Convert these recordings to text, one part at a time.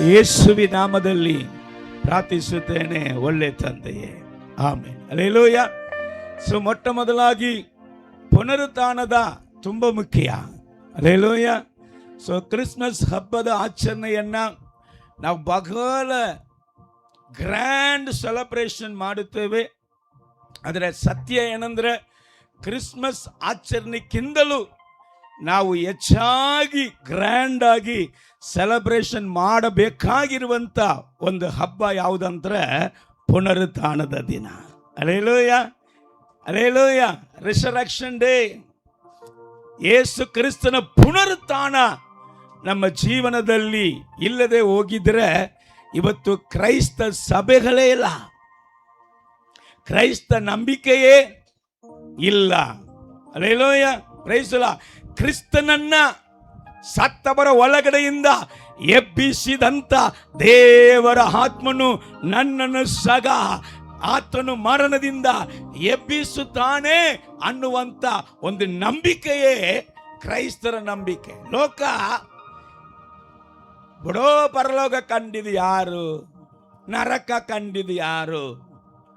ಯೇಸುವಿನ ನಾಮದಲ್ಲಿ ಪ್ರಾರ್ಥಿಸುತ್ತೇನೆ, ಒಳ್ಳೆ ತಂದೆಯೇ, ಆಮೆನ್. ಹಲ್ಲೆಲೂಯಾ. ಸೊ ಮೊಟ್ಟ ಮೊದಲಾಗಿ ಪುನರುತ್ಥಾನದ ತುಂಬ ಮುಖ್ಯ. ಹಲ್ಲೆಲೂಯಾ. ಸೊ ಕ್ರಿಸ್ಮಸ್ ಹಬ್ಬದ ಆಚರಣೆಯನ್ನ ನಾವು ಬಹಳ ಗ್ರ್ಯಾಂಡ್ ಸೆಲೆಬ್ರೇಷನ್ ಮಾಡುತ್ತೇವೆ. ಆದರೆ ಸತ್ಯ ಏನಂದ್ರೆ, ಕ್ರಿಸ್ಮಸ್ ಆಚರಣೆಗಿಂತಲೂ ನಾವು ಹೆಚ್ಚಾಗಿ ಗ್ರ್ಯಾಂಡ್ ಆಗಿ ಸೆಲೆಬ್ರೇಷನ್ ಮಾಡಬೇಕಾಗಿರುವಂಥ ಒಂದು ಹಬ್ಬ ಯಾವುದಂದ್ರೆ ಪುನರುತ್ಥಾನದ ದಿನ. Hallelujah, hallelujah. Resurrection day. Yesu ಕ್ರಿಸ್ತನ ಪುನರುತ್ಥಾನ ನಮ್ಮ ಜೀವನದಲ್ಲಿ ಇಲ್ಲದೆ ಹೋಗಿದ್ರೆ ಇವತ್ತು ಕ್ರೈಸ್ತ ಸಭೆಗಳೇ ಇಲ್ಲ, ಕ್ರೈಸ್ತ ನಂಬಿಕೆಯೇ ಇಲ್ಲ. Hallelujah, praise the lord. ಕ್ರಿಸ್ತನನ್ನ ಸತ್ತವರ ಒಳಗಡೆಯಿಂದ ಎಬ್ಬಿಸಿದಂತ ದೇವರ ಆತ್ಮನು ನನ್ನನ್ನು ಸಗ ಆತನು ಮರಣದಿಂದ ಎಬ್ಬಿಸುತ್ತಾನೆ ಅನ್ನುವಂತ ಒಂದು ನಂಬಿಕೆಯೇ ಕ್ರೈಸ್ತರ ನಂಬಿಕೆ. ಲೋಕ ಬಡೋ ಪರಲೋಕ ಕಂಡಿದ್ದು ಯಾರು? ನರಕ ಕಂಡಿದ್ದು ಯಾರು?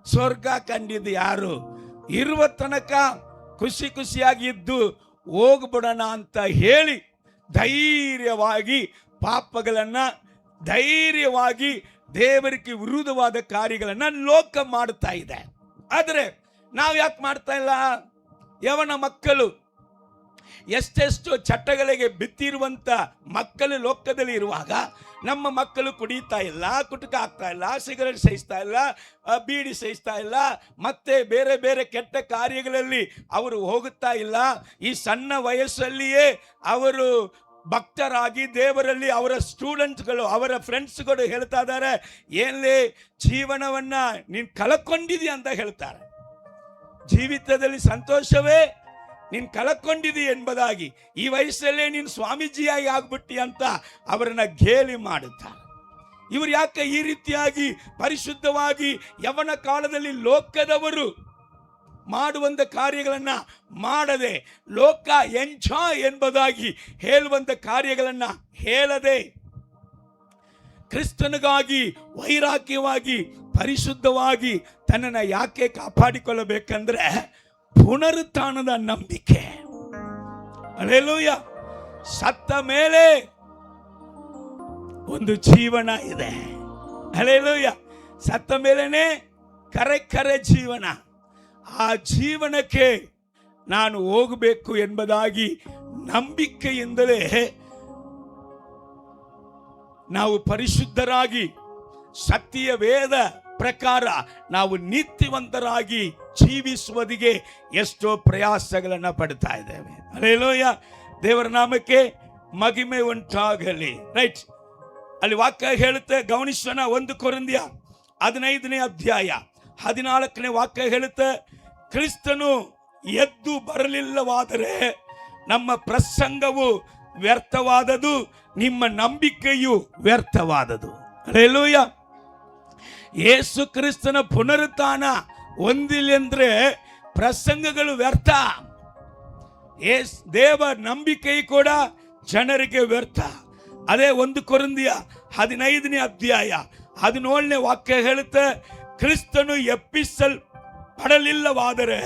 ಸ್ವರ್ಗ ಕಂಡಿದ್ದು ಯಾರು? ಇರುವ ತನಕ ಖುಷಿ ಖುಷಿಯಾಗಿದ್ದು ಹೋಗ್ಬಿಡೋಣ ಅಂತ ಹೇಳಿ ಧೈರ್ಯವಾಗಿ ಪಾಪಗಳನ್ನ, ಧೈರ್ಯವಾಗಿ ದೇವರಿಗೆ ವಿರುದ್ಧವಾದ ಕಾರ್ಯಗಳನ್ನ ಲೋಕ ಮಾಡ್ತಾ ಇದೆ. ಆದರೆ ನಾವು ಯಾಕೆ ಮಾಡ್ತಾ ಇಲ್ಲ? ಯವನ ಮಕ್ಕಳು, ಎಷ್ಟೆಷ್ಟು ಚಟಗಳಿಗೆ ಬಿತ್ತಿರುವಂತ ಮಕ್ಕಳು ಲೋಕದಲ್ಲಿ ಇರುವಾಗ ನಮ್ಮ ಮಕ್ಕಳು ಕುಡಿತಾ ಇಲ್ಲ, ಕುಟುಕ ಆಗ್ತಾ ಇಲ್ಲ, ಸಿಗರೆಟ್ ಸೇವಿಸ್ತಾ ಇಲ್ಲ, ಬೀಡಿ ಸೇವಿಸ್ತಾ ಇಲ್ಲ, ಮತ್ತೆ ಬೇರೆ ಬೇರೆ ಕೆಟ್ಟ ಕಾರ್ಯಗಳಲ್ಲಿ ಅವರು ಹೋಗುತ್ತಾ ಇಲ್ಲ. ಈ ಸಣ್ಣ ವಯಸ್ಸಲ್ಲಿಯೇ ಅವರು ಭಕ್ತರಾಗಿ ದೇವರಲ್ಲಿ ಅವರ ಸ್ಟೂಡೆಂಟ್ಸ್ಗಳು, ಅವರ ಫ್ರೆಂಡ್ಸ್ಗಳು ಹೇಳ್ತಾ ಇದ್ದಾರೆ, ಏನ್ಲೇ ಜೀವನವನ್ನ ನೀನು ಕಳ್ಕೊಂಡಿದೀಯ ಅಂತ ಹೇಳ್ತಾರೆ. ಜೀವಿತದಲ್ಲಿ ಸಂತೋಷವೇ ನೀನು ಕಳ್ಕೊಂಡಿದಿ ಎಂಬುದಾಗಿ, ಈ ವಯಸ್ಸಲ್ಲೇ ನೀನು ಸ್ವಾಮೀಜಿಯಾಗಿ ಆಗ್ಬಿಟ್ಟಿ ಅಂತ ಅವರನ್ನ ಗೇಲಿ ಮಾಡುತ್ತಾರೆ. ಇವರು ಯಾಕೆ ಈ ರೀತಿಯಾಗಿ ಪರಿಶುದ್ಧವಾಗಿ ಯವನ ಕಾಲದಲ್ಲಿ ಲೋಕದವರು ಮಾಡುವಂಥ ಕಾರ್ಯಗಳನ್ನ ಮಾಡದೆ, ಲೋಕ ಎಂಜಾಯ್ ಎಂಬುದಾಗಿ ಹೇಳುವಂಥ ಕಾರ್ಯಗಳನ್ನ ಹೇಳದೆ, ಕ್ರಿಸ್ತನಿಗಾಗಿ ವೈರಾಗ್ಯವಾಗಿ ಪರಿಶುದ್ಧವಾಗಿ ತನ್ನನ್ನು ಯಾಕೆ ಕಾಪಾಡಿಕೊಳ್ಳಬೇಕಂದ್ರೆ ಪುನರುತ್ಥಾನದ ನಂಬಿಕೆ. ಹಲ್ಲೆಲೂಯಾ. ಸತ್ತ ಮೇಲೆ ಒಂದು ಜೀವನ ಇದೆ. ಹಲ್ಲೆಲೂಯಾ. ಸತ್ತ ಮೇಲೇನೆ ಕರೆ ಜೀವನ. ಆ ಜೀವನಕ್ಕೆ ನಾನು ಹೋಗಬೇಕು ಎಂಬುದಾಗಿ ನಂಬಿಕೆಯಿಂದಲೇ ನಾವು ಪರಿಶುದ್ಧರಾಗಿ ಸತ್ಯ ವೇದ ಪ್ರಕಾರ ನಾವು ನೀತಿವಂತರಾಗಿ ಜೀವಿಸುವುದಿಗೆ ಎಷ್ಟೋ ಪ್ರಯಾಸಗಳನ್ನು ಪಡ್ತಾ ಇದ್ದೇವೆ. ಹಲ್ಲೆಲೂಯಾ. ದೇವರ ನಾಮಕ್ಕೆ ಮಹಿಮೆ ಉಂಟಾಗಲಿ. ರೈಟ್, ಅಲ್ಲಿ ವಾಕ್ಯ ಹೇಳುತ್ತೆ, ಗಮನಿಸೋಣ. 1 ಕೊರಿಂಥಿಯ 15ನೇ ಅಧ್ಯಾಯ 14ನೇ ವಾಕ್ಯ ಹೇಳುತ್ತೆ, ಕ್ರಿಸ್ತನು ಎದ್ದು ಬರಲಿಲ್ಲವಾದರೆ ನಮ್ಮ ಪ್ರಸಂಗವು ವ್ಯರ್ಥವಾದದು, ನಿಮ್ಮ ನಂಬಿಕೆಯು ವ್ಯರ್ಥವಾದದು. ಹಲ್ಲೆಲೂಯಾ. ಯೇಸು ಕ್ರಿಸ್ತನ ಪುನರುತ್ಥಾನ ಹೊಂದಿಲ್ಲ ಅಂದ್ರೆ ಪ್ರಸಂಗಗಳು ವ್ಯರ್ಥ. ದೇವ ನಂಬಿಕೆ ಕೂಡ ಜನರಿಗೆ ವ್ಯರ್ಥ. ಅದೇ 1 ಕೊರಿಂಥಿಯ 15ನೇ ಅಧ್ಯಾಯ 17ನೇ ವಾಕ್ಯ ಹೇಳುತ್ತೆ, ಕ್ರಿಸ್ತನು ಎಬ್ಬಿಸಲ್ಪಡಲಿಲ್ಲವಾದರೆ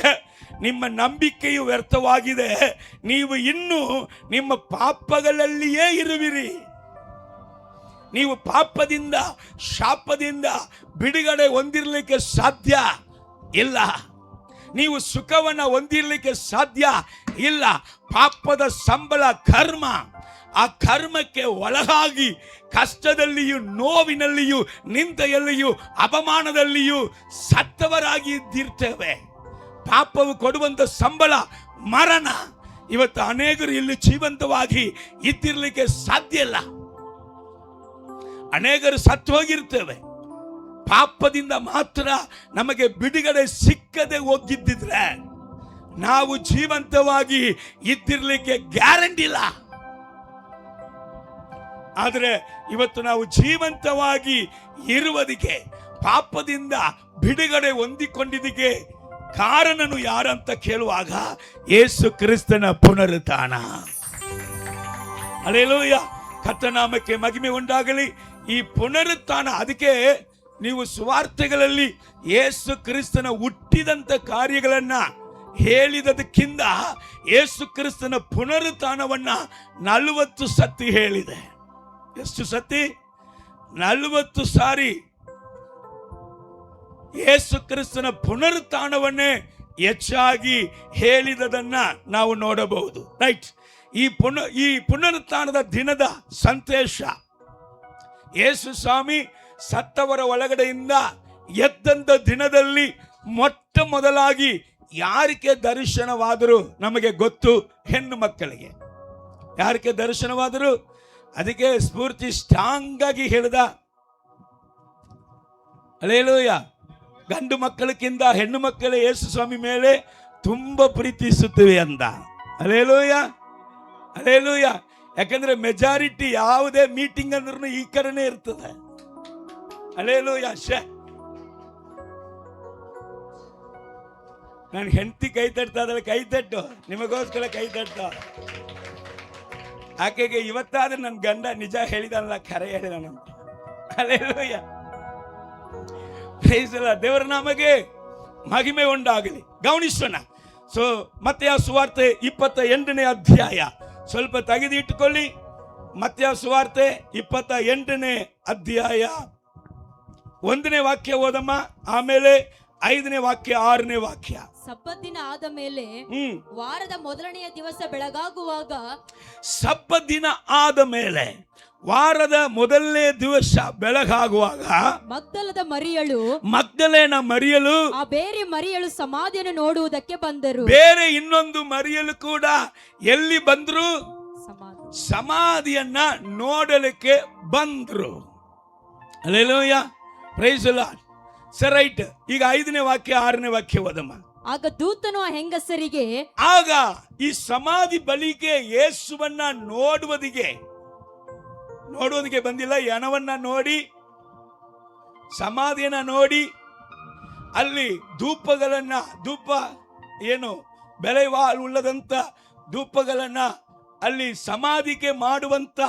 ನಿಮ್ಮ ನಂಬಿಕೆಯು ವ್ಯರ್ಥವಾಗಿದೆ, ನೀವು ಇನ್ನೂ ನಿಮ್ಮ ಪಾಪಗಳಲ್ಲಿಯೇ ಇರುವಿರಿ. ನೀವು ಪಾಪದಿಂದ, ಶಾಪದಿಂದ ಬಿಡುಗಡೆ ಹೊಂದಿರಲಿಕ್ಕೆ ಸಾಧ್ಯ ಇಲ್ಲ. ನೀವು ಸುಖವನ್ನು ಹೊಂದಿರಲಿಕ್ಕೆ ಸಾಧ್ಯ ಇಲ್ಲ. ಪಾಪದ ಸಂಬಳ ಕರ್ಮ. ಆ ಕರ್ಮಕ್ಕೆ ಒಳಗಾಗಿ ಕಷ್ಟದಲ್ಲಿಯೂ, ನೋವಿನಲ್ಲಿಯೂ, ನಿಂದೆಯಲ್ಲಿಯೂ, ಅಪಮಾನದಲ್ಲಿಯೂ ಸತ್ತವರಾಗಿ ಇದ್ದಿರ್ತೇವೆ. ಪಾಪವು ಕೊಡುವಂತ ಸಂಬಳ ಮರಣ. ಇವತ್ತು ಅನೇಕರು ಇಲ್ಲಿ ಜೀವಂತವಾಗಿ ಇದ್ದಿರಲಿಕ್ಕೆ ಸಾಧ್ಯ ಇಲ್ಲ. ಅನೇಕರು ಸತ್ತು ಹೋಗಿರ್ತೇವೆ. ಪಾಪದಿಂದ ಮಾತ್ರ ನಮಗೆ ಬಿಡುಗಡೆ ಸಿಕ್ಕದೆ ಹೋಗಿದ್ದಿದ್ರೆ ನಾವು ಜೀವಂತವಾಗಿ ಇದ್ದಿರಲಿಕ್ಕೆ ಗ್ಯಾರಂಟಿ ಇಲ್ಲ. ಆದರೆ ಇವತ್ತು ನಾವು ಜೀವಂತವಾಗಿ ಇರುವುದಕ್ಕೆ, ಪಾಪದಿಂದ ಬಿಡುಗಡೆ ಹೊಂದಿಕೊಂಡಿದ್ದಕ್ಕೆ ಕಾರಣನು ಯಾರಂತ ಕೇಳುವಾಗ ಯೇಸು ಕ್ರಿಸ್ತನ ಪುನರುತ್ಥಾನ. ಹಲ್ಲೆಲೂಯಾ. ಕರ್ತನಾಮಕ್ಕೆ ಮಹಿಮೆ ಉಂಟಾಗಲಿ. ಈ ಪುನರುತ್ಥಾನ. ಅದಕ್ಕೆ ನೀವು ಸುವಾರ್ತೆಗಳಲ್ಲಿ ಯೇಸು ಕ್ರಿಸ್ತನ ಹುಟ್ಟಿದಂತ ಕಾರ್ಯಗಳನ್ನ ಹೇಳಿದದಕ್ಕಿಂತ ಯೇಸು ಕ್ರಿಸ್ತನ ಪುನರುತ್ಥಾನವನ್ನ 40 ಸತಿ ಹೇಳಿದೆ. ಎಷ್ಟು ಸತಿ? 40 ಸಾರಿ ಯೇಸು ಕ್ರಿಸ್ತನ ಪುನರುತ್ಥಾನವನ್ನೇ ಹೆಚ್ಚಾಗಿ ಹೇಳಿದದನ್ನ ನಾವು ನೋಡಬಹುದು. ರೈಟ್. ಈ ಪುನರುತ್ಥಾನದ ದಿನದ ಸಂದೇಶ, ಯೇಸು ಸ್ವಾಮಿ ಸತ್ತವರ ಒಳಗಡೆಯಿಂದ ಎದ್ದಂತ ದಿನದಲ್ಲಿ ಮೊಟ್ಟ ಮೊದಲಾಗಿ ಯಾರಿಗೆ ದರ್ಶನವಾದರೂ ನಮಗೆ ಗೊತ್ತು, ಹೆಣ್ಣು ಮಕ್ಕಳಿಗೆ. ಯಾರಿಗೆ ದರ್ಶನವಾದರೂ? ಅದಕ್ಕೆ ಸ್ಫೂರ್ತಿ ಸ್ಟ್ರಾಂಗ್ ಆಗಿ ಹೇಳಿದ, ಹಲ್ಲೆಲೂಯಾ, ಗಂಡು ಮಕ್ಕಳಕ್ಕಿಂತ ಹೆಣ್ಣು ಮಕ್ಕಳೇ ಯೇಸು ಸ್ವಾಮಿ ಮೇಲೆ ತುಂಬಾ ಪ್ರೀತಿಸುತ್ತವೆ ಅಂದ. Hallelujah, hallelujah. ಯಾಕಂದ್ರೆ ಮೆಜಾರಿಟಿ ಯಾವುದೇ ಮೀಟಿಂಗ್ ಅಂದ್ರೂ ಈ ಕಡೆನೇ ಇರ್ತದೆ. ಹಲ್ಲೆಲೂಯಾ. ನಾನು ಹೆಂಡತಿ ಕೈ ತಟ್ತಾ ಇದ್ದಾಳೆ, ಕೈ ತಟ್ಟು, ನಿಮಗೋಸ್ಕರ ಕೈ ತಟ್ಟು. ಆಕೆಗೆ ಇವತ್ತಾದ್ರೆ ನನ್ನ ಗಂಡ ನಿಜ ಹೇಳಿದಲ್ಲ, ಖರೆ ಹೇಳಿದ. Hallelujah, praise the Lord. ದೇವರ ನಾಮಕ್ಕೆ ಮಹಿಮೆ ಉಂಟಾಗಲಿ. ಗಮನಿಸೋಣ. ಸೊ ಮತ್ತಾಯ ಸುವಾರ್ತೆ 28ನೇ ಅಧ್ಯಾಯ ಸ್ವಲ್ಪ ತೆಗೆದಿಟ್ಟುಕೊಳ್ಳಿ. ಮತ್ತಾಯ ಸುವಾರ್ತೆ 28ನೇ ಅಧ್ಯಾಯ 1ನೇ ವಾಕ್ಯ ಓದಮ್ಮ, ಆಮೇಲೆ 5ನೇ ವಾಕ್ಯ 6ನೇ ವಾಕ್ಯ. ಸಬ್ಬತ್ ದಿನ ಆದ ಮೇಲೆ ವಾರದ ಮೊದಲನೆಯ ದಿವಸ ಬೆಳಗಾಗುವಾಗ, ಸಬ್ಬತ್ ದಿನ ಆದ ಮೇಲೆ ವಾರದ ಮೊದಲನೇ ದಿವಸ ಬೆಳಗಾಗುವಾಗ ಮಗ್ದಲೇನ ಮರಿಯಳು ಆ ಬೇರೆ ಮರಿಯಳು ಸಮಾಧಿಯನ್ನು ನೋಡುವುದಕ್ಕೆ ಬಂದರು. ಬೇರೆ ಇನ್ನೊಂದು ಮರಿಯಳು ಕೂಡ ಎಲ್ಲಿ ಬಂದ್ರು? ಸಮಾಧಿಯನ್ನ ನೋಡಲಿಕ್ಕೆ ಬಂದ್ರು. Hallelujah, praise the Lord. ಸರಿ, ರೈಟ್. ಈಗ 5ನೇ ವಾಕ್ಯ 6ನೇ ವಾಕ್ಯ ಓದಮ್ಮ. ಆಗ ದೂತನು ಆ ಹೆಂಗಸರಿಗೆ, ಆಗ ಈ ಸಮಾಧಿ ಬಳಿಗೆ ಯೇಸುವನ್ನ ನೋಡುವುದಿಗೆ ಬಂದಿಲ್ಲ, ಹೆಣವನ್ನ ನೋಡಿ, ಸಮಾಧಿಯನ್ನ ನೋಡಿ, ಅಲ್ಲಿ ಧೂಪ ಏನು ಬೆಲೆ ಉಳ್ಳದಂತ ಧೂಪಗಳನ್ನ ಅಲ್ಲಿ ಸಮಾಧಿಗೆ ಮಾಡುವಂತ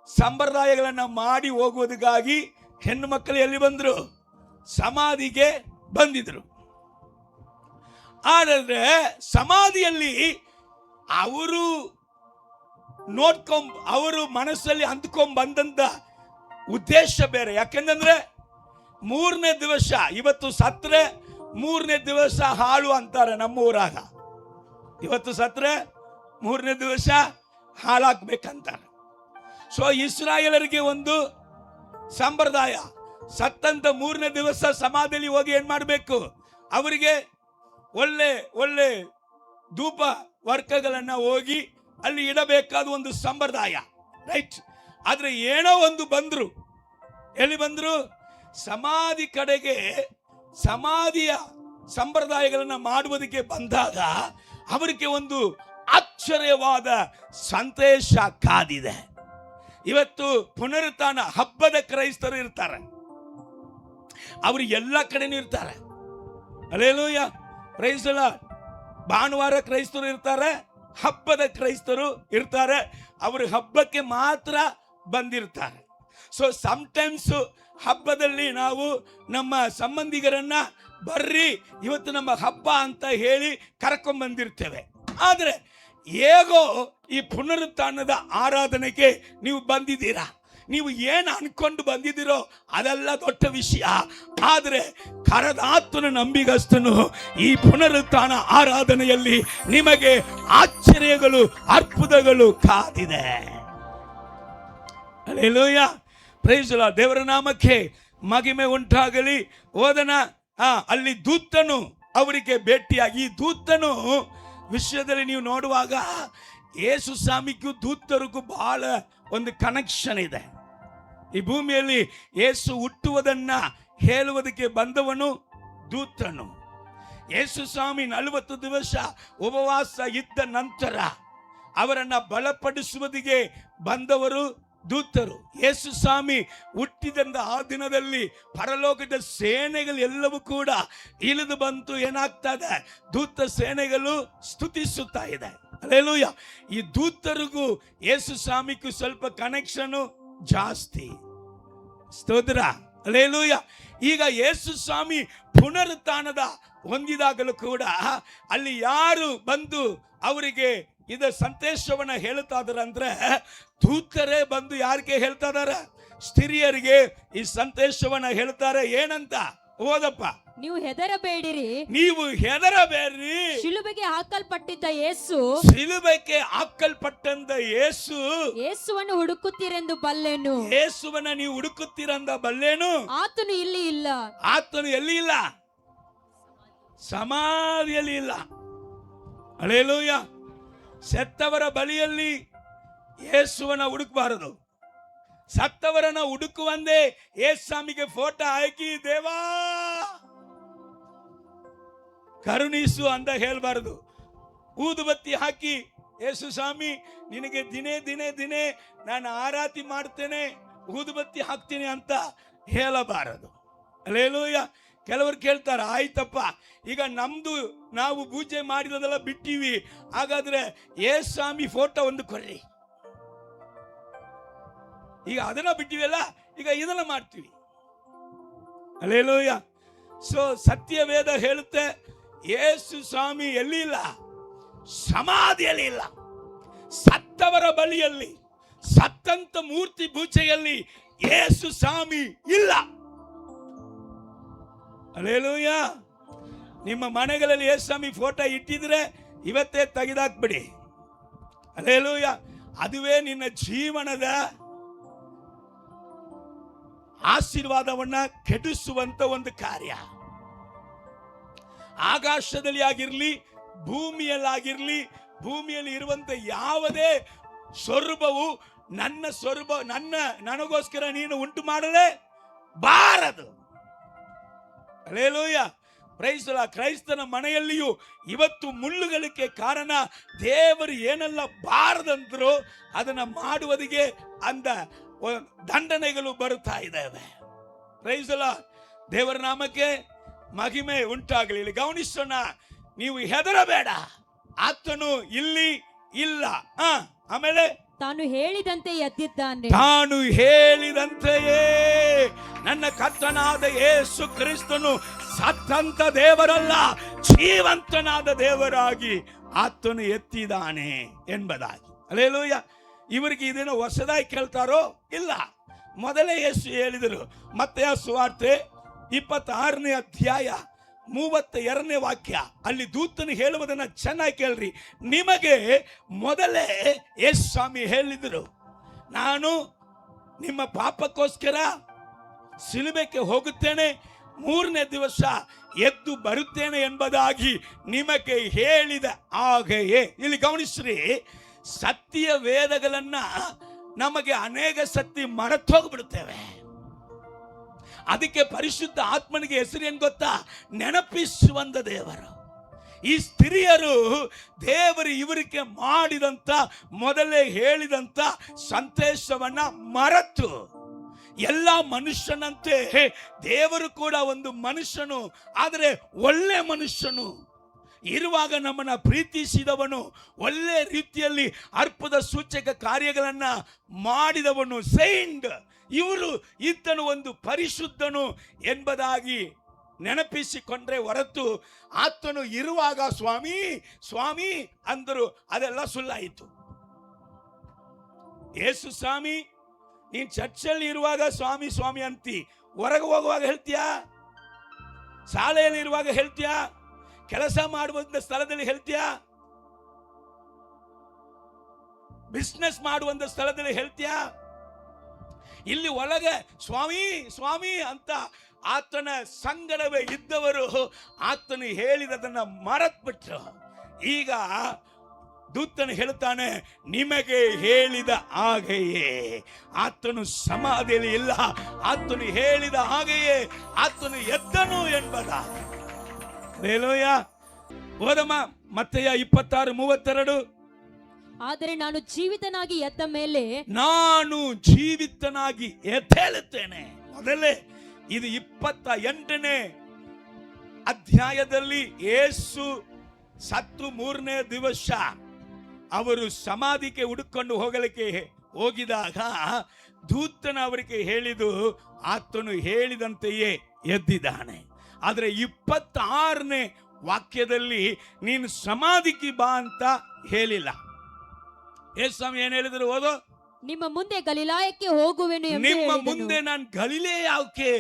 ಸಂಪ್ರದಾಯಗಳನ್ನ ಮಾಡಿ ಹೋಗುವುದಕ್ಕಾಗಿ ಹೆಣ್ಣು ಮಕ್ಕಳು ಎಲ್ಲಿ ಬಂದ್ರು? ಸಮಾಧಿಗೆ ಬಂದಿದ್ರು. ಆದರೆ ಸಮಾಧಿಯಲ್ಲಿ ಅವರು ಮನಸ್ಸಲ್ಲಿ ಅಂದ್ಕೊಂಡ್ ಬಂದಂತ ಉದ್ದೇಶ ಬೇರೆ. ಯಾಕೆಂದ್ರೆ 3ನೇ ದಿವಸ, ಇವತ್ತು ಸತ್ರೆ 3ನೇ ದಿವಸ ಹಾಳು ಅಂತಾರೆ ನಮ್ಮ ಊರಾಗ. ಇವತ್ತು ಸತ್ರೆ 3ನೇ ದಿವಸ ಹಾಳಾಗ್ಬೇಕಂತಾರೆ. ಸೊ ಇಸ್ರಾಯೇಲರಿಗೆ ಒಂದು ಸಂಪ್ರದಾಯ, ಸತ್ತಂತ 3ನೇ ದಿವಸ ಸಮಾಧಿಯಲ್ಲಿ ಹೋಗಿ ಏನ್ ಮಾಡಬೇಕು? ಅವರಿಗೆ ಒಳ್ಳೆ ಧೂಪ ವರ್ಗಗಳನ್ನ ಹೋಗಿ ಅಲ್ಲಿ ಇಡಬೇಕಾದ ಒಂದು ಸಂಪ್ರದಾಯ. ರೈಟ್. ಆದ್ರೆ ಏನೋ ಒಂದು ಬಂದ್ರು. ಎಲ್ಲಿ ಬಂದ್ರು? ಸಮಾಧಿ ಕಡೆಗೆ. ಸಮಾಧಿಯ ಸಂಪ್ರದಾಯಗಳನ್ನ ಮಾಡುವುದಕ್ಕೆ ಬಂದಾಗ ಅವರಿಗೆ ಒಂದು ಆಶ್ಚರ್ಯವಾದ ಸಂದೇಶ ಕಾದಿದೆ. ಇವತ್ತು ಪುನರುತ್ಥಾನ ಹಬ್ಬದ ಕ್ರೈಸ್ತರು ಇರ್ತಾರೆ, ಅವರು ಎಲ್ಲ ಕಡೆನೂ ಇರ್ತಾರೆ. Hallelujah, praise the Lord. ಭಾನುವಾರ ಕ್ರೈಸ್ತರು ಇರ್ತಾರೆ, ಹಬ್ಬದ ಕ್ರೈಸ್ತರು ಇರ್ತಾರೆ, ಅವರು ಹಬ್ಬಕ್ಕೆ ಮಾತ್ರ ಬಂದಿರ್ತಾರೆ. ಸೊ ಸಮ್ಟೈಮ್ಸ್ ಹಬ್ಬದಲ್ಲಿ ನಾವು ನಮ್ಮ ಸಂಬಂಧಿಗರನ್ನ ಬರ್ರಿ ಇವತ್ತು ನಮ್ಮ ಹಬ್ಬ ಅಂತ ಹೇಳಿ ಕರ್ಕೊಂಡ್ ಬಂದಿರ್ತೇವೆ. ಆದ್ರೆ ಹೇಗೋ ಈ ಪುನರುತ್ಥಾನದ ಆರಾಧನೆಗೆ ನೀವು ಬಂದಿದ್ದೀರಾ. ನೀವು ಏನು ಅನ್ಕೊಂಡು ಬಂದಿದ್ದೀರೋ ಅದೆಲ್ಲ ದೊಡ್ಡ ವಿಷಯ. ಆದರೆ ಕರೆದಾತನ ನಂಬಿಗಸ್ತನು ಈ ಪುನರುತ್ಥಾನ ಆರಾಧನೆಯಲ್ಲಿ ನಿಮಗೆ ಆಶ್ಚರ್ಯಗಳು, ಅದ್ಭುತಗಳು ಕಾದಿದೆ. Hallelujah, praise the Lord. ದೇವರ ನಾಮಕ್ಕೆ ಮಹಿಮೆ ಉಂಟಾಗಲಿ. ಓದನ. ಅಲ್ಲಿ ದೂತನು ಅವರಿಗೆ ಭೇಟಿಯಾಗಿ, ಈ ದೂತನು ವಿಷಯದಲ್ಲಿ ನೀವು ನೋಡುವಾಗ ಯೇಸು ಸ್ವಾಮಿಗೂ ದೂತರಿಗೂ ಬಹಳ ಒಂದು ಕನೆಕ್ಷನ್ ಇದೆ. ಈ ಭೂಮಿಯಲ್ಲಿ ಯೇಸು ಹುಟ್ಟುವುದನ್ನ ಹೇಳುವುದಕ್ಕೆ ಬಂದವನು ದೂತನು. ಯೇಸು ಸ್ವಾಮಿ 40 ದಿವಸ ಉಪವಾಸ ಇದ್ದ ನಂತರ ಅವರನ್ನ ಬಲಪಡಿಸುವುದಿಗೆ ಬಂದವರು ದೂತರು. ಯೇಸು ಸ್ವಾಮಿ ಹುಟ್ಟಿದಂತ ಆ ದಿನದಲ್ಲಿ ಪರಲೋಕದ ಸೇನೆಗಳು ಎಲ್ಲವೂ ಕೂಡ ಇಳಿದು ಬಂತು. ಏನಾಗ್ತದೆ? ದೂತ ಸೇನೆಗಳು ಸ್ತುತಿಸುತ್ತಾ ಇದೆ. ಹಲ್ಲೆಲೂಯಾ. ಈ ದೂತರಿಗೂ ಯೇಸು ಸ್ವಾಮಿಗೂ ಸ್ವಲ್ಪ ಕನೆಕ್ಷನ್ ಜಾಸ್ತಿ. ಸ್ತೋತ್ರ, ಹಲ್ಲೆಲೂಯಾ. ಈಗ ಯೇಸು ಸ್ವಾಮಿ ಪುನರುತ್ಥಾನದ ಹೊಂದಿದಾಗಲೂ ಕೂಡ ಅಲ್ಲಿ ಯಾರು ಬಂದು ಅವರಿಗೆ ಇದ ಸಂದೇಶವನ್ನ ಹೇಳ್ತಾ ಇದಾರೆ ಅಂದ್ರೆ ದೂತರೇ ಬಂದು ಯಾರಿಗೆ ಹೇಳ್ತಾ ಇದಾರೆ? ಸ್ತ್ರೀಯರಿಗೆ ಈ ಸಂದೇಶವನ್ನ ಹೇಳ್ತಾರೆ. ಏನಂತ ಓದಪ್ಪ. ನೀವು ಹೆದರಬೇಡಿರಿ, ನೀವು ಹೆದರಬೇಡ್ರಿ, ಶಿಲುಬೆಗೆ ಹಾಕಲ್ಪಟ್ಟಿದ್ದ ಯೇಸು, ಶಿಲುಬೆಗೆ ಹಾಕಲ್ಪಟ್ಟಂತ ಯೇಸುವನ್ನು ಹುಡುಕುತ್ತೀರೆಂದು ಬಲ್ಲೆನು. ಯೇಸುವನ್ನ ನೀವು ಹುಡುಕುತ್ತೀರಂದ ಬಲ್ಲೇನು? ಆತನು ಇಲ್ಲಿ ಇಲ್ಲ. ಆತನು ಎಲ್ಲಿ ಇಲ್ಲ? ಸಮಾಧಿಯಲ್ಲಿ ಇಲ್ಲ. ಹಲ್ಲೆಲೂಯಾ. ಸತ್ತವರ ಬಳಿಯಲ್ಲಿ ಯೇಸುವನ್ನ ಹುಡುಕಬಾರದು. ಸತ್ತವರನ್ನ ಹುಡುಕುವಂದೇ ಯೇಸುಸ್ವಾಮಿಗೆ ಫೋಟೋ ಹಾಕಿ ದೇವಾ ಕರುಣಿಸು ಅಂತ ಹೇಳ್ಬಾರದು. ಊದುಬತ್ತಿ ಹಾಕಿ ಯೇಸು ಸ್ವಾಮಿ ನಿನಗೆ ದಿನೇ ದಿನೇ ದಿನೇ ನಾನು ಆರಾಧನೆ ಮಾಡ್ತೇನೆ, ಊದುಬತ್ತಿ ಹಾಕ್ತೀನಿ ಅಂತ ಹೇಳಬಾರದು. ಹಲ್ಲೆಲೂಯಾ. ಕೆಲವರು ಕೇಳ್ತಾರೆ, ಆಯ್ತಪ್ಪ ಈಗ ನಮ್ದು ನಾವು ಪೂಜೆ ಮಾಡಿರೋದೆಲ್ಲ ಬಿಟ್ಟಿವಿ, ಹಾಗಾದ್ರೆ ಯೇಸು ಸ್ವಾಮಿ ಫೋಟೋ ಒಂದು ಕೊಡ್ರಿ. ಈಗ ಅದನ್ನ ಬಿಟ್ಟಿವಲ್ಲ, ಈಗ ಇದನ್ನ ಮಾಡ್ತೀವಿ. ಹಲ್ಲೆಲೂಯಾ. ಸೊ ಸತ್ಯವೇದ ಹೇಳುತ್ತೆ ಯೇಸು ಸ್ವಾಮಿ ಎಲ್ಲಿ ಇಲ್ಲ? ಸಮಾಧಿಯಲ್ಲಿ ಇಲ್ಲ. ಸತ್ತವರ ಬಳಿಯಲ್ಲಿ, ಸತ್ತಂತ ಮೂರ್ತಿ ಪೂಜೆಯಲ್ಲಿ ಯೇಸು ಸ್ವಾಮಿ ಇಲ್ಲ. ಹಲ್ಲೆಲೂಯಾ. ನಿಮ್ಮ ಮನೆಗಳಲ್ಲಿ ಯೇಸು ಸ್ವಾಮಿ ಫೋಟೋ ಇಟ್ಟಿದ್ರೆ ಇವತ್ತೇ ತೆಗೆದಾಕ್ಬಿಡಿ. ಹಲ್ಲೆಲೂಯಾ. ಅದುವೇ ನಿನ್ನ ಜೀವನದ ಆಶೀರ್ವಾದವನ್ನ ಕೆಡಿಸುವಂತ ಒಂದು ಕಾರ್ಯ. ಆಕಾಶದಲ್ಲಿ ಆಗಿರ್ಲಿ, ಭೂಮಿಯಲ್ಲಾಗಿರ್ಲಿ, ಭೂಮಿಯಲ್ಲಿ ಇರುವಂತ ಯಾವುದೇ ಸ್ವರೂಪವು ನನ್ನ ಸ್ವರೂಪ ನನಗೋಸ್ಕರ ನೀನು ಉಂಟು ಮಾಡಲೇ ಬಾರದು. ಹಲ್ಲೆಲೂಯಾ. Praise the lord. ಕ್ರೈಸ್ತನ ಮನೆಯಲ್ಲಿಯೂ ಇವತ್ತು ಮುಳ್ಳುಗಳಿಗೆ ಕಾರಣ ದೇವರು ಏನೆಲ್ಲ ಬಾರದಂತರೋ ಅದನ್ನ ಮಾಡುವುದಕ್ಕೆ ಅಂದ ದಂಡನೆಗಳು ಬರುತ್ತಾ ಇದ್ದಾವೆ. Praise the Lord. ದೇವರ ನಾಮಕ್ಕೆ ಮಹಿಮೆ ಉಂಟಾಗಲಿ. ಇಲ್ಲಿ ಗಮನಿಸೋಣ, ನೀವು ಹೆದರಬೇಡ, ಆತನು ಇಲ್ಲಿ ಇಲ್ಲ. ಆಮೇಲೆ ತಾನು ಹೇಳಿದಂತೆ ಎದ್ದಿದ್ದಾನೆ. ತಾನು ಹೇಳಿದಂತೆಯೇ ನನ್ನ ಕರ್ತನಾದ ಯೇಸು ಕ್ರಿಸ್ತನು ಸತ್ತಂತ ದೇವರಲ್ಲ, ಜೀವಂತನಾದ ದೇವರಾಗಿ ಆತನು ಎತ್ತಿದ್ದಾನೆ ಎಂಬುದಾಗಿ. ಹಲ್ಲೆಲೂಯಾ. ಇವರಿಗೆ ಇದನ್ನು ಹೊಸದಾಗಿ ಕೇಳ್ತಾರೋ? ಇಲ್ಲ. ಮೊದಲೇ ಯೇಸು ಹೇಳಿದರು. ಮತ್ತಾಯ ಸುವಾರ್ತೆ 26ನೇ ಅಧ್ಯಾಯ 32ನೇ ವಾಕ್ಯ. ಅಲ್ಲಿ ದೂತನು ಹೇಳುವುದನ್ನು ಚೆನ್ನಾಗಿ ಕೇಳ್ರಿ. ನಿಮಗೆ ಮೊದಲೇ ಯೇಸು ಸ್ವಾಮಿ ಹೇಳಿದರು, ನಾನು ನಿಮ್ಮ ಪಾಪಕ್ಕೋಸ್ಕರ ಶಿಲುಬೆಗೆ ಹೋಗುತ್ತೇನೆ, 3ನೇ ದಿವಸ ಎದ್ದು ಬರುತ್ತೇನೆ ಎಂಬುದಾಗಿ ನಿಮಗೆ ಹೇಳಿದ ಹಾಗೆಯೇ. ಇಲ್ಲಿ ಗಮನಿಸ್ರಿ, ಸತ್ಯ ವೇದಗಳನ್ನ ನಮಗೆ ಅನೇಕ ಸತಿ ಮರೆತು ಹೋಗ್ಬಿಡುತ್ತೇವೆ. ಅದಕ್ಕೆ ಪರಿಶುದ್ಧ ಆತ್ಮನಿಗೆ ಹೆಸರೇನು ಗೊತ್ತಾ? ನೆನಪಿಸುವಂತ ದೇವರು. ಈ ಸ್ತ್ರೀಯರು ದೇವರು ಇವರಿಗೆ ಮಾಡಿದಂತ ಮೊದಲೇ ಹೇಳಿದಂತ ಸಂದೇಶವನ್ನ ಮರೆತು, ಎಲ್ಲ ಮನುಷ್ಯನಂತೆ ದೇವರು ಕೂಡ ಒಂದು ಮನುಷ್ಯನು, ಆದರೆ ಒಳ್ಳೆ ಮನುಷ್ಯನು ಇರುವಾಗ ನಮ್ಮನ್ನ ಪ್ರೀತಿಸಿದವನು, ಒಳ್ಳೆ ರೀತಿಯಲ್ಲಿ ಅರ್ಪದ ಸೂಚಕ ಕಾರ್ಯಗಳನ್ನ ಮಾಡಿದವನು, ಸೈಂಡ್ ಇವರು ಇದ್ದನು ಒಂದು ಪರಿಶುದ್ಧನು ಎಂಬುದಾಗಿ ನೆನಪಿಸಿಕೊಂಡ್ರೆ ಹೊರತು ಆತನು ಇರುವಾಗ ಸ್ವಾಮಿ ಸ್ವಾಮಿ ಅಂದರು ಅದೆಲ್ಲ ಸುಳ್ಳಾಯಿತು. ಯೇಸು ಸ್ವಾಮಿ, ನೀನ್ ಚರ್ಚಲ್ಲಿ ಇರುವಾಗ ಸ್ವಾಮಿ ಸ್ವಾಮಿ ಅಂತಿ, ಹೊರಗೆ ಹೋಗುವಾಗ ಹೇಳ್ತೀಯಾ? ಶಾಲೆಯಲ್ಲಿ ಇರುವಾಗ ಹೇಳ್ತೀಯಾ? ಕೆಲಸ ಮಾಡುವಂತ ಸ್ಥಳದಲ್ಲಿ ಹೇಳ್ತೀಯಾ? ಬಿಸ್ನೆಸ್ ಮಾಡುವಂತ ಸ್ಥಳದಲ್ಲಿ ಹೇಳ್ತೀಯಾ? ಇಲ್ಲಿ ಒಳಗೆ ಸ್ವಾಮಿ ಸ್ವಾಮಿ ಅಂತ ಆತನ ಸಂಗಡವೇ ಇದ್ದವರು ಆತನು ಹೇಳಿದದನ್ನ ಮರೆತ್ಬಿಟ್ರು. ಈಗ ದೂತನು ಹೇಳ್ತಾನೆ, ನಿಮಗೆ ಹೇಳಿದ ಹಾಗೆಯೇ. ಆತನು ಸಮಾಧಿಯಲ್ಲಿ ಇಲ್ಲ, ಆತನು ಹೇಳಿದ ಹಾಗೆಯೇ ಆತನು ಎದ್ದನು ಎಂಬುದ. ಹಲ್ಲೆಲೂಯಾ. ಓದಮ್ಮ ಮತ್ತೆಯ 26:32. ಆದರೆ ನಾನು ಜೀವಿತನಾಗಿ ಎದ್ದ ಮೇಲೆ, ನಾನು ಜೀವಿತನಾಗಿ ಎದ್ದೇಳುತ್ತೇನೆ. ಮೊದಲೇ ಇದು 28ನೇ ಅಧ್ಯಾಯದಲ್ಲಿ ಯೇಸು ಸತ್ತು 3ನೇ ದಿವಸ ಅವರು ಸಮಾಧಿಗೆ ಹುಡುಕೊಂಡು ಹೋಗಲಿಕ್ಕೆ ಹೋಗಿದಾಗ ದೂತನ ಅವರಿಗೆ ಹೇಳಿದು ಆತನು ಹೇಳಿದಂತೆಯೇ ಎದ್ದಿದ್ದಾನೆ. ಆದರೆ 26ನೇ ವಾಕ್ಯದಲ್ಲಿ ನೀನು ಸಮಾಧಿಗೆ ಬಾ ಅಂತ ಹೇಳಿಲ್ಲ. ಯೇಸು ಸ್ವಾಮಿ ಏನ್ ಹೇಳಿದ್ರು? ಓದೋ. ನಿಮ್ಮ ಮುಂದೆ ಗಲಿಲಾಯಕ್ಕೆ ಹೋಗುವೆನು ಎಂದು ನಿಮ್ಮ ಹೇಳಿದನು. ಮುಂದೆ ನಾನು ಗಲಿಲೇಯಕ್ಕೆ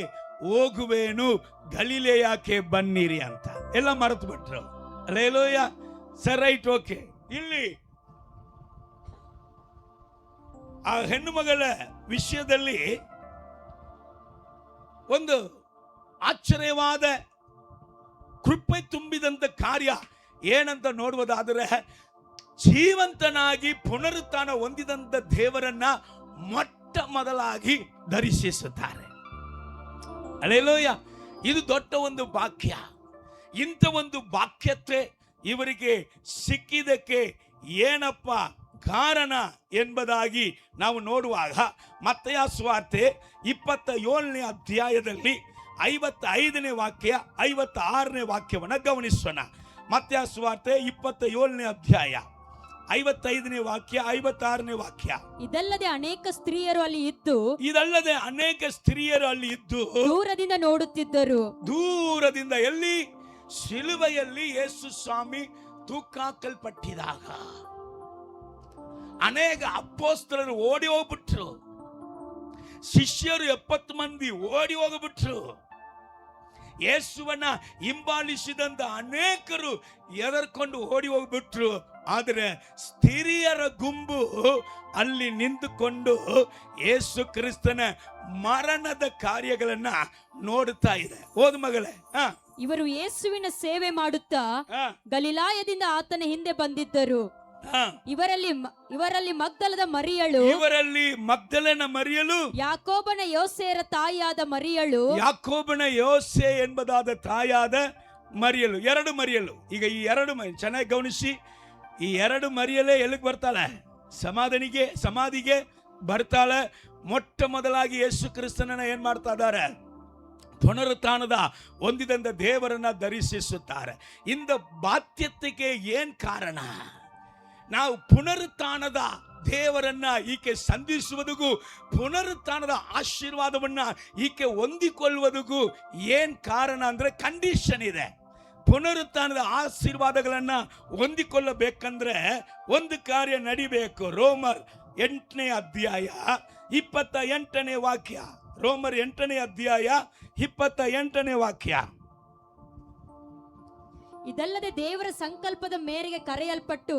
ಹೋಗುವೇನು, ಗಲಿಲೇಯಕ್ಕೆ ಬನ್ನಿರಿ ಅಂತ ಎಲ್ಲ ಮರೆತು ಬಿಟ್ರು. ಅಲ್ಲೇಲೂಯ. Sir, right, okay. ಇಲ್ಲಿ ಆ ಹೆಣ್ಣು ಮಗಳ ವಿಷಯದಲ್ಲಿ ಒಂದು ಆಶ್ಚರ್ಯವಾದ ಕೃಪೆ ತುಂಬಿದಂತ ಕಾರ್ಯ ಏನಂತ ನೋಡುವುದಾದರೆ, ಜೀವಂತನಾಗಿ ಪುನರುತ್ಥಾನ ಹೊಂದಿದಂತ ದೇವರನ್ನ ಮೊಟ್ಟ ಮೊದಲಾಗಿ ದರ್ಶಿಸುತ್ತಾರೆ. ಹಲ್ಲೆಲೂಯ. ಇದು ದೊಡ್ಡ ಒಂದು ಭಾಗ್ಯ. ಇಂಥ ಒಂದು ಭಾಗ್ಯತೆ ಇವರಿಗೆ ಸಿಕ್ಕಿದಕ್ಕೆ ಏನಪ್ಪ ಕಾರಣ ಎಂಬುದಾಗಿ ನಾವು ನೋಡುವಾಗ ಮತ್ತಾಯ ಸುವಾರ್ತೆ 27ನೇ ಅಧ್ಯಾಯದಲ್ಲಿ 55ನೇ ವಾಕ್ಯ 56ನೇ ವಾಕ್ಯವನ್ನು ಗಮನಿಸೋಣ. ಮತ್ತಾಯ ಸುವಾರ್ತೆ 27ನೇ ಅಧ್ಯಾಯ 55ನೇ ವಾಕ್ಯ 56ನೇ ವಾಕ್ಯ. ಇದಲ್ಲದೆ ಅನೇಕ ಸ್ತ್ರೀಯರು ಅಲ್ಲಿ ಇದ್ದು ದೂರದಿಂದ ನೋಡುತ್ತಿದ್ದರು. ದೂರದಿಂದ ಎಲ್ಲಿ? ಶಿಲುಬೆಯಲ್ಲಿ ಯೇಸು ಸ್ವಾಮಿ ತೂಕಾಕಲ್ಪಟ್ಟಿದಾಗ ಅನೇಕ ಅಪೊಸ್ತಲರು ಓಡಿ ಹೋಗ್ಬಿಟ್ರು. ಶಿಷ್ಯರು 70 ಮಂದಿ ಓಡಿ ಹೋಗ್ಬಿಟ್ರು. ಯೇಸುವನ್ನ ಹಿಂಬಾಲಿಸಿದಂತ ಅನೇಕರು ಎದರ್ಕೊಂಡು ಓಡಿ ಹೋಗ್ಬಿಟ್ರು. ಆದರೆ ಸ್ತ್ರೀಯರ ಗುಂಪು ಅಲ್ಲಿ ನಿಂತುಕೊಂಡು ಯೇಸು ಕ್ರಿಸ್ತನ ಮರಣದ ಕಾರ್ಯಗಳನ್ನ ನೋಡುತ್ತಾ ಇದೆ. ಓದು ಮಗಳೇ. ಇವರು ಯೇಸುವಿನ ಸೇವೆ ಮಾಡುತ್ತಾ ಗಲಿಲಾಯದಿಂದ ಆತನ ಹಿಂದೆ ಬಂದಿದ್ದರು. ಇವರಲ್ಲಿ ಮಗ್ದಲದ ಮರಿಯಳು, ಮಗ್ದಲನ ಮರಿಯಳು, ಯಾಕೋಬನ ಯೋಸೇರ ತಾಯಿಯಾದ ಮರಿಯಳು, ಯಾಕೋಬನ ಯೋಸೆ ಎಂಬುದಾದ ತಾಯಾದ ಮರಿಯಳು. 2 ಮರಿಯಳು. ಈಗ ಈ 2 ಚೆನ್ನಾಗಿ ಗಮನಿಸಿ. ಈ 2 ಮರಿಯಲೇ ಎಲ್ಲಿಗೆ ಬರ್ತಾಳೆ? ಸಮಾಧಿಗೆ ಬರ್ತಾಳೆ. ಮೊಟ್ಟ ಮೊದಲಾಗಿ ಯೇಸು ಕ್ರಿಸ್ತನನ್ನ ಏನ್ ಮಾಡ್ತಾ ಇದ್ದಾರೆ? ಪುನರುತ್ಥಾನದ ಹೊಂದಿದಂತ ದೇವರನ್ನ ದರ್ಶಿಸುತ್ತಾರೆ. ಇಂದ ಬಾಧ್ಯತೆಗೆ ಏನ್ ಕಾರಣ? ನಾವು ಪುನರುತ್ಥಾನದ ದೇವರನ್ನ ಈಕೆ ಸಂಧಿಸುವುದಕ್ಕೂ ಪುನರುತ್ಥಾನದ ಆಶೀರ್ವಾದವನ್ನ ಈಕೆ ಹೊಂದಿಕೊಳ್ಳುವುದಕ್ಕೂ ಏನ್ ಕಾರಣ ಅಂದ್ರೆ ಕಂಡೀಷನ್ ಇದೆ. ಪುನರುತ್ಥಾನದ ಆಶೀರ್ವಾದಗಳನ್ನ ಹೊಂದಿಕೊಳ್ಳಬೇಕಂದ್ರೆ ಒಂದು ಕಾರ್ಯ ನಡಿಬೇಕು. ರೋಮರ್ 8ನೇ ಅಧ್ಯಾಯ 28ನೇ ವಾಕ್ಯ. ರೋಮರ್ 8ನೇ ಅಧ್ಯಾಯ 28ನೇ ವಾಕ್ಯ. ಇದಲ್ಲದೆ ದೇವರ ಸಂಕಲ್ಪದ ಮೇರೆಗೆ ಕರೆಯಲ್ಪಟ್ಟು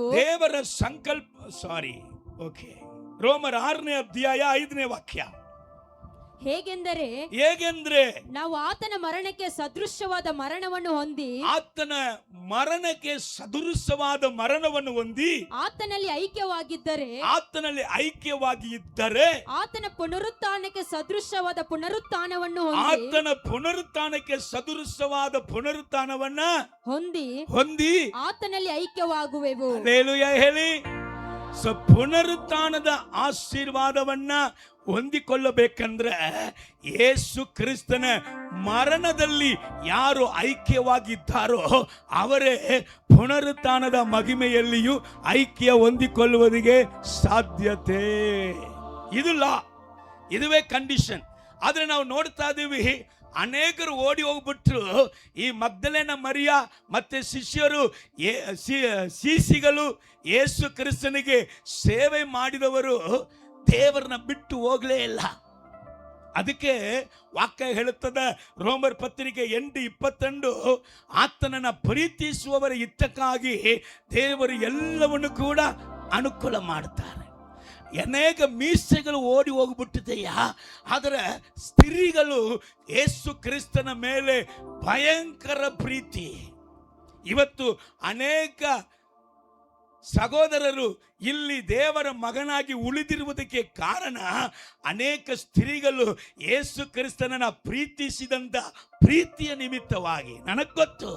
ರೋಮರ್ 6ನೇ ಅಧ್ಯಾಯ 5ನೇ ವಾಕ್ಯ. ಹೇಗೆಂದರೆ ನಾವು ಆತನ ಮರಣಕ್ಕೆ ಸದೃಶವಾದ ಮರಣವನ್ನು ಹೊಂದಿ ಆತನಲ್ಲಿ ಐಕ್ಯವಾಗಿದ್ದರೆ ಆತನ ಪುನರುತ್ಥಾನಕ್ಕೆ ಸದೃಶವಾದ ಪುನರುತ್ಥಾನವನ್ನು ಹೊಂದಿ ಆತನಲ್ಲಿ ಐಕ್ಯವಾಗುವೆವು. ಹಲ್ಲೆಲೂಯಾ ಹೇಳಿ. ಪುನರುತ್ಥಾನದ ಆಶೀರ್ವಾದವನ್ನ ಹೊಂದಿಕೊಳ್ಳಬೇಕಂದ್ರೆ ಯೇಸು ಕ್ರಿಸ್ತನ ಮರಣದಲ್ಲಿ ಯಾರು ಐಕ್ಯವಾಗಿದ್ದಾರೋ ಅವರೇ ಪುನರುತ್ಥಾನದ ಮಹಿಮೆಯಲ್ಲಿಯೂ ಐಕ್ಯ ಹೊಂದಿಕೊಳ್ಳುವುದಕ್ಕೆ ಸಾಧ್ಯತೆ. ಇದು ಲಾ, ಇದುವೇ ಕಂಡೀಷನ್. ಆದ್ರೆ ನಾವು ನೋಡ್ತಾ ಇದ್ದೀವಿ ಅನೇಕರು ಓಡಿ ಹೋಗ್ಬಿಟ್ರು. ಈ ಮಗ್ದಲೇನ ಮರಿಯ ಮತ್ತೆ ಶಿಷ್ಯರು ಶೀಸಿಗಳು ಯೇಸು ಕ್ರಿಸ್ತನಿಗೆ ಸೇವೆ ಮಾಡಿದವರು ದೇವರನ್ನ ಬಿಟ್ಟು ಹೋಗಲೇ ಇಲ್ಲ. ಅದಕ್ಕೆ ವಾಕ್ಯ ಹೇಳುತ್ತದೆ ರೋಮರ್ ಪತ್ರಿಕೆ 8:22, ಆತನನ್ನ ಪ್ರೀತಿಸುವವರ ಹಿತಕ್ಕಾಗಿ ದೇವರು ಎಲ್ಲವನ್ನು ಕೂಡ ಅನುಕೂಲ ಮಾಡುತ್ತಾರೆ. ಅನೇಕ ಮೀಸೆಗಳು ಓಡಿ ಹೋಗ್ಬಿಟ್ಟಿದೆಯಾ, ಆದರೆ ಸ್ತ್ರೀಗಳು ಯೇಸು ಕ್ರಿಸ್ತನ ಮೇಲೆ ಭಯಂಕರ ಪ್ರೀತಿ. ಇವತ್ತು ಅನೇಕ ಸಹೋದರರು ಇಲ್ಲಿ ದೇವರ ಮಗನಾಗಿ ಉಳಿದಿರುವುದಕ್ಕೆ ಕಾರಣ ಅನೇಕ ಸ್ತ್ರೀಗಳು ಯೇಸು ಕ್ರಿಸ್ತನನ್ನ ಪ್ರೀತಿಸಿದಂತ ಪ್ರೀತಿಯ ನಿಮಿತ್ತವಾಗಿ. ನನಗೆ ಗೊತ್ತು,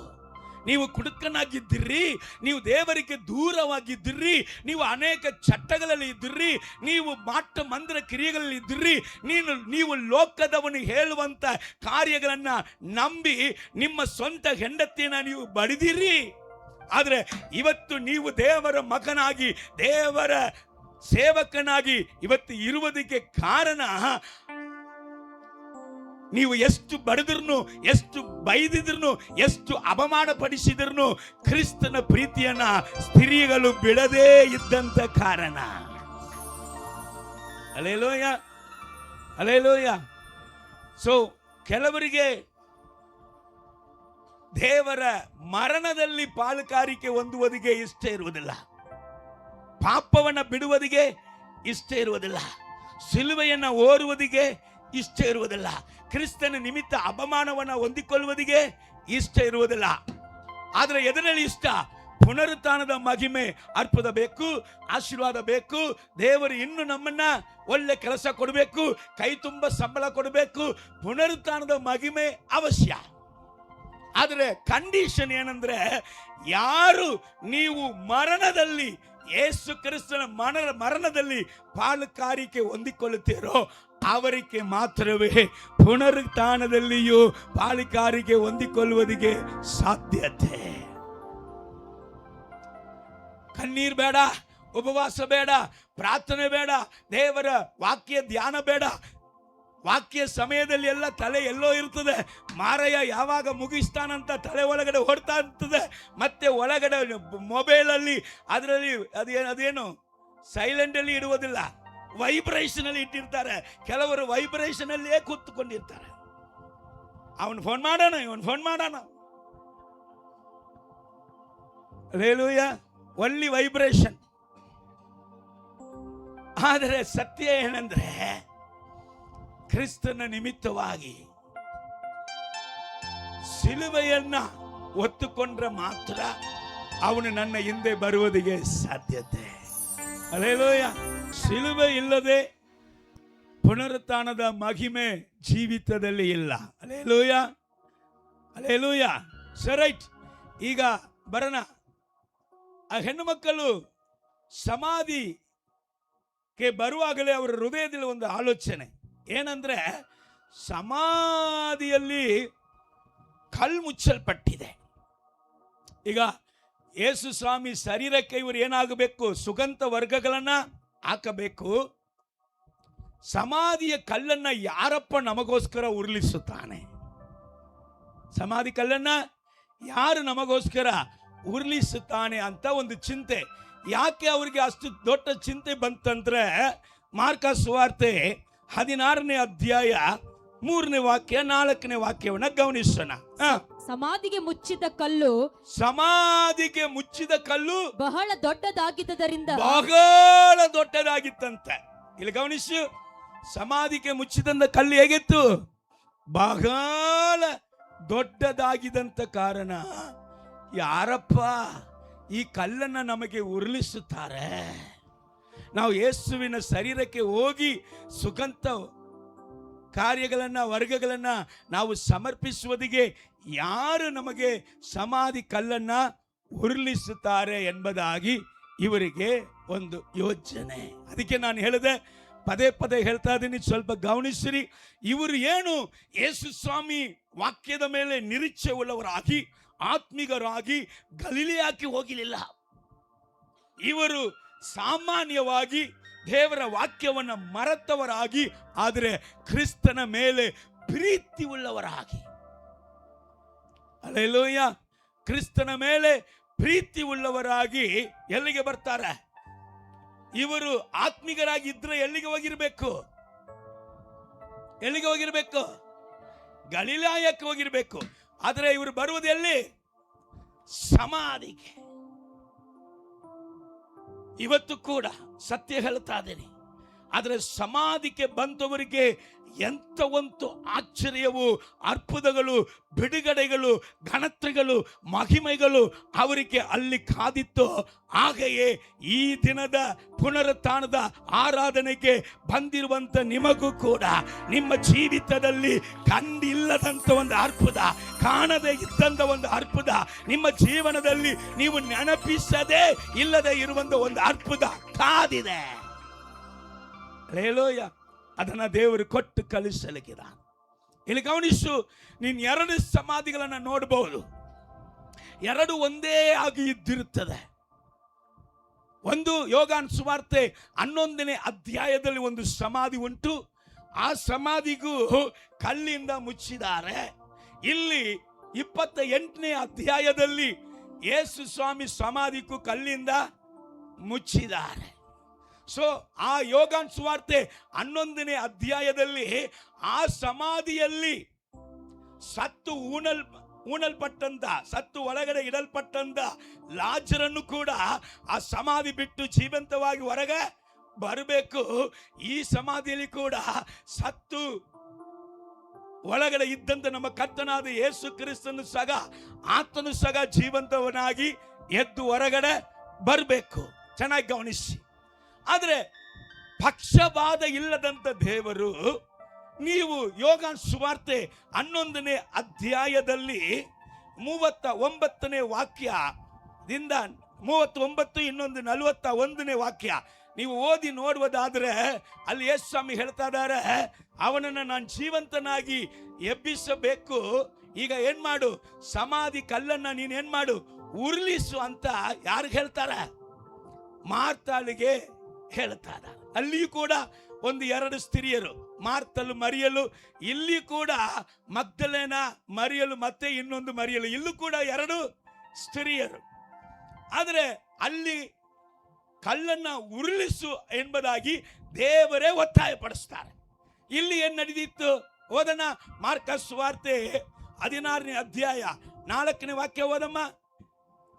ನೀವು ಕುಡುಕನಾಗಿದ್ದೀರಿ, ನೀವು ದೇವರಿಗೆ ದೂರವಾಗಿದ್ದೀರಿ, ನೀವು ಅನೇಕ ಚಟ್ಟಗಳಲ್ಲಿ ಇದ್ದೀರಿ, ನೀವು ಮಾಟ ಮಂದಿರ ಕ್ರಿಯೆಗಳಲ್ಲಿ ಇದ್ದೀರಿ, ನೀವು ಲೋಕದವನು ಹೇಳುವಂತ ಕಾರ್ಯಗಳನ್ನ ನಂಬಿ ನಿಮ್ಮ ಸ್ವಂತ ಹೆಂಡತಿಯನ್ನ ನೀವು ಬಡಿದಿರಿ. ಆದರೆ ಇವತ್ತು ನೀವು ದೇವರ ಮಗನಾಗಿ ದೇವರ ಸೇವಕನಾಗಿ ಇವತ್ತು ಇರುವುದಕ್ಕೆ ಕಾರಣ, ನೀವು ಎಷ್ಟು ಬಡದಿರ್ನು, ಎಷ್ಟು ಬೈದಿದ್ರು, ಎಷ್ಟು ಅವಮಾನ ಪಡಿಸಿದ್ರು ಕ್ರಿಸ್ತನ ಪ್ರೀತಿಯನ್ನ ಸ್ತ್ರೀಗಳು ಬಿಡದೇ ಇದ್ದಂತ ಕಾರಣ. Hallelujah, hallelujah. ಸೊ ಕೆಲವರಿಗೆ ದೇವರ ಮರಣದಲ್ಲಿ ಪಾಲುಗಾರಿಕೆ ಹೊಂದುವುದಿಗೆ ಇಷ್ಟ ಇರುವುದಿಲ್ಲ, ಪಾಪವನ್ನ ಬಿಡುವುದಿಗೆ ಇಷ್ಟ ಇರುವುದಿಲ್ಲ, ಸಿಲುವೆಯನ್ನ ಓರುವುದಿಗೆ ಇಷ್ಟ ಇರುವುದಿಲ್ಲ, ಕ್ರಿಸ್ತನ ನಿಮಿತ್ತ ಅಪಮಾನವನ್ನು ಹೊಂದಿಕೊಳ್ಳುವುದಿಗೆ ಇಷ್ಟ ಇರುವುದಿಲ್ಲ. ಆದರೆ ಎದರಲ್ಲಿ ಇಷ್ಟ? ಪುನರುತ್ಥಾನದ ಮಹಿಮೆ, ಅರ್ಪದ ಬೇಕು, ಆಶೀರ್ವಾದ ಬೇಕು, ದೇವರು ಇನ್ನು ನಮ್ಮನ್ನ ಒಳ್ಳೆ ಕೆಲಸ ಕೊಡಬೇಕು, ಕೈ ತುಂಬ ಸಂಬಳ ಕೊಡಬೇಕು, ಪುನರುತ್ಥಾನದ ಮಹಿಮೆ ಅವಶ್ಯ. ಆದರೆ ಕಂಡೀಷನ್ ಏನಂದ್ರೆ, ಯಾರು ನೀವು ಮರಣದಲ್ಲಿ, ಯೇಸು ಕ್ರಿಸ್ತನ ಮರಣದಲ್ಲಿ ಪಾಲುಗಾರಿಕೆ ಹೊಂದಿಕೊಳ್ಳುತ್ತೀರೋ ಅವರಿಗೆ ಮಾತ್ರವೇ ಪುನರುತ್ಥಾನದಲ್ಲಿಯೂ ಪಾಲುಗಾರಿಕೆ ಹೊಂದಿಕೊಳ್ಳುವುದಕ್ಕೆ ಸಾಧ್ಯತೆ. ಕಣ್ಣೀರು ಬೇಡ, ಉಪವಾಸ ಬೇಡ, ಪ್ರಾರ್ಥನೆ ಬೇಡ, ದೇವರ ವಾಕ್ಯ ಧ್ಯಾನ ಬೇಡ. ವಾಕ್ಯ ಸಮಯದಲ್ಲಿ ಎಲ್ಲ ತಲೆ ಎಲ್ಲೋ ಇರ್ತದೆ, ಮಾರಯ್ಯ ಯಾವಾಗ ಮುಗಿಸ್ತಾನಂತ ತಲೆ ಒಳಗಡೆ ಹೊಡ್ತಾ ಇರ್ತದೆ. ಮತ್ತೆ ಒಳಗಡೆ ಮೊಬೈಲಲ್ಲಿ ಅದರಲ್ಲಿ ಅದೇನು ಸೈಲೆಂಟ್ ಅಲ್ಲಿ ಇಡುವುದಿಲ್ಲ, ವೈಬ್ರೇಷನ್ ಅಲ್ಲಿ ಇಟ್ಟಿರ್ತಾರೆ. ಕೆಲವರು ವೈಬ್ರೇಷನ್ ಅಲ್ಲಿಯೇ ಕೂತ್ಕೊಂಡಿರ್ತಾರೆ. ಅವನು ಫೋನ್ ಮಾಡೋಣ, ಇವನು ಫೋನ್ ಮಾಡೋಣ, ಹಲ್ಲೆಲೂಯಾ, ಒನ್ಲಿ ವೈಬ್ರೇಷನ್. ಆದರೆ ಸತ್ಯ ಏನಂದ್ರೆ, ಕ್ರಿಸ್ತನ ನಿಮಿತ್ತವಾಗಿ ಸಿಲುವೆಯನ್ನ ಒತ್ತುಕೊಂಡ್ರೆ ಮಾತ್ರ ಅವನು ನನ್ನ ಹಿಂದೆ ಬರುವುದಿಗೆ ಸಾಧ್ಯತೆ. ಹಲ್ಲೆಲೂಯಾ. ಸಿಲುವೆ ಇಲ್ಲದೆ ಪುನರುತ್ಥಾನದ ಮಹಿಮೆ ಜೀವಿತದಲ್ಲಿ ಇಲ್ಲ. Hallelujah, hallelujah. ರೈಟ್. ಈಗ ಬರೋಣ. ಆ ಹೆಣ್ಣು ಮಕ್ಕಳು ಸಮಾಧಿಗೆ ಬರುವಾಗಲೇ ಅವರ ಹೃದಯದಲ್ಲಿ ಒಂದು ಆಲೋಚನೆ ಏನಂದ್ರೆ, ಸಮಾಧಿಯಲ್ಲಿ ಕಲ್ಲು ಮುಚ್ಚಲ್ಪಟ್ಟಿದೆ. ಈಗ ಯೇಸು ಸ್ವಾಮಿ ಶರೀರಕ್ಕೆ ಇವರು ಏನಾಗಬೇಕು? ಸುಗಂಧ ವರ್ಗಗಳನ್ನ ಹಾಕಬೇಕು. ಸಮಾಧಿಯ ಕಲ್ಲನ್ನ ಯಾರಪ್ಪ ನಮಗೋಸ್ಕರ ಉರುಳಿಸುತ್ತಾನೆ? ಸಮಾಧಿ ಕಲ್ಲನ್ನ ಯಾರು ನಮಗೋಸ್ಕರ ಉರುಳಿಸುತ್ತಾನೆ ಅಂತ ಒಂದು ಚಿಂತೆ. ಯಾಕೆ ಅವರಿಗೆ ಅಷ್ಟು ದೊಡ್ಡ ಚಿಂತೆ ಬಂತಂದ್ರೆ, ಮಾರ್ಕ ಸುವಾರ್ತೆ 16ನೇ ಅಧ್ಯಾಯ 3ನೇ ವಾಕ್ಯ 4ನೇ ವಾಕ್ಯವನ್ನ ಗಮನಿಸೋಣ. ಸಮಾಧಿಗೆ ಮುಚ್ಚಿದ ಕಲ್ಲು, ಸಮಾಧಿಗೆ ಮುಚ್ಚಿದ ಕಲ್ಲು ಬಹಳ ದೊಡ್ಡದಾಗಿದ್ದರಿಂದ, ಬಹಳ ದೊಡ್ಡದಾಗಿತ್ತಂತೆ. ಇಲ್ಲಿ ಗಮನಿಸು, ಸಮಾಧಿಗೆ ಮುಚ್ಚಿದಂತ ಕಲ್ಲು ಹೇಗಿತ್ತು? ಬಹಳ ದೊಡ್ಡದಾಗಿದ್ದಂತ ಕಾರಣ ಯಾರಪ್ಪ ಈ ಕಲ್ಲನ್ನ ನಮಗೆ ಉರುಳಿಸುತ್ತಾರೆ? ನಾವು ಯೇಸುವಿನ ಶರೀರಕ್ಕೆ ಹೋಗಿ ಸುಗಂಧ ಕಾರ್ಯಗಳನ್ನ ವರ್ಗಗಳನ್ನ ನಾವು ಸಮರ್ಪಿಸುವುದಿಗೆ ಯಾರು ನಮಗೆ ಸಮಾಧಿ ಕಲ್ಲನ್ನ ಉರುಳಿಸುತ್ತಾರೆ ಎಂಬುದಾಗಿ ಇವರಿಗೆ ಒಂದು ಯೋಚನೆ. ಅದಕ್ಕೆ ನಾನು ಹೇಳಿದೆ, ಪದೇ ಪದೇ ಹೇಳ್ತಾ ಇದ್ದೀನಿ, ಸ್ವಲ್ಪ ಗಮನಿಸಿರಿ. ಇವರು ಏನು ಯೇಸು ಸ್ವಾಮಿ ವಾಕ್ಯದ ಮೇಲೆ ನಿರೀಕ್ಷೆ ಉಳ್ಳವರಾಗಿ ಆತ್ಮಿಕರಾಗಿ ಗಲಿಲೆಯಾಗಿ ಹೋಗಲಿಲ್ಲ. ಇವರು ಸಾಮಾನ್ಯವಾಗಿ ದೇವರ ವಾಕ್ಯವನ್ನ ಮರೆತವರಾಗಿ, ಆದರೆ ಕ್ರಿಸ್ತನ ಮೇಲೆ ಪ್ರೀತಿ ಉಳ್ಳವರಾಗಿ, ಹಲ್ಲೆಲೂಯಾ, ಕ್ರಿಸ್ತನ ಮೇಲೆ ಪ್ರೀತಿ ಉಳ್ಳವರಾಗಿ ಎಲ್ಲಿಗೆ ಬರ್ತಾರೆ? ಇವರು ಆತ್ಮಿಕರಾಗಿ ಇದ್ರೆ ಎಲ್ಲಿಗೆ ಹೋಗಿರ್ಬೇಕು? ಎಲ್ಲಿಗೆ ಹೋಗಿರ್ಬೇಕು? ಗಲಿಲಾಯಕ್ಕೆ ಹೋಗಿರ್ಬೇಕು. ಆದರೆ ಇವರು ಬರುವುದು ಎಲ್ಲಿ? ಸಮಾಧಿಗೆ. ಇವತ್ತು ಕೂಡ ಸತ್ಯ ಹೇಳ್ತಾ ಇದ್ದೇನೆ, ಆದರೆ ಸಮಾಧಿಗೆ ಬಂದವರಿಗೆ ಎಂತ ಒಂದು ಆಶ್ಚರ್ಯವು, ಅದ್ಭುತಗಳು, ಬಿಡುಗಡೆಗಳು, ಘನತೆಗಳು, ಮಹಿಮೆಗಳು ಅವರಿಗೆ ಅಲ್ಲಿ ಕಾದಿತ್ತು. ಹಾಗೆಯೇ ಈ ದಿನದ ಪುನರುತ್ಥಾನದ ಆರಾಧನೆಗೆ ಬಂದಿರುವಂತ ನಿಮಗೂ ಕೂಡ ನಿಮ್ಮ ಜೀವಿತದಲ್ಲಿ ಕಂಡಿಲ್ಲದಂತ ಒಂದು ಅದ್ಭುತ, ಕಾಣದೇ ಇದ್ದಂತ ಒಂದು ಅದ್ಭುತ, ನಿಮ್ಮ ಜೀವನದಲ್ಲಿ ನೀವು ನೆನಪಿಸದೆ ಇಲ್ಲದೆ ಇರುವಂತ ಒಂದು ಅದ್ಭುತ ಕಾದಿದೆ. ಹಲ್ಲೆಲೂಯಾ. ಅದನ್ನ ದೇವರು ಕೊಟ್ಟು ಕಲಿಸಲಿಕ್ಕಿದ. ಇಲ್ಲಿ ಗಮನಿಸು, ನೀನು 2 ಸಮಾಧಿಗಳನ್ನು ನೋಡಬಹುದು. 2 ಒಂದೇ ಆಗಿ ಇದ್ದಿರುತ್ತದೆ. ಒಂದು ಯೋಹಾನ ಸುವಾರ್ತೆ 11ನೇ ಅಧ್ಯಾಯದಲ್ಲಿ ಒಂದು ಸಮಾಧಿ ಉಂಟು. ಆ ಸಮಾಧಿಗೂ ಕಲ್ಲಿಂದ ಮುಚ್ಚಿದ್ದಾರೆ. ಇಲ್ಲಿ 28ನೇ ಅಧ್ಯಾಯದಲ್ಲಿ ಯೇಸು ಸ್ವಾಮಿ ಸಮಾಧಿಗೂ ಕಲ್ಲಿಂದ ಮುಚ್ಚಿದ್ದಾರೆ. ಸೊ ಆ ಯೋಹಾನ ಸುವಾರ್ತೆ 11ನೇ ಅಧ್ಯಾಯದಲ್ಲಿ ಆ ಸಮಾಧಿಯಲ್ಲಿ ಸತ್ತು ಊಣಲ್ಪಟ್ಟಂತ, ಸತ್ತು ಒಳಗಡೆ ಇಡಲ್ಪಟ್ಟಂತ ಲಾಜರನ್ನು ಕೂಡ ಆ ಸಮಾಧಿ ಬಿಟ್ಟು ಜೀವಂತವಾಗಿ ಹೊರಗೆ ಬರಬೇಕು. ಈ ಸಮಾಧಿಯಲ್ಲಿ ಕೂಡ ಸತ್ತು ಒಳಗಡೆ ಇದ್ದಂತ ನಮ್ಮ ಕರ್ತನಾದ ಯೇಸು ಕ್ರಿಸ್ತನು ಸಹ, ಆತನು ಸಹ ಜೀವಂತವನಾಗಿ ಎದ್ದು ಹೊರಗಡೆ ಬರಬೇಕು. ಚೆನ್ನಾಗಿ ಗಮನಿಸಿ. ಆದರೆ ಪಕ್ಷಪಾತ ಇಲ್ಲದಂತ ದೇವರು, ನೀವು ಯೋಹಾನ ಸುವಾರ್ತೆ 11ನೇ ಅಧ್ಯಾಯದಲ್ಲಿ 39ನೇ ವಾಕ್ಯದಿಂದ 39 ಇನ್ನೊಂದು 41ನೇ ವಾಕ್ಯ ನೀವು ಓದಿ ನೋಡುವುದಾದ್ರೆ ಅಲ್ಲಿ ಯೇಸು ಸ್ವಾಮಿ ಹೇಳ್ತಾ ಇದ್ದಾರೆ, ಅವನನ್ನು ನಾನು ಜೀವಂತನಾಗಿ ಎಬ್ಬಿಸಬೇಕು. ಈಗ ಏನ್ ಮಾಡು, ಸಮಾಧಿ ಕಲ್ಲನ್ನ ನೀನ್ ಏನ್ ಮಾಡು, ಉರುಳಿಸು ಅಂತ ಯಾರು ಹೇಳ್ತಾರೆ? ಮಾರ್ತಾಳಿಗೆ ಹೇಳ್ತಾರ. ಅಲ್ಲಿಯೂ ಕೂಡ ಒಂದು 2 ಸ್ತ್ರೀಯರು, ಮಾರ್ತಲು ಮರಿಯಲು. ಇಲ್ಲಿ ಕೂಡ ಮಗ್ದಲೇನ ಮರಿಯಲು ಮತ್ತೆ ಇನ್ನೊಂದು ಮರಿಯಲು, ಇಲ್ಲೂ ಕೂಡ 2 ಸ್ತ್ರೀಯರು. ಆದರೆ ಅಲ್ಲಿ ಕಲ್ಲನ್ನ ಉರುಳಿಸು ಎಂಬುದಾಗಿ ದೇವರೇ ಒತ್ತಾಯ ಪಡಿಸ್ತಾರೆ. ಇಲ್ಲಿ ಏನ್ ನಡೆದಿತ್ತು ಓದನ, ಮಾರ್ಕಸ್ ಸುವಾರ್ತೆ 16ನೇ ಅಧ್ಯಾಯ 4ನೇ ವಾಕ್ಯ ಓದಮ್ಮ.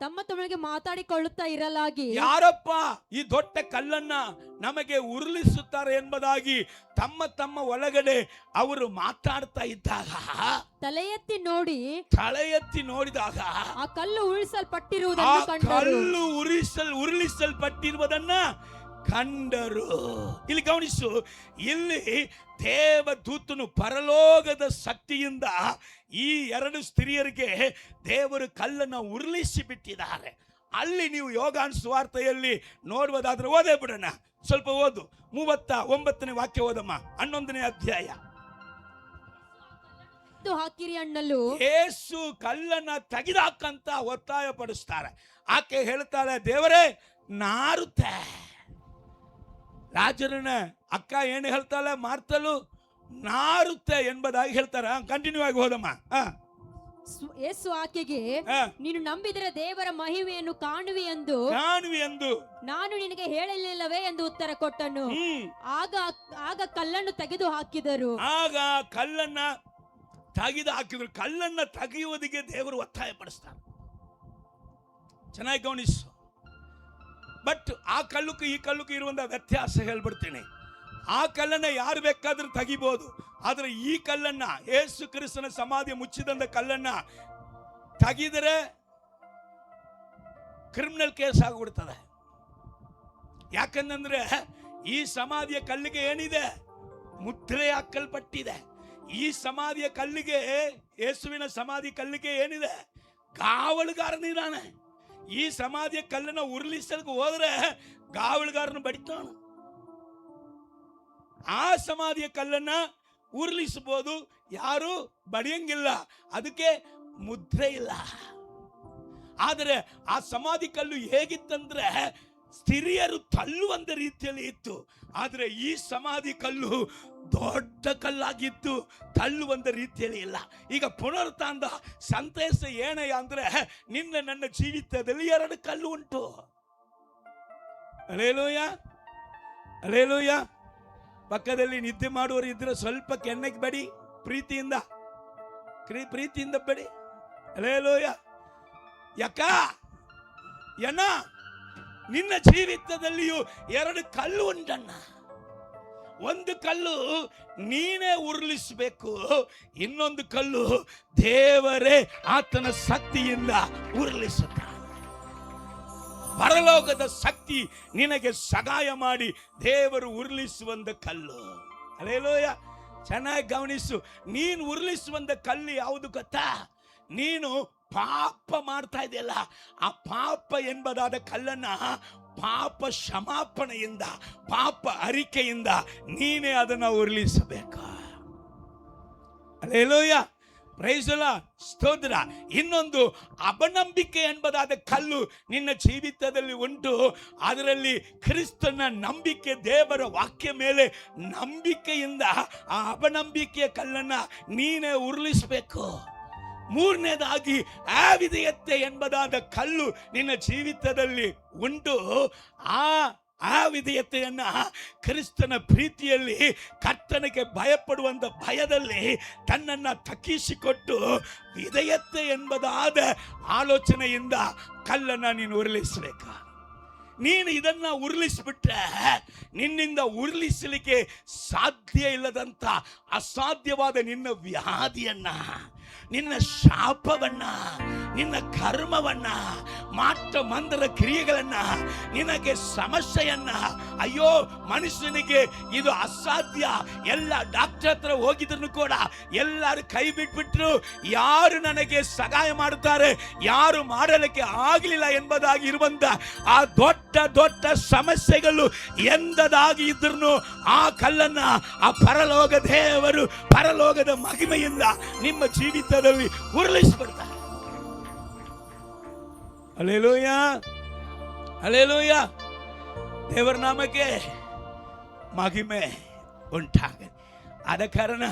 ತಮ್ಮ ತಮ್ಮೊಳಗೆ ಮಾತಾಡಿಕೊಳ್ಳುತ್ತಾ ಇರಲಾಗಿ, ಯಾರಪ್ಪ ಈ ದೊಡ್ಡ ಕಲ್ಲನ್ನ ನಮಗೆ ಉರುಳಿಸುತ್ತಾರೆ ಎಂಬುದಾಗಿ ತಮ್ಮ ತಮ್ಮ ಒಳಗಡೆ ಅವರು ಮಾತಾಡ್ತಾ ಇದ್ದಾಗ ತಲೆ ಎತ್ತಿ ನೋಡಿದಾಗ ಆ ಕಲ್ಲು ಉರುಳಿಸಲ್ಪಟ್ಟಿರುವುದನ್ನ ಕಂಡರು. ಇಲ್ಲಿ ಗಮನಿಸು, ಇಲ್ಲಿ ದೇವದೂತನು ಪರಲೋಕದ ಶಕ್ತಿಯಿಂದ ಈ 2 ಸ್ತ್ರೀಯರಿಗೆ ದೇವರು ಕಲ್ಲನ್ನು ಉರುಳಿಸಿ ಬಿಟ್ಟಿದ್ದಾರೆ. ಅಲ್ಲಿ ನೀವು ಯೋಹಾನ ಸುವಾರ್ತೆಯಲ್ಲಿ ನೋಡುವುದಾದ್ರೆ ಓದೇ ಬಿಡೋಣ, ಸ್ವಲ್ಪ ಓದು. 39ನೇ ವಾಕ್ಯ ಓದಮ್ಮ, 11ನೇ ಅಧ್ಯಾಯ. ಹಾಕಿರಿ ಅನ್ನಲು ಯೇಸು ಕಲ್ಲನ್ನ ತೆಗೆದಾಕಂತ ಒತ್ತಾಯ ಪಡಿಸ್ತಾರೆ. ಆಕೆ ಹೇಳ್ತಾಳೆ, ದೇವರೇ ನಾರುತ್ತೆ. ರಾಜರನ್ನ ಅಕ್ಕ ಏನು ಹೇಳ್ತಾಳೆ, ಮಾರ್ತಲು ನಾರುತ್ತೆ ಎಂಬುದಾಗಿ ಹೇಳ್ತಾರ. ಕಂಟಿನ್ಯೂ ಆಗಿ ಹೋದಮ್ಮ. ಯೇಸು ಆಕೆಗೆ, ನೀನು ನಂಬಿದರೆ ದೇವರ ಮಹಿಮೆಯನ್ನು ಕಾಣುವಿ ಎಂದು ನಾನು ನಿನಗೆ ಹೇಳಲಿಲ್ಲವೇ ಎಂದು ಉತ್ತರ ಕೊಟ್ಟನು. ಆಗ ಕಲ್ಲನ್ನು ತೆಗೆದು ಹಾಕಿದರು. ಕಲ್ಲನ್ನ ತೆಗೆಯುವುದಕ್ಕೆ ದೇವರು ಒತ್ತಾಯ ಪಡಿಸ್ತಾರೆ. ಚೆನ್ನಾಗಿ ಗಮನಿಸು. ಬಟ್ ಆ ಕಲ್ಲುಕು ಈ ಕಲ್ಲುಕು ಇರುವಂತ ವ್ಯತ್ಯಾಸ ಹೇಳ್ಬಿಡ್ತೀನಿ. ಆ ಕಲ್ಲನ್ನ ಯಾರು ಬೇಕಾದ್ರೂ ತೆಗಿಬಹುದು, ಆದ್ರೆ ಈ ಕಲ್ಲನ್ನ, ಯೇಸು ಕ್ರಿಸ್ತನ ಸಮಾಧಿ ಮುಚ್ಚಿದಂತ ಕಲ್ಲನ್ನ ತೆಗಿದರೆ ಕ್ರಿಮಿನಲ್ ಕೇಸ್ ಆಗಿಬಿಡ್ತದೆ. ಯಾಕಂದ್ರೆ ಈ ಸಮಾಧಿಯ ಕಲ್ಲಿಗೆ ಏನಿದೆ, ಮುದ್ರೆ ಹಾಕಲ್ಪಟ್ಟಿದೆ. ಈ ಸಮಾಧಿಯ ಕಲ್ಲಿಗೆ, ಯೇಸುವಿನ ಸಮಾಧಿ ಕಲ್ಲಿಗೆ ಏನಿದೆ, ಕಾವಲುಗಾರನಿದ್ದಾನೆ. ಈ ಸಮಾಧಿಯ ಕಲ್ಲನ್ನ ಉರುಳಿಸಲಿಕ್ಕೆ ಹೋದ್ರೆ ಕಾವಲುಗಾರನು ಬಡಿತಾನು. ಆ ಸಮಾಧಿಯ ಕಲ್ಲನ್ನ ಉರುಳಿಸಬಹುದು, ಯಾರು ಬಡಿಯಂಗಿಲ್ಲ, ಅದಕ್ಕೆ ಮುದ್ರೆ ಇಲ್ಲ. ಆದರೆ ಆ ಸಮಾಧಿ ಕಲ್ಲು ಹೇಗಿತ್ತಂದ್ರೆ ಸ್ತ್ರೀಯರು ತಳ್ಳುವಂತ ರೀತಿಯಲ್ಲಿ ಇತ್ತು. ಆದರೆ ಈ ಸಮಾಧಿ ಕಲ್ಲು ದೊಡ್ಡ ಕಲ್ಲಾಗಿತ್ತು, ತಳ್ಳುವಂತ ರೀತಿಯಲ್ಲಿ ಇಲ್ಲ. ಈಗ ಪುನರುತ್ಥಾನದ ಸಂದೇಶ ಏನಯ್ಯ ಅಂದ್ರೆ, ನಿನ್ನ ನನ್ನ ಜೀವಿತದಲ್ಲಿ 2 ಕಲ್ಲು ಉಂಟು. Hallelujah, hallelujah. ಪಕ್ಕದಲ್ಲಿ ನಿದ್ದೆ ಮಾಡುವವರು ಇದ್ರೆ ಸ್ವಲ್ಪ ಕೆನ್ನೆಗೆ ಬಡಿ, ಪ್ರೀತಿಯಿಂದ ಬಡಿ. ಹಲ್ಲೆಲೂಯ. ಯಾಕ ಏನ ನಿನ್ನ ಜೀವಿತದಲ್ಲಿಯೂ 2 ಕಲ್ಲು ಉಂಟಣ್ಣ. ಒಂದು ಕಲ್ಲು ನೀನೇ ಉರುಳಿಸಬೇಕು, ಇನ್ನೊಂದು ಕಲ್ಲು ದೇವರೇ ಆತನ ಶಕ್ತಿಯಿಂದ ಉರುಳಿಸುತ್ತಾನೆ. ಪರಲೋಕದ ಶಕ್ತಿ ನಿನಗೆ ಸಹಾಯ ಮಾಡಿ ದೇವರು ಉರುಳಿಸುವಂತ ಕಲ್ಲು. ಹಲ್ಲೆಲೂಯ. ಚೆನ್ನಾಗಿ ಗಮನಿಸು. ನೀನು ಉರುಳಿಸುವಂತ ಕಲ್ಲು ಯಾವುದು ಗೊತ್ತಾ? ನೀನು ಪಾಪ ಮಾಡ್ತಾ ಇದೆಯಲ್ಲ, ಆ ಪಾಪ ಎಂಬುದಾದ ಕಲ್ಲನ್ನ ಪಾಪ ಕ್ಷಮಾಪಣೆಯಿಂದ, ಪಾಪ ಅರಿಕೆಯಿಂದ ನೀನೇ ಅದನ್ನ ಉರುಳಿಸಬೇಕು. ಹಲ್ಲೆಲೂಯ. ಪ್ರೈಸ್ ದಿ ಲಾರ್ಡ್, ಸ್ತೋತ್ರ. ಇನ್ನೊಂದು ಅಪನಂಬಿಕೆ ಎಂಬುದಾದ ಕಲ್ಲು ನಿನ್ನ ಜೀವಿತದಲ್ಲಿ ಉಂಟು. ಅದರಲ್ಲಿ ಕ್ರಿಸ್ತನ ನಂಬಿಕೆ, ದೇವರ ವಾಕ್ಯ ಮೇಲೆ ನಂಬಿಕೆಯಿಂದ ಆ ಅಪನಂಬಿಕೆಯ ಕಲ್ಲನ್ನ ನೀನೇ ಉರುಳಿಸಬೇಕು. ಮೂರನೇದಾಗಿ ಅವಿಧೇಯತೆ ಎಂಬುದಾದ ಕಲ್ಲು ನಿನ್ನ ಜೀವಿತದಲ್ಲಿ ಉಂಟು. ಆ ವಿಧೇಯತೆಯನ್ನ ಕ್ರಿಸ್ತನ ಪ್ರೀತಿಯಲ್ಲಿ, ಕರ್ತನಿಗೆ ಭಯಪಡುವಂತ ಭಯದಲ್ಲಿ ತನ್ನನ್ನು ತಗ್ಗಿಸಿಕೊಟ್ಟು ವಿಧೇಯತೆ ಎಂಬುದಾದ ಆಲೋಚನೆಯಿಂದ ಕಲ್ಲನ್ನು ನೀನು ಉರುಳಿಸಬೇಕು. ನೀನು ಇದನ್ನ ಉರುಳಿಸ್ಬಿಟ್ರೆ ನಿನ್ನಿಂದ ಉರುಳಿಸಲಿಕ್ಕೆ ಸಾಧ್ಯ ಇಲ್ಲದಂತ ಅಸಾಧ್ಯವಾದ ನಿನ್ನ ವ್ಯಾಧಿಯನ್ನ, ನಿನ್ನ ಶಾಪವನ್ನ, ನಿನ್ನ ಕರ್ಮವನ್ನ, ಮಾಟ ಮಂದರ ಕ್ರಿಯೆಗಳನ್ನ, ನಿನಗೆ ಸಮಸ್ಯೆಯನ್ನ, ಅಯ್ಯೋ ಮನುಷ್ಯನಿಗೆ ಇದು ಅಸಾಧ್ಯ, ಎಲ್ಲ ಡಾಕ್ಟರ್ ಹತ್ರ ಹೋಗಿದ್ರು ಕೂಡ ಎಲ್ಲರೂ ಕೈ ಬಿಟ್ಬಿಟ್ರು, ಯಾರು ನನಗೆ ಸಹಾಯ ಮಾಡುತ್ತಾರೆ, ಯಾರು ಮಾಡಲಿಕ್ಕೆ ಆಗಲಿಲ್ಲ ಎಂಬುದಾಗಿ ಇರುವಂತ ಆ ದೊಡ್ಡ ದೊಡ್ಡ ಸಮಸ್ಯೆಗಳು ಎಂದದಾಗಿ ಇದ್ರು ಆ ಕಲ್ಲನ್ನ ಆ ಪರಲೋಕ ದೇವರು ಪರಲೋಕದ ಮಹಿಮೆಯಿಂದ ನಿಮ್ಮ ಜೀವಿತದಲ್ಲಿ ಉರುಳಿಸಿಬಿಡ್ತಾರೆ. Hallelujah, hallelujah. ದೇವರ ನಾಮಕ್ಕೆ ಮಹಿಮೆ ಉಂಟಾಗಲಿ. ಆದ ಕಾರಣ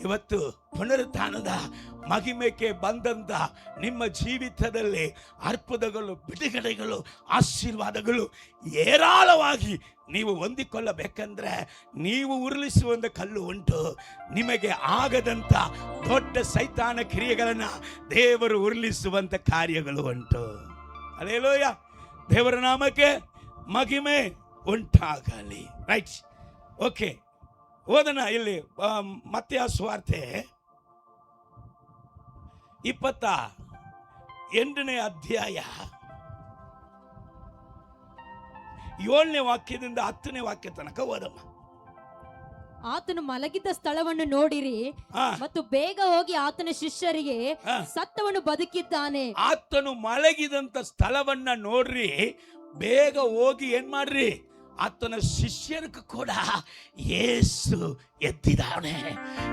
ಇವತ್ತು ಪುನರುತ್ಥಾನದ ಮಹಿಮೆಗೆ ಬಂದಂತ ನಿಮ್ಮ ಜೀವಿತದಲ್ಲಿ ಅದ್ಭುತಗಳು, ಬಿಡುಗಡೆಗಳು, ಆಶೀರ್ವಾದಗಳು ಏರಾಳವಾಗಿ ನೀವು ಹೊಂದಿಕೊಳ್ಳಬೇಕಂದ್ರೆ ನೀವು ಉರುಳಿಸುವಂತ ಕಲ್ಲು ಉಂಟು. ನಿಮಗೆ ಆಗದಂತ ದೊಡ್ಡ ಸೈತಾನ ಕ್ರಿಯೆಗಳನ್ನ ದೇವರು ಉರುಳಿಸುವಂತ ಕಾರ್ಯಗಳು ಉಂಟು. ಹಲ್ಲೆಲೂಯ, ದೇವರ ನಾಮಕ್ಕೆ ಮಹಿಮೆ ಉಂಟಾಗಲಿ. ರೈಟ್, ಓಕೆ, ಓದನ ಇಲ್ಲಿ ಮತ್ತಾಯ ಸುವಾರ್ತೆ 28ನೇ ಅಧ್ಯಾಯ 7ನೇ ವಾಕ್ಯದಿಂದ 10ನೇ ವಾಕ್ಯ ತನಕ ಓದಮ್ಮ. ಆತನು ಮಲಗಿದ್ದ ಸ್ಥಳವನ್ನು ನೋಡಿರಿ ಮತ್ತು ಬೇಗ ಹೋಗಿ ಆತನ ಶಿಷ್ಯರಿಗೆ ಸತ್ತವನು ಬದುಕಿದ್ದಾನೆ. ಆತನು ಮಲಗಿದಂತ ಸ್ಥಳವನ್ನ ನೋಡ್ರಿ, ಬೇಗ ಹೋಗಿ ಏನ್ ಮಾಡ್ರಿ, ಆತನ ಶಿಷ್ಯರಿಗೂ ಕೂಡ ಯೇಸು ಎದ್ದಿದ್ದಾನೆ,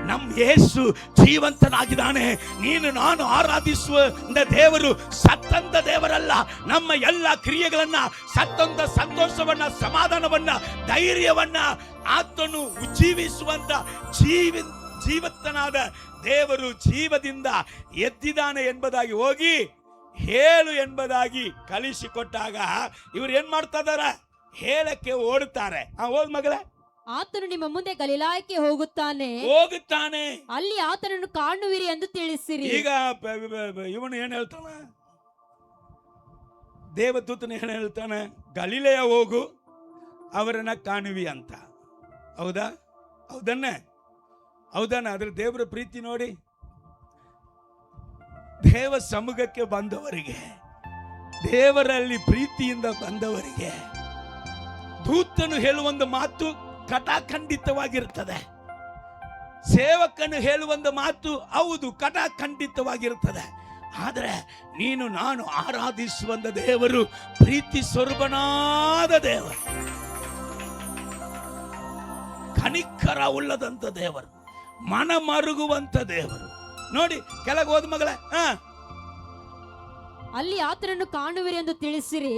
ನಮ್ಮ ಯೇಸು ಜೀವಂತನಾಗಿದ್ದಾನೆ. ನೀನು ನಾನು ಆರಾಧಿಸುವ ದೇವರು ಸತ್ತಂತ ದೇವರಲ್ಲ. ನಮ್ಮ ಎಲ್ಲ ಕ್ರಿಯೆಗಳನ್ನ, ಸತ್ತಂತ ಸಂತೋಷವನ್ನ, ಸಮಾಧಾನವನ್ನ, ಧೈರ್ಯವನ್ನ ಆತನು ಉಜ್ಜೀವಿಸುವಂತ ಜೀವತ್ತನಾದ ದೇವರು ಜೀವದಿಂದ ಎದ್ದಿದ್ದಾನೆ ಎಂಬುದಾಗಿ ಹೋಗಿ ಹೇಳು ಎಂಬುದಾಗಿ ಕಲಿಸಿಕೊಟ್ಟಾಗ ಇವರು ಏನ್ ಮಾಡ್ತಾ ಇದಾರ, ಹೇಳಕ್ಕೆ ಓಡುತ್ತಾರೆ. ಹೋದ್ ಮಗಳೇ, ಆತನು ನಿಮ್ಮ ಮುಂದೆ ಗಲಿಲಾಯಕ್ಕೆ ಹೋಗುತ್ತಾನೆ, ಅಲ್ಲಿ ಆತನನ್ನು ಕಾಣುವಿರಿ ಎಂದು ತಿಳಿಸಿರಿ. ಈಗ ಇವನು ಏನ್ ಹೇಳ್ತಾನ, ದೇವದೂತನ ಏನ್ ಹೇಳ್ತಾನೆ, ಗಲಿಲೆಯ ಹೋಗು, ಅವರನ್ನ ಕಾಣುವಿ ಅಂತ. ಹೌದಾ? ಹೌದನ್ನ ಅದ್ರ ದೇವರ ಪ್ರೀತಿ ನೋಡಿ. ದೇವ ಸಮ್ಮುಖಕ್ಕೆ ಬಂದವರಿಗೆ, ದೇವರಲ್ಲಿ ಪ್ರೀತಿಯಿಂದ ಬಂದವರಿಗೆ ದೂತನು ಹೇಳುವಂತ ಮಾತು ಕಟಾಖಂಡಿತವಾಗಿರುತ್ತದೆ. ಸೇವಕನು ಹೇಳುವಂತ ಮಾತು ಹೌದು ಕಟಾಖಂಡಿತವಾಗಿರುತ್ತದೆ. ಆದರೆ ನೀನು ನಾನು ಆರಾಧಿಸುವಂತ ದೇವರು ಪ್ರೀತಿ ಸ್ವರೂಪನಾದ ದೇವರು, ಕನಿಕರ ಉಳ್ಳದಂತ ದೇವರು, ಮನ ಮರುಗುವಂತ ದೇವರು. ನೋಡಿ ಕೆಳಗೆ ಹೋದ ಮಗಳೇ, ಅಲ್ಲಿ ಆತನನ್ನು ಕಾಣುವಿರಿ ಎಂದು ತಿಳಿಸಿರಿ,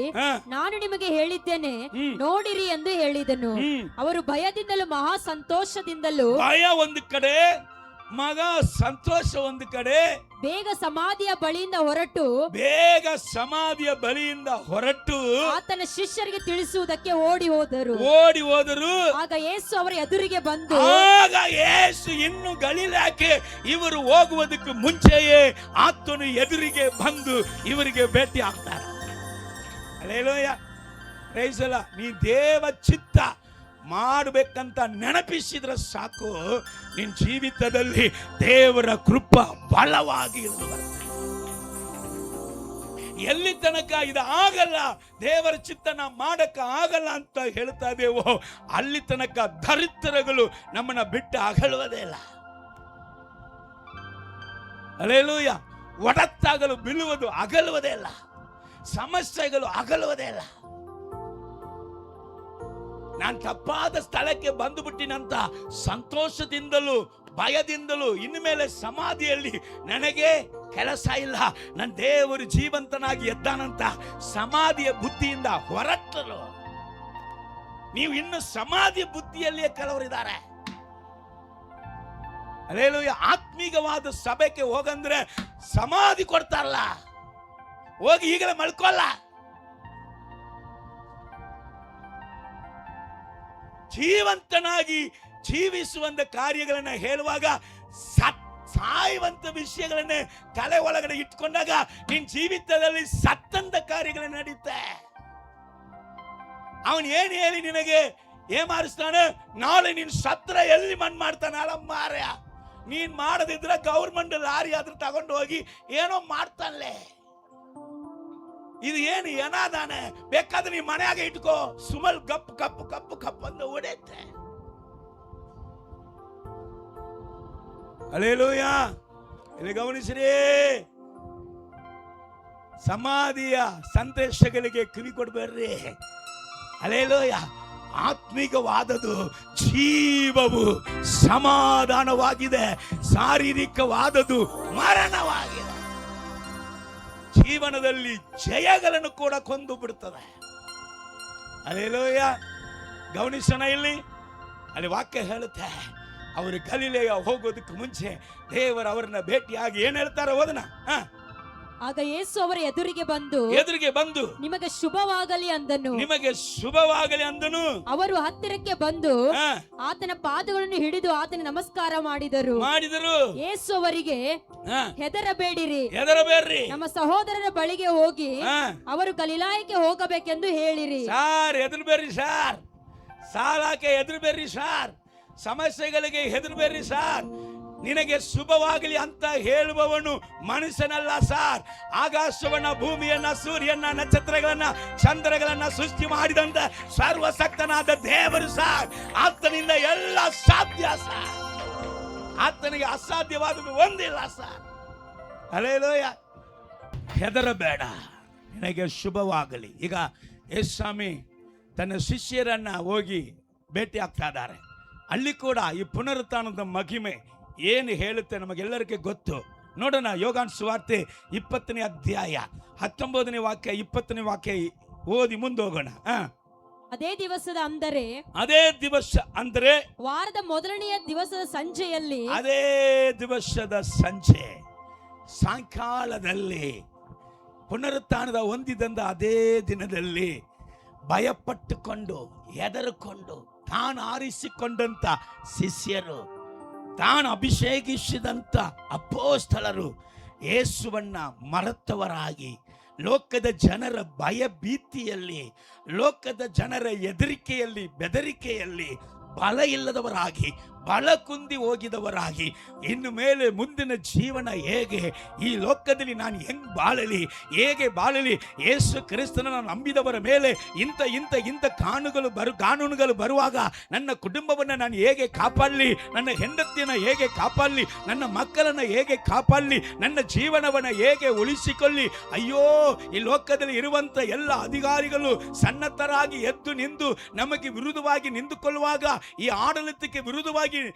ನಾನು ನಿಮಗೆ ಹೇಳಿದ್ದೇನೆ ನೋಡಿರಿ ಎಂದು ಹೇಳಿದನು. ಅವರು ಭಯದಿಂದಲೂ ಮಹಾ ಸಂತೋಷದಿಂದಲೂ, ಭಯ ಒಂದು ಕಡೆ, ಮಗ ಸಂತೋಷ ಒಂದು ಕಡೆ, ಬೇಗ ಸಮಾಧಿಯ ಬಳಿಯಿಂದ ಹೊರಟು ಆತನ ಶಿಷ್ಯರಿಗೆ ತಿಳಿಸುವುದಕ್ಕೆ ಓಡಿ ಹೋದರು. ಆಗ ಯೇಸು ಅವರ ಎದುರಿಗೆ ಬಂದು, ಇನ್ನು ಗಲಿಲಾಯಕ್ಕೆ ಇವರು ಹೋಗುವುದಕ್ಕೆ ಮುಂಚೆಯೇ ಆತನು ಎದುರಿಗೆ ಬಂದು ಇವರಿಗೆ ಭೇಟಿ ಆಗ್ತಾರೆ. Hallelujah, praise the Lord. ನೀ ದೇವ ಚಿತ್ತ ಮಾಡಬೇಕಂತ ನೆನಪಿಸಿದ್ರೆ ಸಾಕು, ನಿನ್ನ ಜೀವಿತದಲ್ಲಿ ದೇವರ ಕೃಪಾ ಬಲವಾಗಿ ಇಳಿದು ಬರುತ್ತೆ. ಎಲ್ಲಿ ತನಕ ಇದು ಆಗಲ್ಲ, ದೇವರ ಚಿತ್ತನ ಮಾಡಕ್ಕ ಆಗಲ್ಲ ಅಂತ ಹೇಳ್ತಾ ಇದೇವೋ, ಅಲ್ಲಿ ತನಕ ದರಿದ್ರಗಳು ನಮ್ಮನ್ನ ಬಿಟ್ಟು ಅಗಲುವುದೇ ಇಲ್ಲ. ಹಲ್ಲೆಲೂಯ. ಒಡತ್ತಾಗಲು ಬೀಳುವುದು ಅಗಲುವುದೇ ಇಲ್ಲ, ಸಮಸ್ಯೆಗಳು ಅಗಲುವುದೇ ಇಲ್ಲ. ನಾನು ತಪ್ಪಾದ ಸ್ಥಳಕ್ಕೆ ಬಂದುಬಿಟ್ಟಿನಂತ ಸಂತೋಷದಿಂದಲೂ ಭಯದಿಂದಲೂ ಇನ್ನು ಮೇಲೆ ಸಮಾಧಿಯಲ್ಲಿ ನನಗೆ ಕೆಲಸ ಇಲ್ಲ, ನನ್ನ ದೇವರು ಜೀವಂತನಾಗಿ ಎದ್ದಾನಂತ ಸಮಾಧಿಯ ಬುದ್ಧಿಯಿಂದ ಹೊರಟರು. ನೀವು ಇನ್ನು ಸಮಾಧಿಯ ಬುದ್ಧಿಯಲ್ಲಿಯೇ ಕೆಲವರಿದ್ದಾರೆ. ಅಲ್ಲೇಲೂಯ. ಆತ್ಮೀಕವಾದ ಸಭೆಗೆ ಹೋಗಂದ್ರೆ ಸಮಾಧಿ ಕೊಡ್ತಾರಲ್ಲ, ಹೋಗಿ ಈಗಲೇ ಮಲ್ಕೊಲ್ಲ. ಜೀವಂತನಾಗಿ ಜೀವಿಸುವಂತ ಕಾರ್ಯಗಳನ್ನ ಹೇಳುವಾಗ ಸಾಯುವಂತ ವಿಷಯಗಳನ್ನೇ ತಲೆ ಒಳಗಡೆ ಇಟ್ಕೊಂಡಾಗ ನಿನ್ ಜೀವಿತದಲ್ಲಿ ಸತ್ತಂತ ಕಾರ್ಯಗಳು ನಡೆಯುತ್ತೆ. ಅವನ್ ಏನ್ ಹೇಳಿ ನಿನಗೆ ಏಮಾರಿಸ್ತಾನೆ, ನಾಳೆ ನೀನ್ ಸತ್ರ ಎಲ್ಲಿ ಮಣ್ಣು ಮಾಡ್ತಾನೆ ಅಲ್ಲ ಮಾರ್ಯ. ನೀನ್ ಮಾಡದಿದ್ರೆ ಗೌರ್ಮೆಂಟ್ ಲಾರಿ ಆದ್ರೂ ತಗೊಂಡು ಹೋಗಿ ಏನೋ ಮಾಡ್ತಾನೆ. ಇದು ಏನು ಏನಾದಾನೆ, ಬೇಕಾದ್ರೆ ನೀ ಮನೆಯಾಗ ಇಟ್ಕೋ, ಸುಮಲ್ ಕಪ್ಪು ಕಪ್ಪು ಕಪ್ಪು ಕಪ್ಪು ಅಂತ ಹೊಡೆಯುತ್ತೆ. ಹಲ್ಲೆಲೂಯಾ. ಇಲ್ಲಿ ಗಮನಿಸ್ರಿ, ಸಮಾಧಿಯ ಸಂದೇಶಗಳಿಗೆ ಕಿವಿ ಕೊಡ್ಬೇಡ್ರಿ. ಹಲ್ಲೆಲೂಯಾ. ಆತ್ಮಿಕವಾದದ್ದು ಜೀವವು ಸಮಾಧಾನವಾಗಿದೆ, ಶಾರೀರಿಕವಾದದ್ದು ಮರಣವಾಗಿದೆ. ಜೀವನದಲ್ಲಿ ಜಯಗಳನ್ನು ಕೂಡ ಕೊಂದು ಬಿಡುತ್ತದೆ. ಹಲ್ಲೆಲೂಯಾ. ಗಮನಿಸೋಣ, ಇಲ್ಲಿ ಅಲ್ಲಿ ವಾಕ್ಯ ಹೇಳುತ್ತೆ, ಅವರು ಗಲಿಲೆಯ ಹೋಗೋದಕ್ಕೆ ಮುಂಚೆ ದೇವರು ಅವರನ್ನ ಭೇಟಿಯಾಗಿ ಏನ್ ಹೇಳ್ತಾರೆ ಓದನ. ಆಗ ಯೇಸು ಅವರ ಎದುರಿಗೆ ಬಂದು ನಿಮಗೆ ಶುಭವಾಗಲಿ ಅಂದನು. ನಿಮಗೆ ಶುಭವಾಗಲಿ ಅಂದನು. ಅವರು ಹತ್ತಿರಕ್ಕೆ ಬಂದು ಆತನ ಪಾದಗಳನ್ನು ಹಿಡಿದು ಆತನ ನಮಸ್ಕಾರ ಮಾಡಿದರು. ಯೇಸು ಅವರಿಗೆ ಹೆದರಬೇಡಿರಿ, ನಮ್ಮ ಸಹೋದರರ ಬಳಿಗೆ ಹೋಗಿ ಅವರು ಗಲಿಲಾಯಕ್ಕೆ ಹೋಗಬೇಕೆಂದು ಹೇಳಿರಿ. ಸಾರ್ ಹೆದರ್ಬೇಡ್ರಿ ಸಾರ್, ಸಾಲಕ್ಕೆ ಹೆದರ್ಬೇಡ್ರಿ ಸಾರ್, ಸಮಸ್ಯೆಗಳಿಗೆ ಹೆದರ್ಬೇಡ್ರಿ ಸಾರ್. ನಿನಗೆ ಶುಭವಾಗಲಿ ಅಂತ ಹೇಳುವವನು ಮನುಷ್ಯನಲ್ಲ ಸಾರ್. ಆಕಾಶವನ್ನ, ಭೂಮಿಯನ್ನ, ಸೂರ್ಯನ, ನಕ್ಷತ್ರಗಳನ್ನ, ಚಂದ್ರಗಳನ್ನ ಸೃಷ್ಟಿ ಮಾಡಿದಂತ ಸರ್ವಶಕ್ತನಾದ ದೇವರು ಸಾರ್. ಆತನಿಂದ ಎಲ್ಲ ಸಾಧ್ಯ ಸಾರ್. ಆತನಿಗೆ ಅಸಾಧ್ಯವಾದದ್ದು ಒಂದಿಲ್ಲ ಸಾರ್. ಹಲ್ಲೆಲೂಯಾ. ಹೆದರಬೇಡ, ನಿನಗೆ ಶುಭವಾಗಲಿ. ಈಗ ಯೇಸುಸ್ವಾಮಿ ತನ್ನ ಶಿಷ್ಯರನ್ನ ಹೋಗಿ ಭೇಟಿ ಆಗ್ತಾ ಇದ್ದಾರೆ. ಅಲ್ಲಿ ಕೂಡ ಈ ಪುನರುತ್ಥಾನದ ಮಹಿಮೆ ಏನು ಹೇಳುತ್ತೆ ನಮಗೆಲ್ಲರಿಗೆ ಗೊತ್ತು. ನೋಡೋಣ, ಯೋಹಾನ ಸುವಾರ್ತೆ 20ನೇ ಅಧ್ಯಾಯ 19ನೇ ವಾಕ್ಯ 20ನೇ ವಾಕ್ಯ ಓದಿ ಮುಂದೆ ಹೋಗೋಣ. ಅದೇ ದಿವಸ ಅಂದರೆ ವಾರದ ಮೊದಲನೆಯ ದಿವಸದ ಸಂಜೆಯಲ್ಲಿ, ಅದೇ ದಿವಸದ ಸಂಜೆ ಸಾಯಂಕಾಲದಲ್ಲಿ, ಪುನರುತ್ಥಾನದ ಹೊಂದಿದಂದ ಅದೇ ದಿನದಲ್ಲಿ ಭಯಪಟ್ಟುಕೊಂಡು ಹೆದರಿಕೊಂಡು ತಾನು ಆರಿಸಿಕೊಂಡಂತ ಶಿಷ್ಯರು, ತಾನು ಅಭಿಷೇಕಿಸಿದಂತ ಅಪೊಸ್ತಲರು ಯೇಸುವನ್ನ ಮರೆತವರಾಗಿ, ಲೋಕದ ಜನರ ಭಯ ಭೀತಿಯಲ್ಲಿ, ಲೋಕದ ಜನರ ಹೆದರಿಕೆಯಲ್ಲಿ, ಬೆದರಿಕೆಯಲ್ಲಿ ಬಲ ಇಲ್ಲದವರಾಗಿ, ಬಲ ಕುಂದಿ ಹೋಗಿದವರಾಗಿ, ಇನ್ನು ಮೇಲೆ ಮುಂದಿನ ಜೀವನ ಹೇಗೆ, ಈ ಲೋಕದಲ್ಲಿ ನಾನು ಹೆಂಗ್ ಬಾಳಲಿ, ಹೇಗೆ ಬಾಳಲಿ, ಯೇಸು ಕ್ರಿಸ್ತನ ನಂಬಿದವರ ಮೇಲೆ ಇಂಥ ಇಂಥ ಇಂಥ ಕಾನೂನುಗಳು ಬರುವಾಗ ನನ್ನ ಕುಟುಂಬವನ್ನು ನಾನು ಹೇಗೆ ಕಾಪಾಡಲಿ, ನನ್ನ ಹೆಂಡತಿಯನ್ನು ಹೇಗೆ ಕಾಪಾಡಲಿ, ನನ್ನ ಮಕ್ಕಳನ್ನು ಹೇಗೆ ಕಾಪಾಡಲಿ, ನನ್ನ ಜೀವನವನ್ನು ಹೇಗೆ ಉಳಿಸಿಕೊಳ್ಳಿ. ಅಯ್ಯೋ, ಈ ಲೋಕದಲ್ಲಿ ಇರುವಂಥ ಎಲ್ಲ ಅಧಿಕಾರಿಗಳು ಸನ್ನದ್ಧರಾಗಿ ಎದ್ದು ನಿಂತು ನಮಗೆ ವಿರುದ್ಧವಾಗಿ ನಿಂತುಕೊಳ್ಳುವಾಗ, ಈ ಆಡಳಿತಕ್ಕೆ ವಿರುದ್ಧವಾಗಿ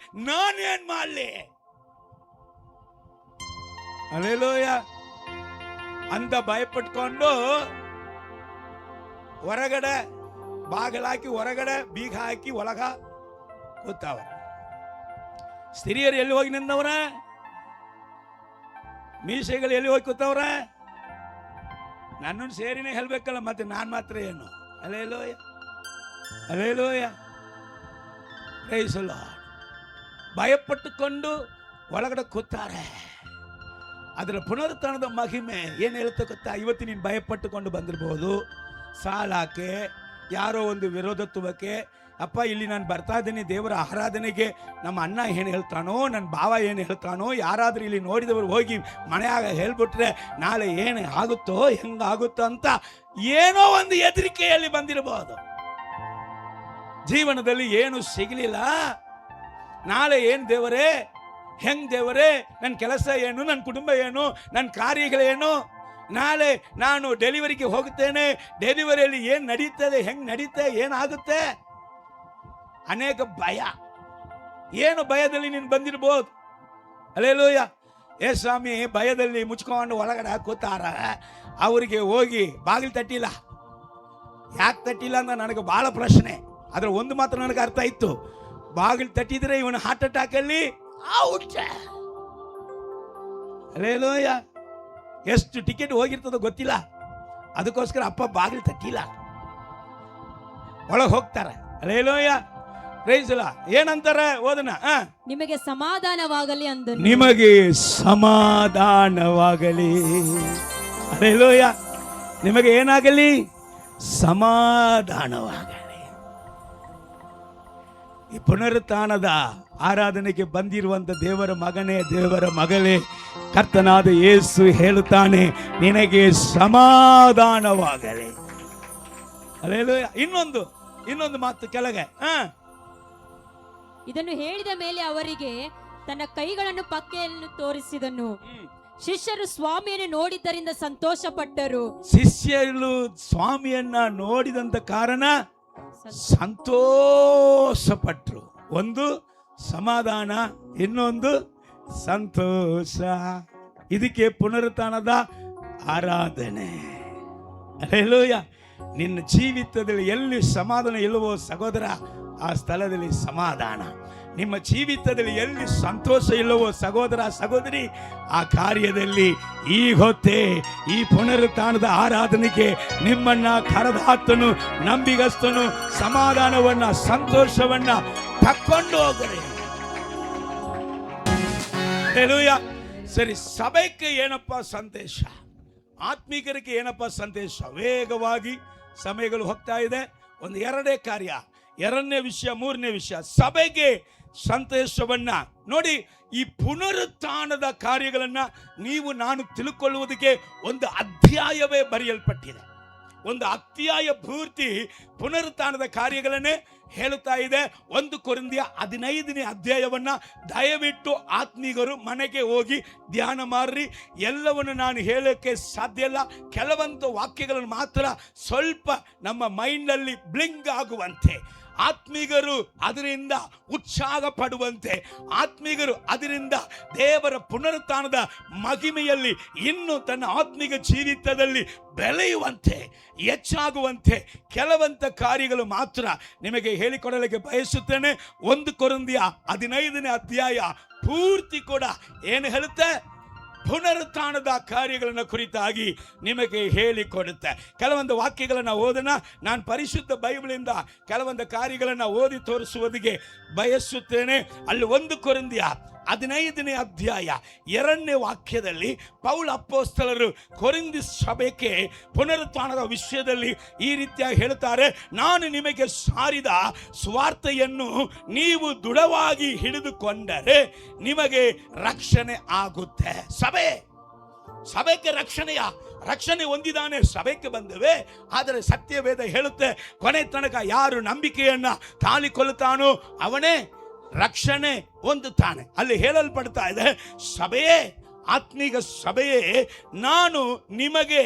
ನಾನೇನ್ ಮಾಡಲಿ? ಹಲ್ಲೆಲೂಯಾ ಅಂತ ಭಯಪಟ್ಕೊಂಡು ಹೊರಗಡೆ ಬಾಗಿಲಾಕಿ, ಹೊರಗಡೆ ಬೀಗ ಹಾಕಿ ಒಳಗ ಕೂತವ್ರ. ಸ್ತ್ರೀಯರು ಎಲ್ಲಿ ಹೋಗಿ ನಿಂದವ್ರ? ಮೀಸೆಗಳು ಎಲ್ಲಿ ಹೋಗಿ ಕೂತವ್ರ? ನನ್ನನ್ನು ಸೇರಿನೇ ಹೇಳ್ಬೇಕಲ್ಲ, ಮತ್ತೆ ನಾನು ಮಾತ್ರ ಏನು? Hallelujah, hallelujah, praise the lord. ಭಯಪಟ್ಟುಕೊಂಡು ಒಳಗಡೆ ಕೂತಾರೆ. ಅದರ ಪುನರುತ್ಥಾನದ ಮಹಿಮೆ ಏನು ಹೇಳುತ್ತೆ ಗೊತ್ತಾ? ಇವತ್ತು ನೀನು ಭಯಪಟ್ಟುಕೊಂಡು ಬಂದಿರಬಹುದು, ಸಾಲಕ್ಕೆ, ಯಾರೋ ಒಂದು ವಿರೋಧತ್ವಕ್ಕೆ, ಅಪ್ಪ ಇಲ್ಲಿ ನಾನು ಬರ್ತಾ ಇದ್ದೀನಿ ದೇವರ ಆರಾಧನೆಗೆ, ನಮ್ಮ ಅಣ್ಣ ಏನು ಹೇಳ್ತಾನೋ, ನನ್ನ ಭಾವ ಏನು ಹೇಳ್ತಾನೋ, ಯಾರಾದರೂ ಇಲ್ಲಿ ನೋಡಿದವರು ಹೋಗಿ ಮನೆಯಾಗ ಹೇಳ್ಬಿಟ್ರೆ ನಾಳೆ ಏನು ಆಗುತ್ತೋ ಹೆಂಗಾಗುತ್ತೋ ಅಂತ ಏನೋ ಒಂದು ಹೆದರಿಕೆಯಲ್ಲಿ ಬಂದಿರಬಹುದು. ಜೀವನದಲ್ಲಿ ಏನು ಸಿಗಲಿಲ್ಲ, ನಾಳೆ ಏನು ದೇವರೇ, ಹೆಂಗ್ ದೇವರೇ, ನನ್ನ ಕೆಲಸ ಏನು, ನನ್ನ ಕುಟುಂಬ ಏನು, ನನ್ನ ಕಾರ್ಯಗಳೇನು, ನಾಳೆ ನಾನು ಡೆಲಿವರಿಗೆ ಹೋಗುತ್ತೇನೆ, ಡೆಲಿವರಿಯಲ್ಲಿ ಏನು ನಡೀತದೆ, ಹೆಂಗ್ ನಡೀತೆ, ಏನಾಗುತ್ತೆ, ಅನೇಕ ಭಯ. ಏನು ಭಯದಲ್ಲಿ ನೀನು ಬಂದಿರ್ಬೋದು. ಅಲ್ಲೇಲೂಯ. ಏ ಸ್ವಾಮಿ, ಭಯದಲ್ಲಿ ಮುಚ್ಕೊಂಡು ಒಳಗಡೆ ಕೂತಾರ, ಅವರಿಗೆ ಹೋಗಿ ಬಾಗಿಲು ತಟ್ಟಿಲ್ಲ. ಯಾಕೆ ತಟ್ಟಿಲ್ಲ ಅಂತ ನನಗೆ ಬಹಳ ಪ್ರಶ್ನೆ. ಆದ್ರೆ ಒಂದು ಮಾತ್ರ ನನಗೆ ಅರ್ಥ ಇತ್ತು, ಬಾಗಿಲು ತಟ್ಟಿದ್ರೆ ಇವನು ಹಾರ್ಟ್ ಅಟ್ಯಾಕ್ ಅಲ್ಲಿ ಔಟ್. ಅಲ್ಲೇಲೂಯ. ಎಷ್ಟು ಟಿಕೆಟ್ ಹೋಗಿರ್ತದೋ ಗೊತ್ತಿಲ್ಲ, ಅದಕ್ಕೋಸ್ಕರ ಅಪ್ಪ ಬಾಗಿಲು ತಟ್ಟಿಲ್ಲ, ಒಳಗೆ ಹೋಗ್ತಾರೆ. ಅಲ್ಲೇಲೂಯ. Praise Lord. ಏನಂತಾರೆ ಓದನ? ನಿಮಗೆ ಸಮಾಧಾನವಾಗಲಿ ಅಂದನು. ನಿಮಗೆ ಸಮಾಧಾನವಾಗಲಿ. ಅಲ್ಲೇಲೂಯ. ನಿಮಗೆ ಏನಾಗಲಿ? ಸಮಾಧಾನವಾಗಲಿ. ಈ ಪುನರುತ್ಥಾನದ ಆರಾಧನೆಗೆ ಬಂದಿರುವಂತ ದೇವರ ಮಗನೇ, ದೇವರ ಮಗಳೇ, ಕರ್ತನಾದ ಯೇಸು ಹೇಳುತ್ತಾನೆ, ನಿನಗೆ ಸಮಾಧಾನವಾಗಲಿ. ಅಲ್ಲೇಲೂಯ. ಇನ್ನೊಂದು ಮಾತು ಕೆಳಗೆ. ಇದನ್ನು ಹೇಳಿದ ಮೇಲೆ ಅವರಿಗೆ ತನ್ನ ಕೈಗಳನ್ನು ಪಕ್ಕೆಯನ್ನು ತೋರಿಸಿದನು. ಶಿಷ್ಯರು ಸ್ವಾಮಿಯನ್ನು ನೋಡಿದ್ದರಿಂದ ಸಂತೋಷಪಟ್ಟರು. ಶಿಷ್ಯರು ಸ್ವಾಮಿಯನ್ನ ನೋಡಿದಂತ ಕಾರಣ ಸಂತೋಷಪಟ್ಟರು. ಒಂದು ಸಮಾಧಾನ, ಇನ್ನೊಂದು ಸಂತೋಷ. ಇದಕ್ಕೆ ಪುನರುತ್ಥಾನದ ಆರಾಧನೆ. ಹಲ್ಲೆಲೂಯ. ನಿನ್ನ ಜೀವಿತದಲ್ಲಿ ಎಲ್ಲಿ ಸಮಾಧಾನ ಇಲ್ಲವೋ ಸಹೋದರ, ಆ ಸ್ಥಳದಲ್ಲಿ ಸಮಾಧಾನ. ನಿಮ್ಮ ಜೀವಿತದಲ್ಲಿ ಎಲ್ಲಿ ಸಂತೋಷ ಇಲ್ಲವೋ ಸಹೋದರ ಸಹೋದರಿ, ಆ ಕಾರ್ಯದಲ್ಲಿ ಈ ಹೊತ್ತೇ ಈ ಪುನರುತ್ಥಾನದ ಆರಾಧನೆಗೆ ನಿಮ್ಮನ್ನ ಕರೆದಾತನು, ನಂಬಿಗಸ್ತನು, ಸಮಾಧಾನವನ್ನ, ಸಂತೋಷವನ್ನ ತಕ್ಕೊಂಡು ಹೋಗ್ರಿ. ಹಲ್ಲೆಲೂಯ. ಸರಿ, ಸಭೆಗೆ ಏನಪ್ಪ ಸಂದೇಶ? ಆತ್ಮೀಕರಿಗೆ ಏನಪ್ಪ ಸಂದೇಶ? ವೇಗವಾಗಿ ಸಮಯಗಳು ಹೋಗ್ತಾ ಇದೆ. ಒಂದು ಎರಡನೇ ಕಾರ್ಯ, ಎರಡನೇ ವಿಷಯ, ಮೂರನೇ ವಿಷಯ, ಸಭೆಗೆ ಸಂದೇಶವನ್ನ ನೋಡಿ. ಈ ಪುನರುತ್ಥಾನದ ಕಾರ್ಯಗಳನ್ನ ನೀವು ನಾನು ತಿಳ್ಕೊಳ್ಳುವುದಕ್ಕೆ ಒಂದು ಅಧ್ಯಾಯವೇ ಬರೆಯಲ್ಪಟ್ಟಿದೆ. ಒಂದು ಅಧ್ಯಾಯ ಪೂರ್ತಿ ಪುನರುತ್ಥಾನದ ಕಾರ್ಯಗಳನ್ನೇ ಹೇಳುತ್ತಾ ಇದೆ. 1 ಕೊರಿಂಥಿಯ 15ನೇ ಅಧ್ಯಾಯವನ್ನ ದಯವಿಟ್ಟು ಆತ್ಮೀಗರು ಮನೆಗೆ ಹೋಗಿ ಧ್ಯಾನ ಮಾಡ್ರಿ. ಎಲ್ಲವನ್ನು ನಾನು ಹೇಳೋಕ್ಕೆ ಸಾಧ್ಯ ಇಲ್ಲ. ಕೆಲವೊಂದು ವಾಕ್ಯಗಳನ್ನು ಮಾತ್ರ ಸ್ವಲ್ಪ ನಮ್ಮ ಮೈಂಡ್ನಲ್ಲಿ ಬ್ಲಿಂಕ್ ಆಗುವಂತೆ, ಆತ್ಮೀಗರು ಅದರಿಂದ ಉತ್ಸಾಹ ಪಡುವಂತೆ, ಆತ್ಮೀಗರು ಅದರಿಂದ ದೇವರ ಪುನರುತ್ಥಾನದ ಮಹಿಮೆಯಲ್ಲಿ ಇನ್ನೂ ತನ್ನ ಆತ್ಮಿಕ ಜೀವಿತದಲ್ಲಿ ಬೆಳೆಯುವಂತೆ, ಹೆಚ್ಚಾಗುವಂತೆ ಕೆಲವಂತ ಕಾರ್ಯಗಳು ಮಾತ್ರ ನಿಮಗೆ ಹೇಳಿಕೊಡಲಿಕ್ಕೆ ಬಯಸುತ್ತೇನೆ. 1 ಕೊರಿಂಥಿಯ 15ನೇ ಅಧ್ಯಾಯ ಪೂರ್ತಿ ಕೂಡ ಏನು ಹೇಳುತ್ತೆ? ಪುನರುತ್ಥಾನದ ಕಾರ್ಯಗಳನ್ನು ಕುರಿತಾಗಿ ನಿಮಗೆ ಹೇಳಿಕೊಡುತ್ತೆ. ಕೆಲವೊಂದು ವಾಕ್ಯಗಳನ್ನು ಓದೋಣ. ನಾನು ಪರಿಶುದ್ಧ ಬೈಬಲಿಂದ ಕೆಲವೊಂದು ಕಾರ್ಯಗಳನ್ನು ಓದಿ ತೋರಿಸುವುದಕ್ಕೆ ಬಯಸುತ್ತೇನೆ. ಅಲ್ಲಿ 1 ಕೊರಿಂಥಿಯ 15ನೇ ಅಧ್ಯಾಯ 2ನೇ ವಾಕ್ಯದಲ್ಲಿ ಪೌಲ ಅಪೊಸ್ತಲರು ಕೊರಿಂಥಿ ಸಭೆಗೆ ಪುನರುತ್ಥಾನದ ವಿಷಯದಲ್ಲಿ ಈ ರೀತಿಯಾಗಿ ಹೇಳ್ತಾರೆ, ನಾನು ನಿಮಗೆ ಸಾರಿದ ಸುವಾರ್ತೆಯನ್ನು ನೀವು ದೃಢವಾಗಿ ಹಿಡಿದುಕೊಂಡರೆ ನಿಮಗೆ ರಕ್ಷಣೆ ಆಗುತ್ತೆ. ಸಭೆಗೆ ರಕ್ಷಣೆ ಹೊಂದಿದಾನೆ, ಸಭೆಗೆ ಬಂದವೆ. ಆದರೆ ಸತ್ಯವೇದ ಹೇಳುತ್ತೆ, ಕೊನೆ ತನಕ ಯಾರು ನಂಬಿಕೆಯನ್ನ ತಾಳಿಕೊಳ್ಳುತ್ತಾನೋ ಅವನೇ ರಕ್ಷಣೆ ಹೊಂದುತ್ತಾನೆ. ಅಲ್ಲಿ ಹೇಳಲ್ಪಡ್ತಾ ಇದೆ, ಸಭೆಯೇ, ಆತ್ಮೀಕ ಸಭೆಯೇ, ನಾನು ನಿಮಗೆ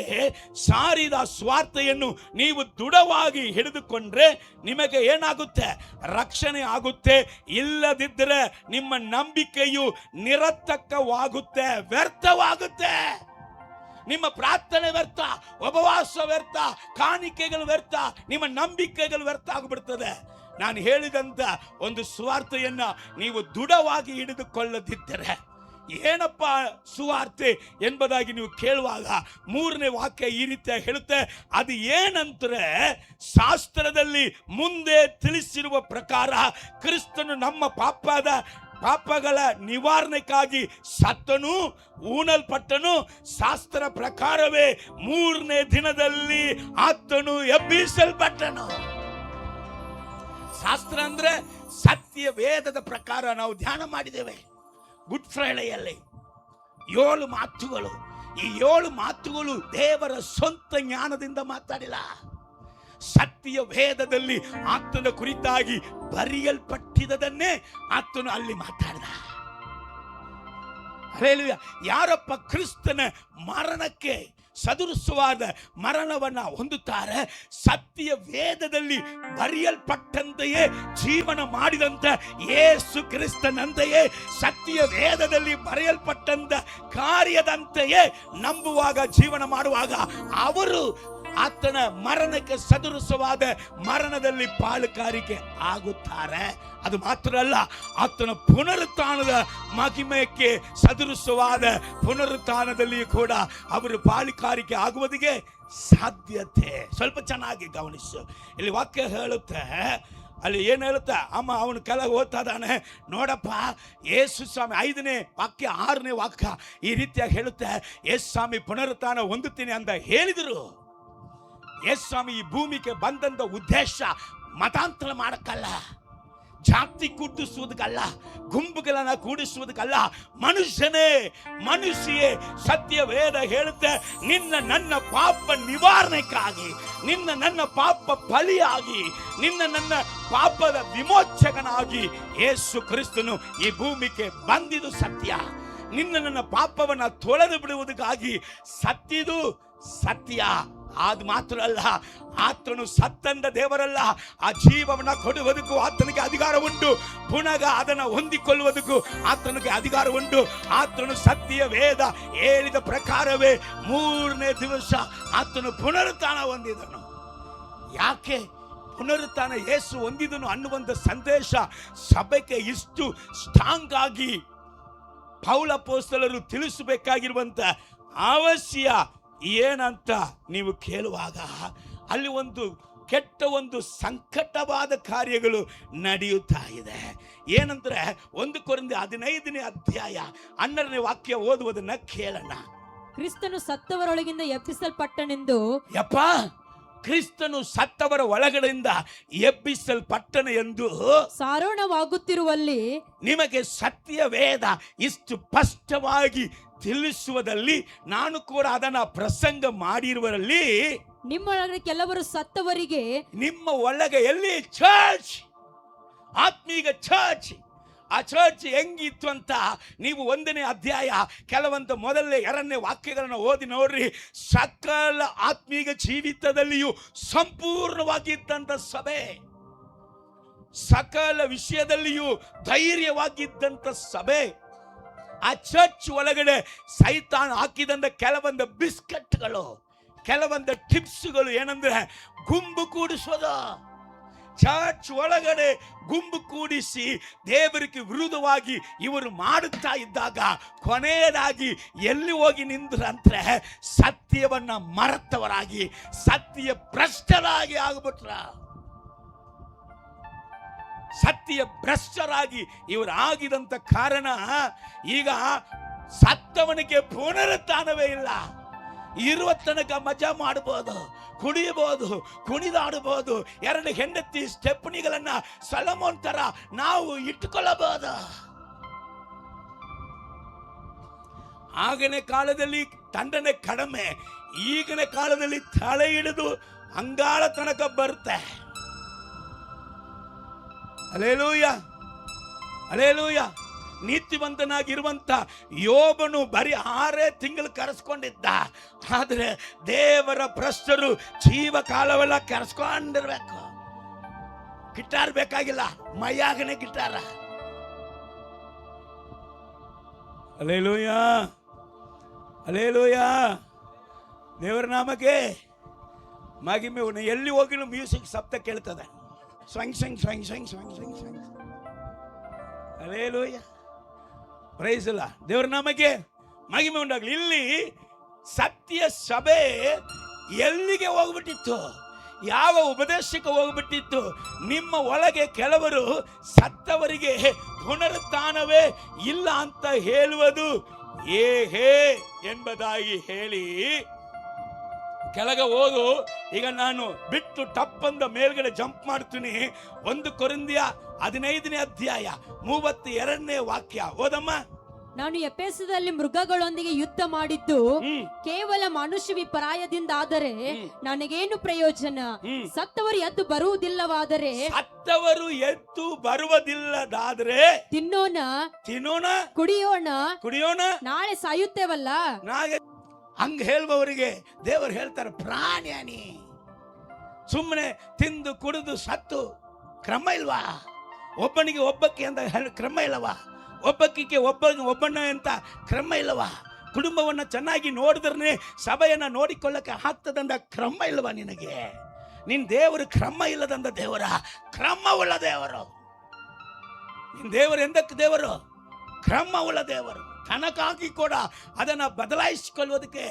ಸಾರಿದ ಸ್ವಾರ್ಥೆಯನ್ನು ನೀವು ದೃಢವಾಗಿ ಹಿಡಿದುಕೊಂಡ್ರೆ ನಿಮಗೆ ಏನಾಗುತ್ತೆ? ರಕ್ಷಣೆ ಆಗುತ್ತೆ. ಇಲ್ಲದಿದ್ದರೆ ನಿಮ್ಮ ನಂಬಿಕೆಯು ನಿರರ್ಥಕವಾಗುತ್ತೆ, ವ್ಯರ್ಥವಾಗುತ್ತೆ. ನಿಮ್ಮ ಪ್ರಾರ್ಥನೆ ವ್ಯರ್ಥ, ಉಪವಾಸ ವ್ಯರ್ಥ, ಕಾಣಿಕೆಗಳು ವ್ಯರ್ಥ, ನಿಮ್ಮ ನಂಬಿಕೆಗಳು ವ್ಯರ್ಥ ಆಗಿಬಿಡ್ತದೆ. ನಾನು ಹೇಳಿದಂತ ಒಂದು ಸುವಾರ್ತೆಯನ್ನ ನೀವು ದೃಢವಾಗಿ ಹಿಡಿದುಕೊಳ್ಳದಿದ್ದರೆ ಏನಪ್ಪ ಸುವಾರ್ತೆ ಎಂಬುದಾಗಿ ನೀವು ಕೇಳುವಾಗ 3ನೇ ವಾಕ್ಯ ಈ ರೀತಿಯಾಗಿ ಹೇಳುತ್ತೆ. ಅದು ಏನಂದ್ರೆ, ಶಾಸ್ತ್ರದಲ್ಲಿ ಮುಂದೆ ತಿಳಿಸಿರುವ ಪ್ರಕಾರ ಕ್ರಿಸ್ತನು ನಮ್ಮ ಪಾಪಗಳ ನಿವಾರಣೆಗಾಗಿ ಸತ್ತನು, ಊನಲ್ಪಟ್ಟನು. ಶಾಸ್ತ್ರ ಪ್ರಕಾರವೇ 3ನೇ ದಿನದಲ್ಲಿ ಆತನು ಎಬ್ಬಿಸಲ್ಪಟ್ಟನು. ಶಾಸ್ತ್ರ ಅಂದ್ರೆ ಸತ್ಯ ವೇದದ ಪ್ರಕಾರ ನಾವು ಧ್ಯಾನ ಮಾಡಿದ್ದೇವೆ. ಗುಡ್ ಫ್ರೈಡೆಯಲ್ಲಿ 7 ಮಾತುಗಳು. ಈ 7 ಮಾತುಗಳು ದೇವರ ಸ್ವಂತ ಜ್ಞಾನದಿಂದ ಮಾತಾಡಿಲ್ಲ. ಸತ್ಯ ವೇದದಲ್ಲಿ ಆತನ ಕುರಿತಾಗಿ ಬರೆಯಲ್ಪಟ್ಟಿದ್ದನ್ನೇ ಆತನು ಅಲ್ಲಿ ಮಾತಾಡಿದ. ಹಲ್ಲೆಲೂಯಾ. ಯಾರಪ್ಪ ಕ್ರಿಸ್ತನ ಮರಣಕ್ಕೆ ಸದೃಶವಾದ ಮರಣವನ್ನ ಹೊಂದುತ್ತಾರೆ. ಸತ್ಯ ವೇದದಲ್ಲಿ ಬರೆಯಲ್ಪಟ್ಟಂತೆಯೇ ಜೀವನ ಮಾಡಿದಂತ ಯೇಸು ಕ್ರಿಸ್ತನಂತೆಯೇ ಸತ್ಯ ವೇದದಲ್ಲಿ ಬರೆಯಲ್ಪಟ್ಟಂತ ಕಾರ್ಯದಂತೆಯೇ ನಂಬುವಾಗ ಜೀವನ ಮಾಡುವಾಗ ಅವರು ಆತನ ಮರಣಕ್ಕೆ ಸದೃಶವಾದ ಮರಣದಲ್ಲಿ ಪಾಲುಗಾರಿಕೆ ಆಗುತ್ತಾರೆ. ಅದು ಮಾತ್ರ ಅಲ್ಲ, ಆತನ ಪುನರುತ್ಥಾನದ ಮಹಿಮೆಗೆ ಸದೃಶವಾದ ಪುನರುತ್ಥಾನದಲ್ಲಿ ಕೂಡ ಅವರು ಪಾಲುಗಾರಿಕೆ ಆಗುವುದಕ್ಕೆ ಸಾಧ್ಯತೆ. ಸ್ವಲ್ಪ ಚೆನ್ನಾಗಿ ಗಮನಿಸು. ಇಲ್ಲಿ ವಾಕ್ಯ ಹೇಳುತ್ತೆ, ಅಲ್ಲಿ ಏನು ಹೇಳುತ್ತೆ, ಅಮ್ಮ ಅವನು ಕೆಳಗೆ ಓದ್ತಾ ಇದ್ದಾನೆ ನೋಡಪ್ಪ, ಯೇಸು ಸ್ವಾಮಿ 5ನೇ ವಾಕ್ಯ 6ನೇ ವಾಕ್ಯ ಈ ರೀತಿಯಾಗಿ ಹೇಳುತ್ತೆ, ಯೇಸು ಸ್ವಾಮಿ ಪುನರುತ್ಥಾನ ಹೊಂದುತ್ತೀನಿ ಅಂತ ಹೇಳಿದರು. ಯೇಸು ಸ್ವಾಮಿ ಈ ಭೂಮಿಗೆ ಬಂದಂತ ಉದ್ದೇಶ ಮತಾಂತರ ಮಾಡಕ್ಕಲ್ಲ, ಜಾತಿ ಕೂಡಿಸುವುದಕ್ಕಲ್ಲ, ಗುಂಪುಗಳನ್ನ ಕೂಡಿಸುವುದಕ್ಕಲ್ಲ, ಮನುಷ್ಯೇ ಸತ್ಯ ವೇದ ಹೇಳುತ್ತೆ, ನನ್ನ ಪಾಪ ನಿವಾರಣೆಗಾಗಿ, ನನ್ನ ಪಾಪ ಬಲಿಯಾಗಿ, ನನ್ನ ಪಾಪದ ವಿಮೋಚಕನಾಗಿ ಯೇಸು ಕ್ರಿಸ್ತನು ಈ ಭೂಮಿಗೆ ಬಂದಿದ್ದು ಸತ್ಯ. ನನ್ನ ಪಾಪವನ್ನ ತೊಳೆದು ಬಿಡುವುದಕ್ಕಾಗಿ ಸತ್ತಿದು ಸತ್ಯ. ಅದು ಮಾತ್ರ ಅಲ್ಲ, ಆತನು ಸತ್ತಂದ ದೇವರಲ್ಲ, ಆ ಜೀವವನ್ನ ಕೊಡುವುದಕ್ಕೂ ಆತನಿಗೆ ಅಧಿಕಾರ ಉಂಟು, ಪುನಃ ಅದನ್ನು ಹೊಂದಿಕೊಳ್ಳುವುದಕ್ಕೂ ಆತನಿಗೆ ಅಧಿಕಾರ ಉಂಟು. ಆತನು ಸತ್ಯ ವೇದ ಹೇಳಿದ ಪ್ರಕಾರವೇ 3ನೇ ದಿವಸ ಆತನು ಪುನರುತ್ಥಾನ ಹೊಂದಿದನು. ಯಾಕೆ ಪುನರುತ್ಥಾನ ಯೇಸು ಹೊಂದಿದನು ಅನ್ನುವಂಥ ಸಂದೇಶ ಸಭೆಗೆ ಇಷ್ಟು ಸ್ಟ್ರಾಂಗ್ ಆಗಿ ಪೌಲ ಅಪೊಸ್ತಲರು ತಿಳಿಸಬೇಕಾಗಿರುವಂತ ಅವಶ್ಯ ಏನಂತ ನೀವು ಕೇಳುವಾಗ, ಅಲ್ಲಿ ಒಂದು ಸಂಕಟವಾದ ಕಾರ್ಯಗಳು ನಡೆಯುತ್ತಾ ಇದೆ. ಏನಂದ್ರೆ 1 ಕೊರಿಂಥ 15ನೇ ಅಧ್ಯಾಯ 12ನೇ ವಾಕ್ಯ ಓದುವುದನ್ನ ಕೇಳೋಣ. ಕ್ರಿಸ್ತನು ಸತ್ತವರೊಳಗಿಂದ ಎಬ್ಬಿಸಲ್ಪಟ್ಟನೆಂದು, ಯಪ್ಪ, ಕ್ರಿಸ್ತನು ಸತ್ತವರ ಒಳಗಡೆಯಿಂದ ಎಬ್ಬಿಸಲ್ಪಟ್ಟನ ಎಂದು ಸಾರೋಣವಾಗುತ್ತಿರುವಲ್ಲಿ ನಿಮಗೆ ಸತ್ಯ ವೇದ ಇಷ್ಟು ಸ್ಪಷ್ಟವಾಗಿ ತಿಳಿಸುವುದಲ್ಲಿ ನಾನು ಕೂಡ ಅದನ್ನ ಪ್ರಸಂಗ ಮಾಡಿರುವರಲ್ಲಿ ನಿಮ್ಮೊಳಗೆ ಕೆಲವರು ಸತ್ತವರಿಗೆ, ನಿಮ್ಮ ಒಳಗೆ ಎಲ್ಲಿ ಚರ್ಚ್, ಆತ್ಮೀಗ ಚರ್ಚ್, ಆ ಚರ್ಚ್ ಹೆಂಗಿತ್ತು ಅಂತ ನೀವು 1ನೇ ಅಧ್ಯಾಯ ಕೆಲವೊಂದು ಮೊದಲನೇ 2ನೇ ವಾಕ್ಯಗಳನ್ನು ಓದಿ ನೋಡ್ರಿ. ಸಕಲ ಆತ್ಮೀಗ ಜೀವಿತದಲ್ಲಿಯೂ ಸಂಪೂರ್ಣವಾಗಿದ್ದಂಥ ಸಭೆ, ಸಕಲ ವಿಷಯದಲ್ಲಿಯೂ ಧೈರ್ಯವಾಗಿದ್ದಂಥ ಸಭೆ. ಆ ಚರ್ಚ್ ಒಳಗಡೆ ಸೈತಾನ ಹಾಕಿದಂತ ಕೆಲವೊಂದು ಬಿಸ್ಕೆಟ್ಗಳು, ಕೆಲವೊಂದು ಟಿಪ್ಸ್ಗಳು ಏನಂದ್ರೆ ಗುಂಪು ಕೂಡಿಸೋದು. ಚರ್ಚ್ ಒಳಗಡೆ ಗುಂಪು ಕೂಡಿಸಿ ದೇವರಿಗೆ ವಿರುದ್ಧವಾಗಿ ಇವರು ಮಾಡುತ್ತಾ ಇದ್ದಾಗ ಕೊನೆಯದಾಗಿ ಎಲ್ಲಿ ಹೋಗಿ ನಿಂದ್ರಂದ್ರೆ ಸತ್ಯವನ್ನ ಮರೆತವರಾಗಿ, ಸತ್ಯ ಭ್ರಷ್ಟರಾಗಿ ಆಗ್ಬಿಟ್ರ. ಸತ್ಯ ಭ್ರಷ್ಟರಾಗಿ ಇವರು ಆಗಿದಂತ ಕಾರಣ ಈಗ ಸತ್ತವನಿಗೆ ಪುನರುತ್ಥಾನವೇ ಇಲ್ಲ. ಇರುವ ತನಕ ಮಜಾ ಮಾಡಬಹುದು, ಕುಡಿಯಬಹುದು, ಕುಣಿದಾಡಬಹುದು, 2 ಹೆಂಡತಿ ಸ್ಟೆಪ್ನಿಗಳನ್ನ ಸಲಮೋನ್ ತರ ನಾವು ಇಟ್ಟುಕೊಳ್ಳಬಹುದು. ಆಗಿನ ಕಾಲದಲ್ಲಿ ದಂಡನೆ ಕಡಿಮೆ, ಈಗಿನ ಕಾಲದಲ್ಲಿ ತಲೆ ಹಿಡಿದು ಅಂಗಾಳ ತನಕ ಬರುತ್ತೆ. Hallelujah, hallelujah. ನೀತಿವಂತನಾಗಿರುವಂತ ಯೋಬನು ಬರೀ 6 ತಿಂಗಳು ಕರೆಸ್ಕೊಂಡಿದ್ದ. ಆದ್ರೆ ದೇವರ ಭ್ರಷ್ಟರು ಜೀವ ಕಾಲವೆಲ್ಲ ಕರೆಸ್ಕೊಂಡಿರ್ಬೇಕು. ಗಿಟಾರ್ ಬೇಕಾಗಿಲ್ಲ, ಮೈಯಾಗನೆ ಗಿಟಾರ. Hallelujah, hallelujah. ದೇವರ ನಾಮಕ್ಕೆ ಮಹಿಮೆ. ಎಲ್ಲಿ ಹೋಗಿಲ್ಲ ಮ್ಯೂಸಿಕ್ ಶಬ್ದ ಕೇಳ್ತದೆ, ಸ್ವಂಗ್ ಸ್ವಂಗ್ ಸ್ವಂಗ್ ಸ್ವಂಗ್ ಸ್ವಂಗ್ ಸ್ವಂಗ್ ಸ್ವಂಗ್. ಹಲ್ಲೆಲೂಯ, ಪ್ರೈಸ್ ಅಲ್ಲ. ದೇವರ ನಾಮಕ್ಕೆ ಮಹಿಮೆ ಉಂಟಾಗಲಿ. ಇಲ್ಲಿ ಸತ್ಯ ಸಭೆ ಎಲ್ಲಿಗೆ ಹೋಗ್ಬಿಟ್ಟಿತ್ತು, ಯಾವ ಉಪದೇಶಕ್ಕೆ ಹೋಗ್ಬಿಟ್ಟಿತ್ತು? ನಿಮ್ಮ ಒಳಗೆ ಕೆಲವರು ಸತ್ತವರಿಗೆ ಪುನರುತ್ಥಾನವೇ ಇಲ್ಲ ಅಂತ ಹೇಳುವುದು ಏಹೇ ಎಂಬುದಾಗಿ ಹೇಳಿ ಕೆಳಗೆ ಓದು. ಈಗ ನಾನು ಬಿಟ್ಟು ಟಪ್ಪಂದ ಮೇಲ್ಗಡೆ ಜಂಪ್ ಮಾಡ್ತೀನಿ. 1 ಕೊರಿಂಥ 15ನೇ ಅಧ್ಯಾಯ 32ನೇ ವಾಕ್ಯ ಓದಮ್ಮ. ನಾನು ಎಫೆಸದಲ್ಲಿ ಮೃಗಗಳೊಂದಿಗೆ ಯುದ್ಧ ಮಾಡಿದ್ದು ಕೇವಲ ಮನುಷ್ಯ ವಿಪರಾಯದಿಂದ ಆದರೆ ನನಗೇನು ಪ್ರಯೋಜನ? ಸತ್ತವರು ಎದ್ದು ಬರುವುದಿಲ್ಲವಾದರೆ, ಸತ್ತವರು ಎದ್ದು ಬರುವುದಿಲ್ಲದಾದರೆ ತಿನ್ನೋಣ, ತಿನ್ನೋಣ, ಕುಡಿಯೋಣ, ಕುಡಿಯೋಣ, ನಾಳೆ ಸಾಯುತ್ತೇವಲ್ಲ. ಹಂಗ ಹೇಳುವವರಿಗೆ ದೇವರು ಹೇಳ್ತಾರೆ ಪ್ರಾಣಿಯಾನಿ, ಸುಮ್ಮನೆ ತಿಂದು ಕುಡಿದು ಸತ್ತು ಕ್ರಮ ಇಲ್ವಾ? ಒಬ್ಬನಿಗೆ ಒಬ್ಬಕ್ಕೆ ಅಂತ ಕ್ರಮ ಇಲ್ಲವಾ? ಒಬ್ಬಕ್ಕಿಗೆ ಒಬ್ಬಣ್ಣ ಅಂತ ಕ್ರಮ ಇಲ್ಲವಾ? ಕುಟುಂಬವನ್ನು ಚೆನ್ನಾಗಿ ನೋಡಿದ್ರೆ ಸಭೆಯನ್ನು ನೋಡಿಕೊಳ್ಳಕ್ಕೆ ಆಗ್ತದಂದ ಕ್ರಮ ಇಲ್ಲವಾ ನಿನಗೆ? ನಿನ್ ದೇವರು ಕ್ರಮ ಇಲ್ಲದಂದ ದೇವರ, ಕ್ರಮವುಳ್ಳ ದೇವರು. ನಿನ್ ದೇವರು ಎಂದಕ್ಕೆ ದೇವರು? ಕ್ರಮವುಳ್ಳ ದೇವರು. ತನಗಾಗಿ ಕೂಡ ಅದನ್ನು ಬದಲಾಯಿಸಿಕೊಳ್ಳುವುದಕ್ಕೆ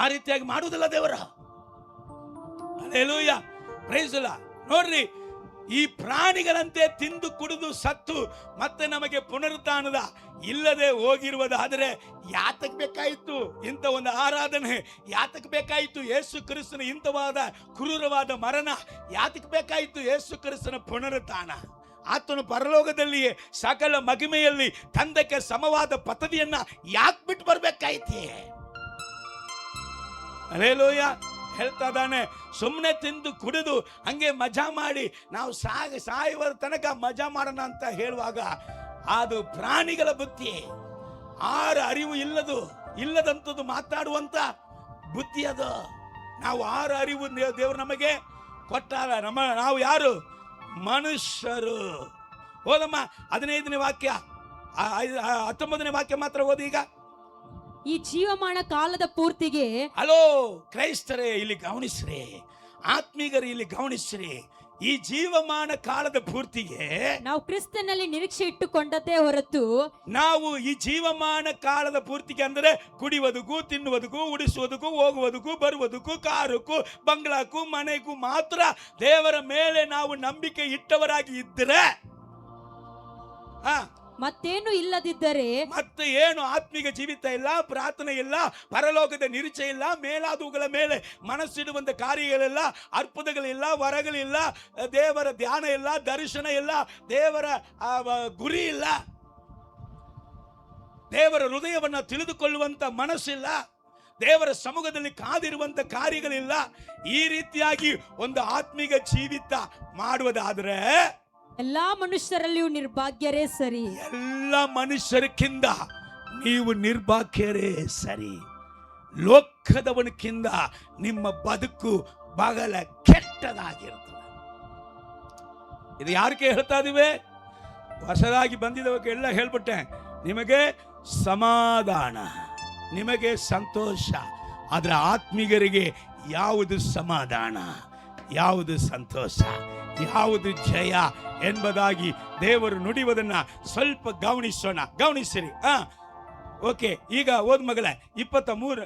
ಆ ರೀತಿಯಾಗಿ ಮಾಡುವುದಿಲ್ಲ ದೇವರು. Hallelujah, praise the Lord. ನೋಡ್ರಿ, ಈ ಪ್ರಾಣಿಗಳಂತೆ ತಿಂದು ಕುಡಿದು ಸತ್ತು ಮತ್ತೆ ನಮಗೆ ಪುನರುತ್ಥಾನದ ಇಲ್ಲದೆ ಹೋಗಿರುವುದಾದರೆ ಯಾತಕ್ಕೆ ಬೇಕಾಯಿತು ಇಂಥ ಒಂದು ಆರಾಧನೆ? ಯಾತಕ್ಕೆ ಬೇಕಾಯಿತು ಯೇಸು ಕ್ರಿಸ್ತನ ಇಂಥವಾದ ಕ್ರೂರವಾದ ಮರಣ? ಯಾತಕ್ಕೆ ಬೇಕಾಯಿತು ಯೇಸು ಕ್ರಿಸ್ತನ ಪುನರುತ್ಥಾನ? ಆತನು ಪರಲೋಕದಲ್ಲಿಯೇ ಸಕಲ ಮಹಿಮೆಯಲ್ಲಿ ತಂದಕ್ಕೆ ಸಮವಾದ ಪದವಿಯನ್ನ ಯಾಕೆ ಬಿಟ್ಟು ಬರ್ಬೇಕಾಯ್ತಿ? ಹಲ್ಲೆಲೂಯಾ. ಹೇಳ್ತಾ ಇದ್ದಾನೆ, ಸುಮ್ಮನೆ ತಿಂದು ಕುಡಿದು ಹಂಗೆ ಮಜಾ ಮಾಡಿ ನಾವು ಸಾಯುವ ತನಕ ಮಜಾ ಮಾಡೋಣ ಅಂತ ಹೇಳುವಾಗ ಅದು ಪ್ರಾಣಿಗಳ ಬುದ್ಧಿ. ಆರ ಅರಿವು ಇಲ್ಲದಂಥದ್ದು ಮಾತಾಡುವಂತ ಬುದ್ಧಿ ಅದು. ನಾವು ಆರ ಅರಿವು ದೇವರು ನಮಗೆ ಕೊಟ್ಟಾರ. ನಾವು ಯಾರು? ಮನುಷ್ಯರು. ಓದಮ್ಮ 15ನೇ ವಾಕ್ಯ, 19ನೇ ವಾಕ್ಯ ಮಾತ್ರ ಓದಿ. ಈಗ ಈ ಜೀವಮಾನ ಕಾಲದ ಪೂರ್ತಿಗೆ, ಹಲೋ ಕ್ರೈಸ್ತರೇ ಇಲ್ಲಿ ಗಮನಿಸ್ರಿ, ಆತ್ಮೀಗರು ಇಲ್ಲಿ ಗಮನಿಸ್ರಿ, ಈ ಜೀವಮಾನ ಕಾಲದ ಪೂರ್ತಿಗೆ ನಾವು ಕ್ರಿಸ್ತನಲ್ಲಿ ನಿರೀಕ್ಷೆ ಇಟ್ಟುಕೊಂಡದ್ದೇ ಹೊರತು, ನಾವು ಈ ಜೀವಮಾನ ಕಾಲದ ಪೂರ್ತಿಗೆ ಅಂದರೆ ಕುಡಿಯುವುದಕ್ಕೂ ತಿನ್ನುವುದಕ್ಕೂ ಉಡಿಸುವುದಕ್ಕೂ ಹೋಗುವುದಕ್ಕೂ ಬರುವುದಕ್ಕೂ ಕಾರಕ್ಕೂ ಬಂಗ್ಲಾಕ್ಕೂ ಮನೆಗೂ ಮಾತ್ರ ದೇವರ ಮೇಲೆ ನಾವು ನಂಬಿಕೆ ಇಟ್ಟವರಾಗಿ ಇದ್ದರೆ, ಮತ್ತೇನು ಇಲ್ಲದಿದ್ದರೆ, ಮತ್ತೆ ಏನು ಆತ್ಮಿಕ ಜೀವಿತ ಇಲ್ಲ, ಪ್ರಾರ್ಥನೆ ಇಲ್ಲ, ಪರಲೋಕದ ನಿರೀಕ್ಷೆ ಇಲ್ಲ, ಮೇಲಾದವುಗಳ ಮೇಲೆ ಮನಸ್ಸಿಡುವಂತ ಕಾರ್ಯಗಳಿಲ್ಲ, ಅರ್ಪಣೆಗಳಿಲ್ಲ, ವರಗಳಿಲ್ಲ, ದೇವರ ಧ್ಯಾನ ಇಲ್ಲ, ದರ್ಶನ ಇಲ್ಲ, ದೇವರ ಗುರಿ ಇಲ್ಲ, ದೇವರ ಹೃದಯವನ್ನು ತಿಳಿದುಕೊಳ್ಳುವಂತ ಮನಸ್ಸಿಲ್ಲ, ದೇವರ ಸಮ್ಮುಖದಲ್ಲಿ ಕಾದಿರುವಂತ ಕಾರ್ಯಗಳಿಲ್ಲ. ಈ ರೀತಿಯಾಗಿ ಒಂದು ಆತ್ಮಿಕ ಜೀವಿತ ಮಾಡುವುದಾದ್ರೆ ಎಲ್ಲಾ ಮನುಷ್ಯರಲ್ಲಿಯೂ ನಿರ್ಭಾಗ್ಯರೇ ಸರಿ. ಎಲ್ಲ ಮನುಷ್ಯರಕ್ಕಿಂತ ನೀವು ನಿರ್ಭಾಗ್ಯರೇ ಸರಿ. ಲೋಕದವನಕ್ಕಿಂತ ನಿಮ್ಮ ಬದುಕು ಬಹಳ ಕೆಟ್ಟದಾಗಿರ್ತದೆ. ಇದು ಯಾರಿಗೆ ಹೇಳ್ತಾ ಇದೀವಿ? ಹೊಸದಾಗಿ ಬಂದಿದ್ದವಕ್ಕೆಲ್ಲ ಹೇಳ್ಬಿಟ್ಟೆ. ನಿಮಗೆ ಸಮಾಧಾನ, ನಿಮಗೆ ಸಂತೋಷ, ಆದ್ರೆ ಆತ್ಮೀಗರಿಗೆ ಯಾವುದು ಸಮಾಧಾನ, ಯಾವುದು ಸಂತೋಷ, ಯಾವುದು ಜಯ ಎಂಬುದಾಗಿ ದೇವರು ನುಡಿಯುವುದನ್ನ ಸ್ವಲ್ಪ ಗಮನಿಸೋಣ. ಗಮನಿಸಿರಿ. ಓಕೆ, ಈಗ ಓದ್ ಮಗಳೇ 23.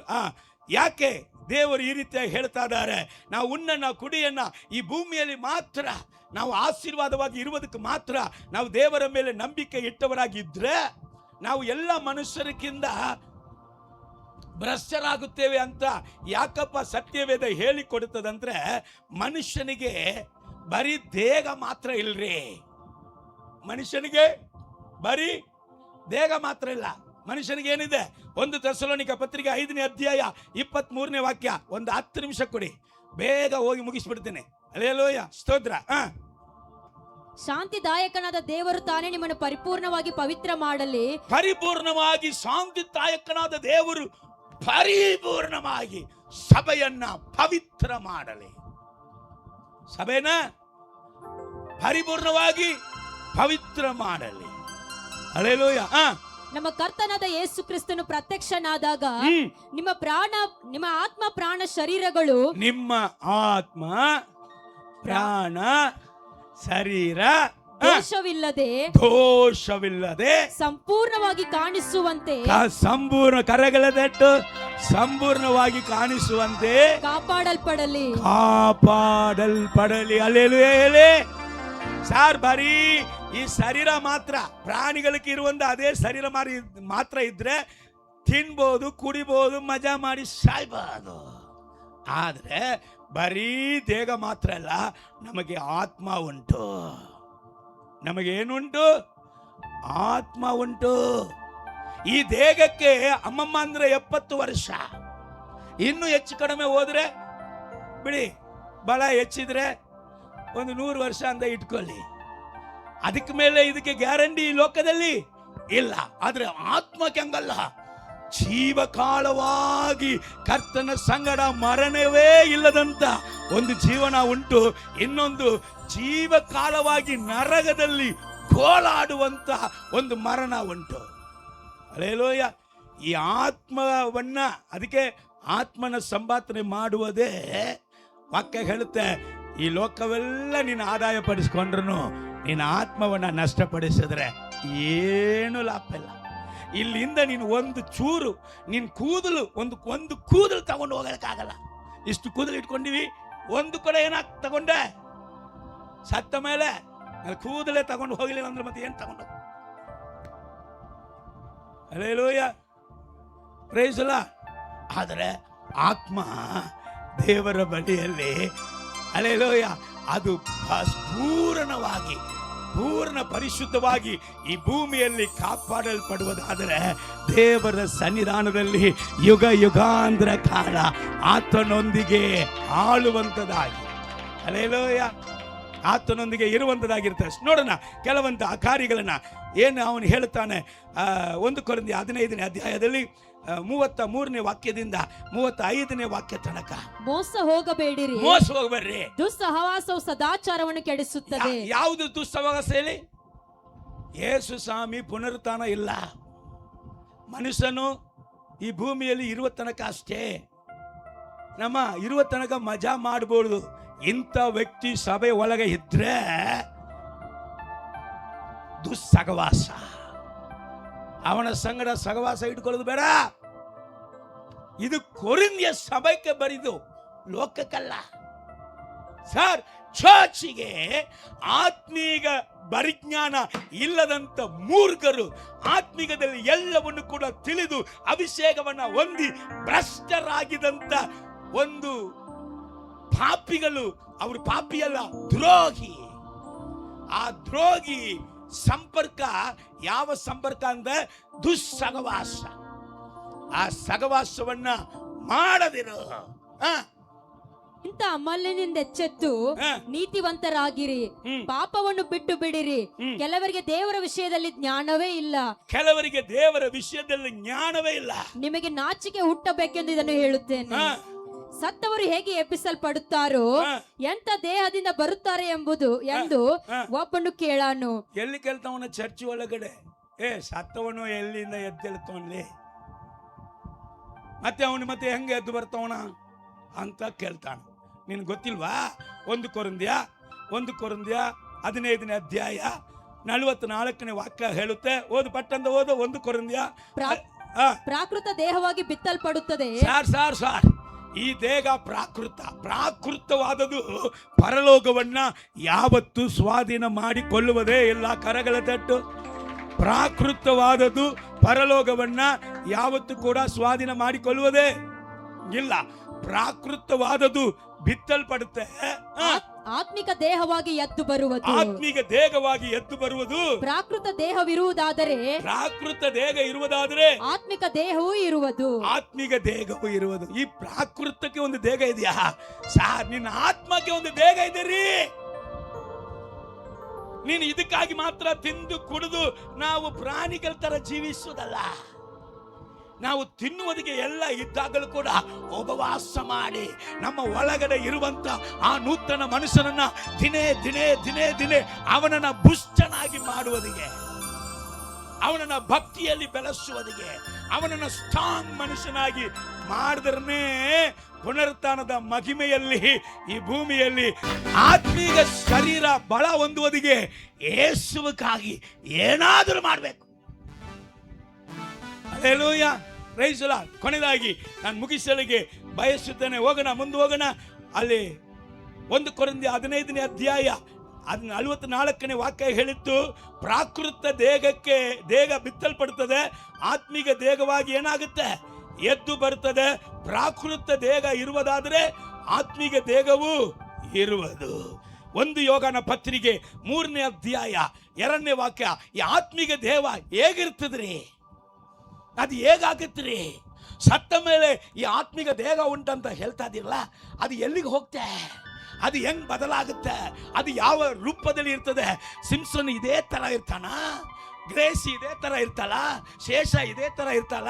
ಯಾಕೆ ದೇವರು ಈ ರೀತಿಯಾಗಿ ಹೇಳ್ತಾ ಇದ್ದಾರೆ? ನಾವು ಉಣ್ಣನ್ನ ಕುಡಿಯನ್ನ ಈ ಭೂಮಿಯಲ್ಲಿ ಮಾತ್ರ ನಾವು ಆಶೀರ್ವಾದವಾಗಿ ಇರುವುದಕ್ಕೆ ಮಾತ್ರ ನಾವು ದೇವರ ಮೇಲೆ ನಂಬಿಕೆ ಇಟ್ಟವರಾಗಿದ್ರೆ ನಾವು ಎಲ್ಲ ಮನುಷ್ಯರಿಗಿಂತ ಭ್ರಷ್ಟರಾಗುತ್ತೇವೆ ಅಂತ ಯಾಕಪ್ಪ ಸತ್ಯವೇದ ಹೇಳಿಕೊಡುತ್ತದಂದ್ರೆ, ಮನುಷ್ಯನಿಗೆ ಬರೀ ದೇಹ ಮಾತ್ರ ಇಲ್ರಿ. ಮನುಷ್ಯನಿಗೆ ಬರೀ ದೇಹ ಮಾತ್ರ ಇಲ್ಲ. ಮನುಷ್ಯನಿಗೆ ಏನಿದೆ? 1 ಥೆಸಲೋನಿಕ ಪತ್ರಿಕೆ 5ನೇ ಅಧ್ಯಾಯ 23ನೇ ವಾಕ್ಯ. ಒಂದು 10 ನಿಮಿಷ ಕೊಡಿ, ಬೇಗ ಹೋಗಿ ಮುಗಿಸ್ಬಿಡ್ತೇನೆ. ಹಲ್ಲೆಲೂಯಾ, ಸ್ತೋತ್ರ. ಶಾಂತಿದಾಯಕನಾದ ದೇವರು ತಾನೇ ನಿಮ್ಮನ್ನು ಪರಿಪೂರ್ಣವಾಗಿ ಪವಿತ್ರ ಮಾಡಲಿ. ಪರಿಪೂರ್ಣವಾಗಿ ಶಾಂತಿದಾಯಕನಾದ ದೇವರು ಪರಿಪೂರ್ಣವಾಗಿ ಸಭೆಯನ್ನ ಪವಿತ್ರ ಮಾಡಲಿ. ಸಭೆನ ಪರಿಪೂರ್ಣವಾಗಿ ಪವಿತ್ರ ಮಾಡಲಿ. ಹಲ್ಲೆಲೂಯಾ. ನಮ್ಮ ಕರ್ತನಾದ ಯೇಸು ಕ್ರಿಸ್ತನು ಪ್ರತ್ಯಕ್ಷನಾದಾಗ ನಿಮ್ಮ ಆತ್ಮ ಪ್ರಾಣ ಶರೀರಗಳು, ನಿಮ್ಮ ಆತ್ಮ ಪ್ರಾಣ ಶರೀರ ದೋಷವಿಲ್ಲದೆ ಸಂಪೂರ್ಣವಾಗಿ ಕಾಣಿಸುವಂತೆ, ಸಂಪೂರ್ಣ ಕರಗಳದಟ್ಟು ಸಂಪೂರ್ಣವಾಗಿ ಕಾಣಿಸುವಂತೆ ಕಾಪಾಡಲ್ಪಡಲಿ. ಹಲ್ಲೆಲೂಯಾ. ಸಾರ್ ಬರೀ ಈ ಶರೀರ ಮಾತ್ರ, ಪ್ರಾಣಿಗಳಿಗೆ ಇರುವಂತ ಅದೇ ಶರೀರ ಮಾತ್ರ ಇದ್ರೆ ತಿನ್ಬೋದು, ಕುಡಿಬಹುದು, ಮಜಾ ಮಾಡಿ ಸಾಯ್ಬೋದು. ಆದ್ರೆ ಬರೀ ದೇಹ ಮಾತ್ರ ಅಲ್ಲ, ನಮಗೆ ಆತ್ಮ ಉಂಟು. ನಮಗೇನುಂಟು? ಆತ್ಮ ಉಂಟು. ಈ ದೇಹಕ್ಕೆ ಅಮ್ಮಮ್ಮ ಅಂದ್ರೆ 70 ವರ್ಷ, ಇನ್ನು ಹೆಚ್ಚು ಕಡಿಮೆ ಹೋದ್ರೆ ಬಿಡಿ, ಬಹಳ ಹೆಚ್ಚಿದ್ರೆ ಒಂದು 100 ವರ್ಷ ಅಂತ ಇಟ್ಕೊಳ್ಳಿ. ಅದಕ್ಕೆ ಮೇಲೆ ಇದಕ್ಕೆ ಗ್ಯಾರಂಟಿ ಈ ಲೋಕದಲ್ಲಿ ಇಲ್ಲ. ಆದ್ರೆ ಆತ್ಮಕ್ಕೆ ಹಂಗಲ್ಲ, ಜೀವಕಾಲವಾಗಿ ಕರ್ತನ ಸಂಗಡ ಮರಣವೇ ಇಲ್ಲದಂತ ಒಂದು ಜೀವನ ಉಂಟು, ಇನ್ನೊಂದು ಜೀವಕಾಲವಾಗಿ ನರಕದಲ್ಲಿ ಗೋಳಾಡುವಂತ ಒಂದು ಮರಣ ಉಂಟು. ಹಲ್ಲೆಲೂಯಾ. ಈ ಆತ್ಮವನ್ನ, ಅದಕ್ಕೆ ಆತ್ಮನ ಸಂಪಾದನೆ ಮಾಡುವುದೇ ವಾಕ್ಯ ಹೇಳುತ್ತೆ, ಈ ಲೋಕವೆಲ್ಲ ನೀನು ಆದಾಯ ಪಡಿಸ್ಕೊಂಡ್ರು ನಿನ್ನ ಆತ್ಮವನ್ನ ನಷ್ಟಪಡಿಸಿದ್ರೆ ಏನು ಲಾಭ ಇಲ್ಲ. ಇಲ್ಲಿಂದ ನೀನು ಒಂದು ಚೂರು ನಿನ್ ಕೂದಲು ಒಂದು ಕೂದಲು ತಗೊಂಡು ಹೋಗಕ್ಕಾಗಲ್ಲ. ಇಷ್ಟು ಕೂದಲು ಇಟ್ಕೊಂಡಿವಿ, ಒಂದು ಕಡೆ ಏನಾಗ ತಗೊಂಡೆ, ಸತ್ತ ಮೇಲೆ ಕೂದಲೇ ತಗೊಂಡು ಹೋಗಲಿಲ್ಲ ಅಂದ್ರೆ ಮತ್ತೆ ಏನ್ ತಗೊಂಡು? Hallelujah, praise the Lord. ಆದರೆ ಆತ್ಮ ದೇವರ ಬಳಿಯಲ್ಲಿ, ಹಲ್ಲೆಲೂಯಾ, ಅದು ಪೂರ್ಣವಾಗಿ ಪೂರ್ಣ ಪರಿಶುದ್ಧವಾಗಿ ಈ ಭೂಮಿಯಲ್ಲಿ ಕಾಪಾಡಲ್ಪಡುವುದಾದರೆ ದೇವರ ಸನ್ನಿಧಾನದಲ್ಲಿ ಯುಗ ಯುಗಾಂತರ ಕಾಲ ಆತನೊಂದಿಗೆ ಆಳುವಂಥದ್ದಾಗಿ, ಹಲ್ಲೆಲೂಯಾ, ಆತನೊಂದಿಗೆ ಇರುವಂಥದ್ದಾಗಿರ್ತದೆ. ನೋಡೋಣ ಕೆಲವಂತ ಕಾರ್ಯಗಳನ್ನ ಏನು ಅವನು ಹೇಳುತ್ತಾನೆ. 1 ಕೊರಿಂಥಿ 15ನೇ ಅಧ್ಯಾಯದಲ್ಲಿ 33ನೇ ವಾಕ್ಯದಿಂದ 35ನೇ ವಾಕ್ಯ ತನಕ. ಮೋಸ ಹೋಗಬೇಡಿರಿ, ಮೋಸ ಹೋಗಬೇಡ್ರಿ. ದುಸ್ಸಹವಾಸವು ಸದಾಚಾರವನ್ನು ಕೆಡಿಸುತ್ತದೆ. ಯಾವುದು ದುಸ್ಸಹವಾಸ ಹೇಳಿ? ಯೇಸು ಸ್ವಾಮಿ ಪುನರುತ್ಥಾನ ಇಲ್ಲ. ಮನುಷ್ಯನು ಈ ಭೂಮಿಯಲ್ಲಿ ಇರುವ ತನಕ ಅಷ್ಟೇ, ನಮ್ಮ ಇರುವ ತನಕ ಮಜಾ ಮಾಡಬಹುದು. ಇಂಥ ವ್ಯಕ್ತಿ ಸಭೆ ಒಳಗೆ ಇದ್ರೆ ದುಸ್ಸಹವಾಸ, ಅವನ ಸಂಗಡ ಸಹವಾಸ ಇಟ್ಕೊಳ್ಳೋದು ಬೇಡ. ಇದು ಕೊರಿಂಥ್ಯ ಸಭೆಗೆ ಬರಿದು, ಲೋಕಕ್ಕಲ್ಲ ಸರ್. ಚರ್ಚಿಗೆ ಆತ್ಮೀಗ ಪರಿಜ್ಞಾನ ಇಲ್ಲದಂತ ಮೂರ್ಖರು, ಆತ್ಮೀಗದಲ್ಲಿ ಎಲ್ಲವನ್ನು ಕೂಡ ತಿಳಿದು ಅಭಿಷೇಕವನ್ನ ಹೊಂದಿ ಭ್ರಷ್ಟರಾಗಿದಂತ ಒಂದು ಪಾಪಿಗಳು, ಅವರು ಪಾಪಿಯಲ್ಲ, ದ್ರೋಹಿ. ಆ ದ್ರೋಹಿ ಸಂಪರ್ಕ ಯಾವ ಸಂಪರ್ಕ ಅಂದ್ರೆ ದುಸ್ಸಹವಾಸ. ಆ ಸಹವಾಸವನ್ನ ಮಾಡದಿರು. ಇಂಥ ಅಮಲ್ಯನಿಂದ ಎಚ್ಚೆತ್ತು ನೀತಿವಂತರಾಗಿರಿ, ಪಾಪವನ್ನು ಬಿಟ್ಟು ಬಿಡಿರಿ. ಕೆಲವರಿಗೆ ದೇವರ ವಿಷಯದಲ್ಲಿ ಜ್ಞಾನವೇ ಇಲ್ಲ, ಕೆಲವರಿಗೆ ದೇವರ ವಿಷಯದಲ್ಲಿ ಜ್ಞಾನವೇ ಇಲ್ಲ. ನಿಮಗೆ ನಾಚಿಕೆ ಹುಟ್ಟಬೇಕೆಂದು ಇದನ್ನು ಹೇಳುತ್ತೇನೆ. ಸತ್ತವರು ಹೇಗೆ ಎಬ್ಬಿಸಲ್ಪಡುತ್ತಾರೋ ಎಂತ ದೇಹದಿಂದ ಬರುತ್ತಾರೆ ಎಂದು ಒಬ್ಬನು ಕೇಳಾನು. ಎಲ್ಲಿ ಕೇಳ್ತಾವನ? ಚರ್ಚ್ ಒಳಗಡೆ. ಸತ್ತವನು ಎಲ್ಲಿಂದ ಎದ್ದೇಳ್ತಾವನ್ಲಿ, ಮತ್ತೆ ಅವನು ಮತ್ತೆ ಹೆಂಗೆ ಎದ್ದು ಬರ್ತಾವನ ಅಂತ ಕೇಳ್ತಾನ. ನಿನ್ ಗೊತ್ತಿಲ್ವಾ? 1 ಕೊರಿಂಥ್ಯ 15ನೇ ಅಧ್ಯಾಯ 44ನೇ ವಾಕ್ಯ ಹೇಳುತ್ತೆ. ಓದು, ಪಟ್ಟಂದ ಓದು. 1 ಕೊರಿಂಥ್ಯ. ಪ್ರಾಕೃತ ದೇಹವಾಗಿ ಬಿತ್ತಲ್ಪಡುತ್ತದೆ. ಸಾರ್ ಈ ದೇಹ ಪ್ರಾಕೃತವಾದದು ಪರಲೋಕವನ್ನ ಯಾವತ್ತು ಸ್ವಾಧೀನ ಮಾಡಿಕೊಳ್ಳುವುದೇ ಇಲ್ಲ. ಕರಗಳ ತಟ್ಟು. ಪ್ರಾಕೃತವಾದದು ಪರಲೋಕವನ್ನ ಯಾವತ್ತು ಕೂಡ ಸ್ವಾಧೀನ ಮಾಡಿಕೊಳ್ಳುವುದೇ ಇಲ್ಲ. ಪ್ರಾಕೃತವಾದದು ಬಿತ್ತಲ್ಪಡುತ್ತೆ. ಆತ್ಮಿಕ ದೇಹವಾಗಿ ಎದ್ದು ಬರುವುದು. ಆತ್ಮಿಕ ದೇಹವಾಗಿ ಎದ್ದು ಬರುವುದು. ಪ್ರಾಕೃತ ದೇಹವಿರುವುದಾದರೆ, ಪ್ರಾಕೃತ ದೇಹ ಇರುವುದಾದರೆ ಆತ್ಮಿಕ ದೇಹವೂ ಇರುವುದು. ಆತ್ಮಿಕ ದೇಹವೂ ಇರುವುದು. ಈ ಪ್ರಾಕೃತಕ್ಕೆ ಒಂದು ದೇಹ ಇದೆಯಾ ಸಾರ್? ನಿನ್ನ ಆತ್ಮಕ್ಕೆ ಒಂದು ದೇಹ ಇದೆ ರೀ. ನೀನು ಇದಕ್ಕಾಗಿ ಮಾತ್ರ ತಿಂದು ಕುಡಿದು ನಾವು ಪ್ರಾಣಿಗಳ ತರ ಜೀವಿಸುವುದಲ್ಲ. ನಾವು ತಿನ್ನುವುದಕ್ಕೆ ಎಲ್ಲ ಇದ್ದಾಗಲೂ ಕೂಡ ಉಪವಾಸ ಮಾಡಿ ನಮ್ಮ ಒಳಗಡೆ ಇರುವಂತ ಆ ನೂತನ ಮನುಷ್ಯನನ್ನ ದಿನೇ ದಿನೇ ದಿನೇ ದಿನೇ ಅವನನ್ನ ಪುಷ್ಟನಾಗಿ ಮಾಡುವುದಿಗೆ, ಅವನನ್ನ ಭಕ್ತಿಯಲ್ಲಿ ಬೆಳೆಸುವುದಿಗೆ, ಅವನನ್ನ ಸ್ಟ್ರಾಂಗ್ ಮನುಷ್ಯನಾಗಿ ಮಾಡಿದ್ರೆ ಪುನರುತ್ಥಾನದ ಮಹಿಮೆಯಲ್ಲಿ ಈ ಭೂಮಿಯಲ್ಲಿ ಆತ್ಮೀಕ ಶರೀರ ಬಲ ಹೊಂದುವುದಿಗೆ ಯೇಸುವಿಗಾಗಿ ಏನಾದರೂ ಮಾಡಬೇಕು. Hallelujah, praise the Lord. ಕೊನೆಯದಾಗಿ ನಾನು ಮುಗಿಸಲಿಗೆ ಬಯಸುತ್ತೇನೆ. ಮುಂದೆ ಹೋಗೋಣ. ಅಲ್ಲಿ 1 ಕೊರಿಂಥ್ಯ 15ನೇ ಅಧ್ಯಾಯ 44ನೇ ವಾಕ್ಯ ಹೇಳಿತ್ತು, ಪ್ರಾಕೃತ ದೇಹ ಬಿತ್ತಲ್ಪಡುತ್ತದೆ, ಆತ್ಮಿಕ ದೇಹವಾಗಿ ಏನಾಗುತ್ತೆ? ಎದ್ದು ಬರುತ್ತದೆ. ಪ್ರಾಕೃತ ದೇಹ ಇರುವುದಾದರೆ ಆತ್ಮಿಕ ದೇಹವೂ ಇರುವುದು. 1 ಯೋಹಾನ ಪತ್ರಿಕೆ 3ನೇ ಅಧ್ಯಾಯ 2ನೇ ವಾಕ್ಯ. ಈ ಆತ್ಮಿಕ ದೇಹ ಹೇಗಿರ್ತದ್ರಿ? ಅದು ಹೇಗಾಗತ್ರಿ? ಸತ್ತ ಮೇಲೆ ಈ ಆತ್ಮಿಕ ದೇಹ ಉಂಟಂತ ಹೇಳ್ತಾ ಇದಿರಲ್ಲ, ಅದು ಎಲ್ಲಿಗೆ ಹೋಗ್ತೆ? ಅದು ಹೆಂಗ್ ಬದಲಾಗುತ್ತೆ? ಅದು ಯಾವ ರೂಪದಲ್ಲಿ ಇರ್ತದೆ? ಸಿಂಸನ್ ಇದೇ ತರ ಇರ್ತಾನ? ಗ್ರೇಸಿ ಇದೇ ತರ ಇರ್ತಾಳ, ಶೇಷ ಇದೇ ತರ ಇರ್ತಾಳ,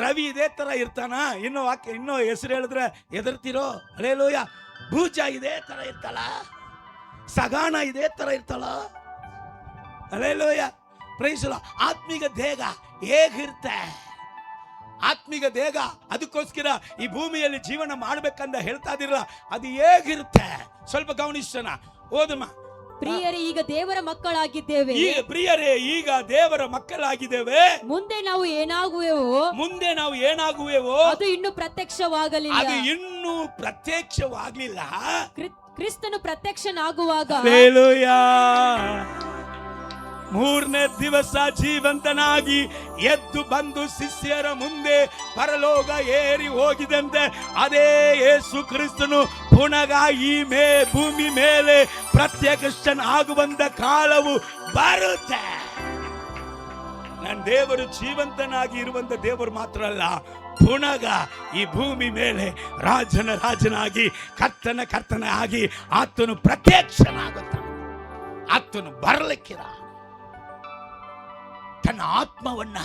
ರವಿ ಇದೇ ತರ ಇರ್ತಾನ, ಇನ್ನು ಹೆಸರು ಹೇಳಿದ್ರೆ ಎದರ್ತಿರೋ, ಹಲ್ಲೆಲೂಯಾ. ಭೂಜ ಇದೇ ತರ ಇರ್ತಾಳ, ಸಗಾಣ ಇದೇ ತರ ಇರ್ತಾಳ, ಹಲ್ಲೆಲೂಯಾ. Praise the lord. ಆತ್ಮಿಕ ದೇಹ ಹೇಗಿರುತ್ತೆ? ಆತ್ಮಿಕ ದೇಹ ಅದಕ್ಕೋಸ್ಕರ ಈ ಭೂಮಿಯಲ್ಲಿ ಜೀವನ ಮಾಡ್ಬೇಕಂತ ಹೇಳ್ತಾ ಇದಿರಲ್ಲ, ಅದು ಹೇಗಿರುತ್ತೆ ಸ್ವಲ್ಪ ಗಮನಿಸೋಣ. ಓದಮ್ಮ. ಪ್ರಿಯರೇ, ಈಗ ದೇವರ ಮಕ್ಕಳಾಗಿದ್ದೇವೆ. ಪ್ರಿಯರೇ, ಈಗ ದೇವರ ಮಕ್ಕಳಾಗಿದ್ದೇವೆ. ಮುಂದೆ ನಾವು ಏನಾಗುವೆವೋ ಅದು ಇನ್ನೂ ಪ್ರತ್ಯಕ್ಷವಾಗಲಿಲ್ಲ. ಅದು ಇನ್ನೂ ಪ್ರತ್ಯಕ್ಷವಾಗಲಿಲ್ಲ. ಕ್ರಿಸ್ತನು ಪ್ರತ್ಯಕ್ಷನಾಗುವಾಗ ಹಲ್ಲೆಲೂಯಾ. ಮೂರನೇ ದಿವಸ ಜೀವಂತನಾಗಿ ಎದ್ದು ಬಂದು ಶಿಷ್ಯರ ಮುಂದೆ ಪರಲೋಕ ಏರಿ ಹೋಗಿದಂತೆ ಅದೇ ಯೇಸು ಕ್ರಿಸ್ತನು ಪುನಃ ಈ ಭೂಮಿ ಮೇಲೆ ಪ್ರತ್ಯಕ್ಷನಾಗುವಂತ ಕಾಲವು ಬರುತ್ತೆ. ನನ್ನ ದೇವರು ಜೀವಂತನಾಗಿ ಇರುವಂತ ದೇವರು ಮಾತ್ರ ಅಲ್ಲ, ಪುನಃ ಈ ಭೂಮಿ ಮೇಲೆ ರಾಜನಾಗಿ ಕರ್ತನ ಆಗಿ ಆತನು ಪ್ರತ್ಯಕ್ಷನಾಗುತ್ತಾನೆ. ಆತನು ಬರಲಿಕ್ಕಿರ ತನ್ನ ಆತ್ಮವನ್ನ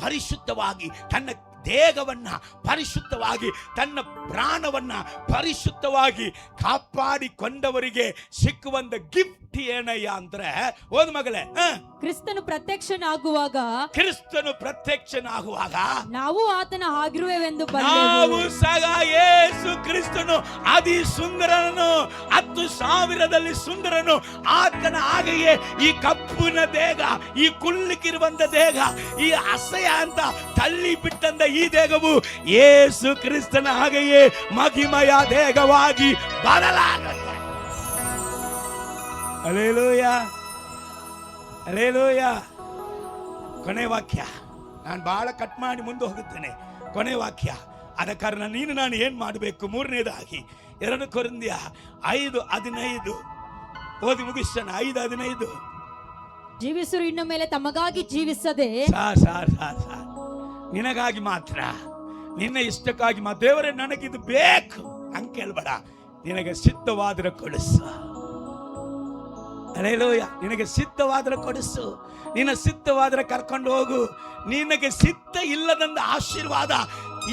ಪರಿಶುದ್ಧವಾಗಿ, ತನ್ನ ದೇಹವನ್ನ ಪರಿಶುದ್ಧವಾಗಿ, ತನ್ನ ಪ್ರಾಣವನ್ನ ಪರಿಶುದ್ಧವಾಗಿ ಕಾಪಾಡಿಕೊಂಡವರಿಗೆ ಸಿಕ್ಕುವಂತ ಗಿಫ್ಟ್ ಏನಯ್ಯ ಅಂದ್ರೆ, ಓದ್ ಮಗಳೇ, ಕ್ರಿಸ್ತನು ಪ್ರತ್ಯಕ್ಷನಾಗುವಾಗ ನಾವು ಆತನ ಆಗಿರುವೆವೆಂದು ನಾವು ಸಹ ಯೇಸು ಕ್ರಿಸ್ತನು ಅತಿ ಸುಂದರನು, 10,000ದಲ್ಲಿ ಸುಂದರನು, ಆತನ ಹಾಗೆಯೇ ಈ ಕಪ್ಪುನ ದೇಹ, ಈ ಕುಳ್ಳಿಕ್ಕಿರುವಂತ ದೇಹ, ಈ ಅಸಹ್ಯ ಅಂತ ತಳ್ಳಿ ಬಿಟ್ಟಂತ ಈ ದೇಹವು ಯೇಸು ಕ್ರಿಸ್ತನ ಹಾಗೆಯೇ ಮಹಿಮೆಯ ದೇಹವಾಗಿ ಬದಲಾಗುತ್ತೆ. Hallelujah, hallelujah. ಕೊನೆ ವಾಕ್ಯ, ನಾನು ಬಹಳ ಕಟ್ ಮಾಡಿ ಮುಂದೆ ಹೋಗುತ್ತೇನೆ. ಕೊನೆ ವಾಕ್ಯ. ಆದ ಕಾರಣ ನಾನು ಏನ್ ಮಾಡಬೇಕು? ಮೂರನೇದಾಗಿ 2 ಕೊರಿಂಥಿಯ 5:15 ಓದಿ ಮುಗಿಸೋಣ. 5:15. ಜೀವಿಸುವರು ಇನ್ನು ಮೇಲೆ ತಮಗಾಗಿ ಜೀವಿಸದೆ ಸಾರ್ ನಿನಗಾಗಿ ಮಾತ್ರ, ನಿನ್ನ ಇಷ್ಟಕ್ಕಾಗಿ ಮಾತ್ರ. ದೇವರೇ ನನಗಿದು ಬೇಕು ಹಂಗೆ ಕೇಳ್ಬೇಡ, ನಿನಗೆ ಸಿದ್ಧವಾದ್ರೆ ಕೊಡಿಸು. ಹಲ್ಲೆಲೂಯಾ. ನಿನಗೆ ಸಿದ್ಧವಾದ್ರೆ ಕೊಡಿಸು, ನಿನ್ನ ಸಿದ್ಧವಾದ್ರೆ ಕರ್ಕೊಂಡು ಹೋಗು. ನಿನಗೆ ಸಿದ್ಧ ಇಲ್ಲದಂತ ಆಶೀರ್ವಾದ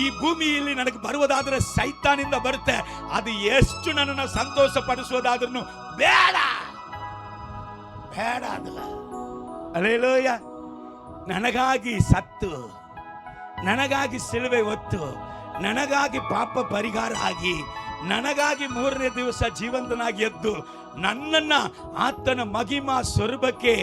ಈ ಭೂಮಿಯಲ್ಲಿ ನನಗೆ ಬರುವುದಾದ್ರೆ ಸೈತಾನಿಂದ ಬರುತ್ತೆ. ಅದು ಎಷ್ಟು ನನ್ನನ್ನು ಸಂತೋಷ ಪಡಿಸುವುದಾದ್ರೂ ಬೇಡ ಅದಲ್ಲ. ಹಲ್ಲೆಲೂಯಾ. ನನಗಾಗಿ ಸತ್ತು, ನನಗಾಗಿ ಸಿಲುಬೆ ಹೊತ್ತು, ನನಗಾಗಿ ಪಾಪ ಪರಿಹಾರ ಆಗಿ, ನನಗಾಗಿ 3ನೇ ದಿವಸ ಜೀವಂತನಾಗಿ ಎದ್ದು ನನ್ನನ್ನ ಆತನ ಮಹಿಮಾ ಸ್ವರೂಪಕ್ಕೆ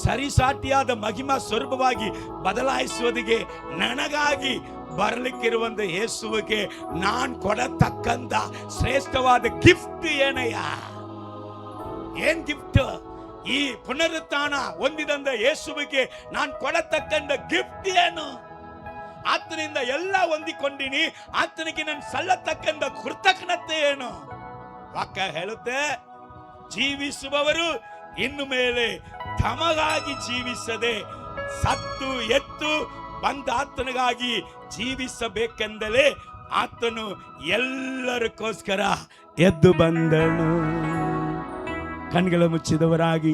ಸರಿಸಾಟಿಯಾದ ಮಹಿಮಾ ಸ್ವರೂಪವಾಗಿ ಬದಲಾಯಿಸುವುದಕ್ಕೆ ನನಗಾಗಿ ಬರಲಿಕ್ಕಿರುವಂತ ಯೇಸುವಿಗೆ ನಾನು ಕೊಡತಕ್ಕಂತ ಶ್ರೇಷ್ಠವಾದ ಗಿಫ್ಟ್ ಏನಯ್ಯ? ಏನ್ ಗಿಫ್ಟ್? ಈ ಪುನರುತ್ಥಾನ ಹೊಂದಿದಂತ ಯೇಸುವಿಗೆ ನಾನು ಕೊಡತಕ್ಕಂತ ಗಿಫ್ಟ್ ಏನು? ಆತನಿಂದ ಎಲ್ಲ ಹೊಂದಿಕೊಂಡಿನಿ, ಆತನಿಗೆ ನಾನು ಸಲ್ಲತಕ್ಕಂತ ಕೃತಜ್ಞತೆ ಏನು? ವಾಕ್ಯ ಹೇಳುತ್ತೆ, ಜೀವಿಸುವವರು ಇನ್ನು ಮೇಲೆ ತಮಗಾಗಿ ಜೀವಿಸದೆ ಸತ್ತು ಎತ್ತು ಬಂದ ಆತನಿಗಾಗಿ ಜೀವಿಸಬೇಕೆಂದಲೇ ಆತನು ಎಲ್ಲರಿಗೋಸ್ಕರ ಎದ್ದು ಬಂದನು. ಕಣ್ಗಳ ಮುಚ್ಚಿದವರಾಗಿ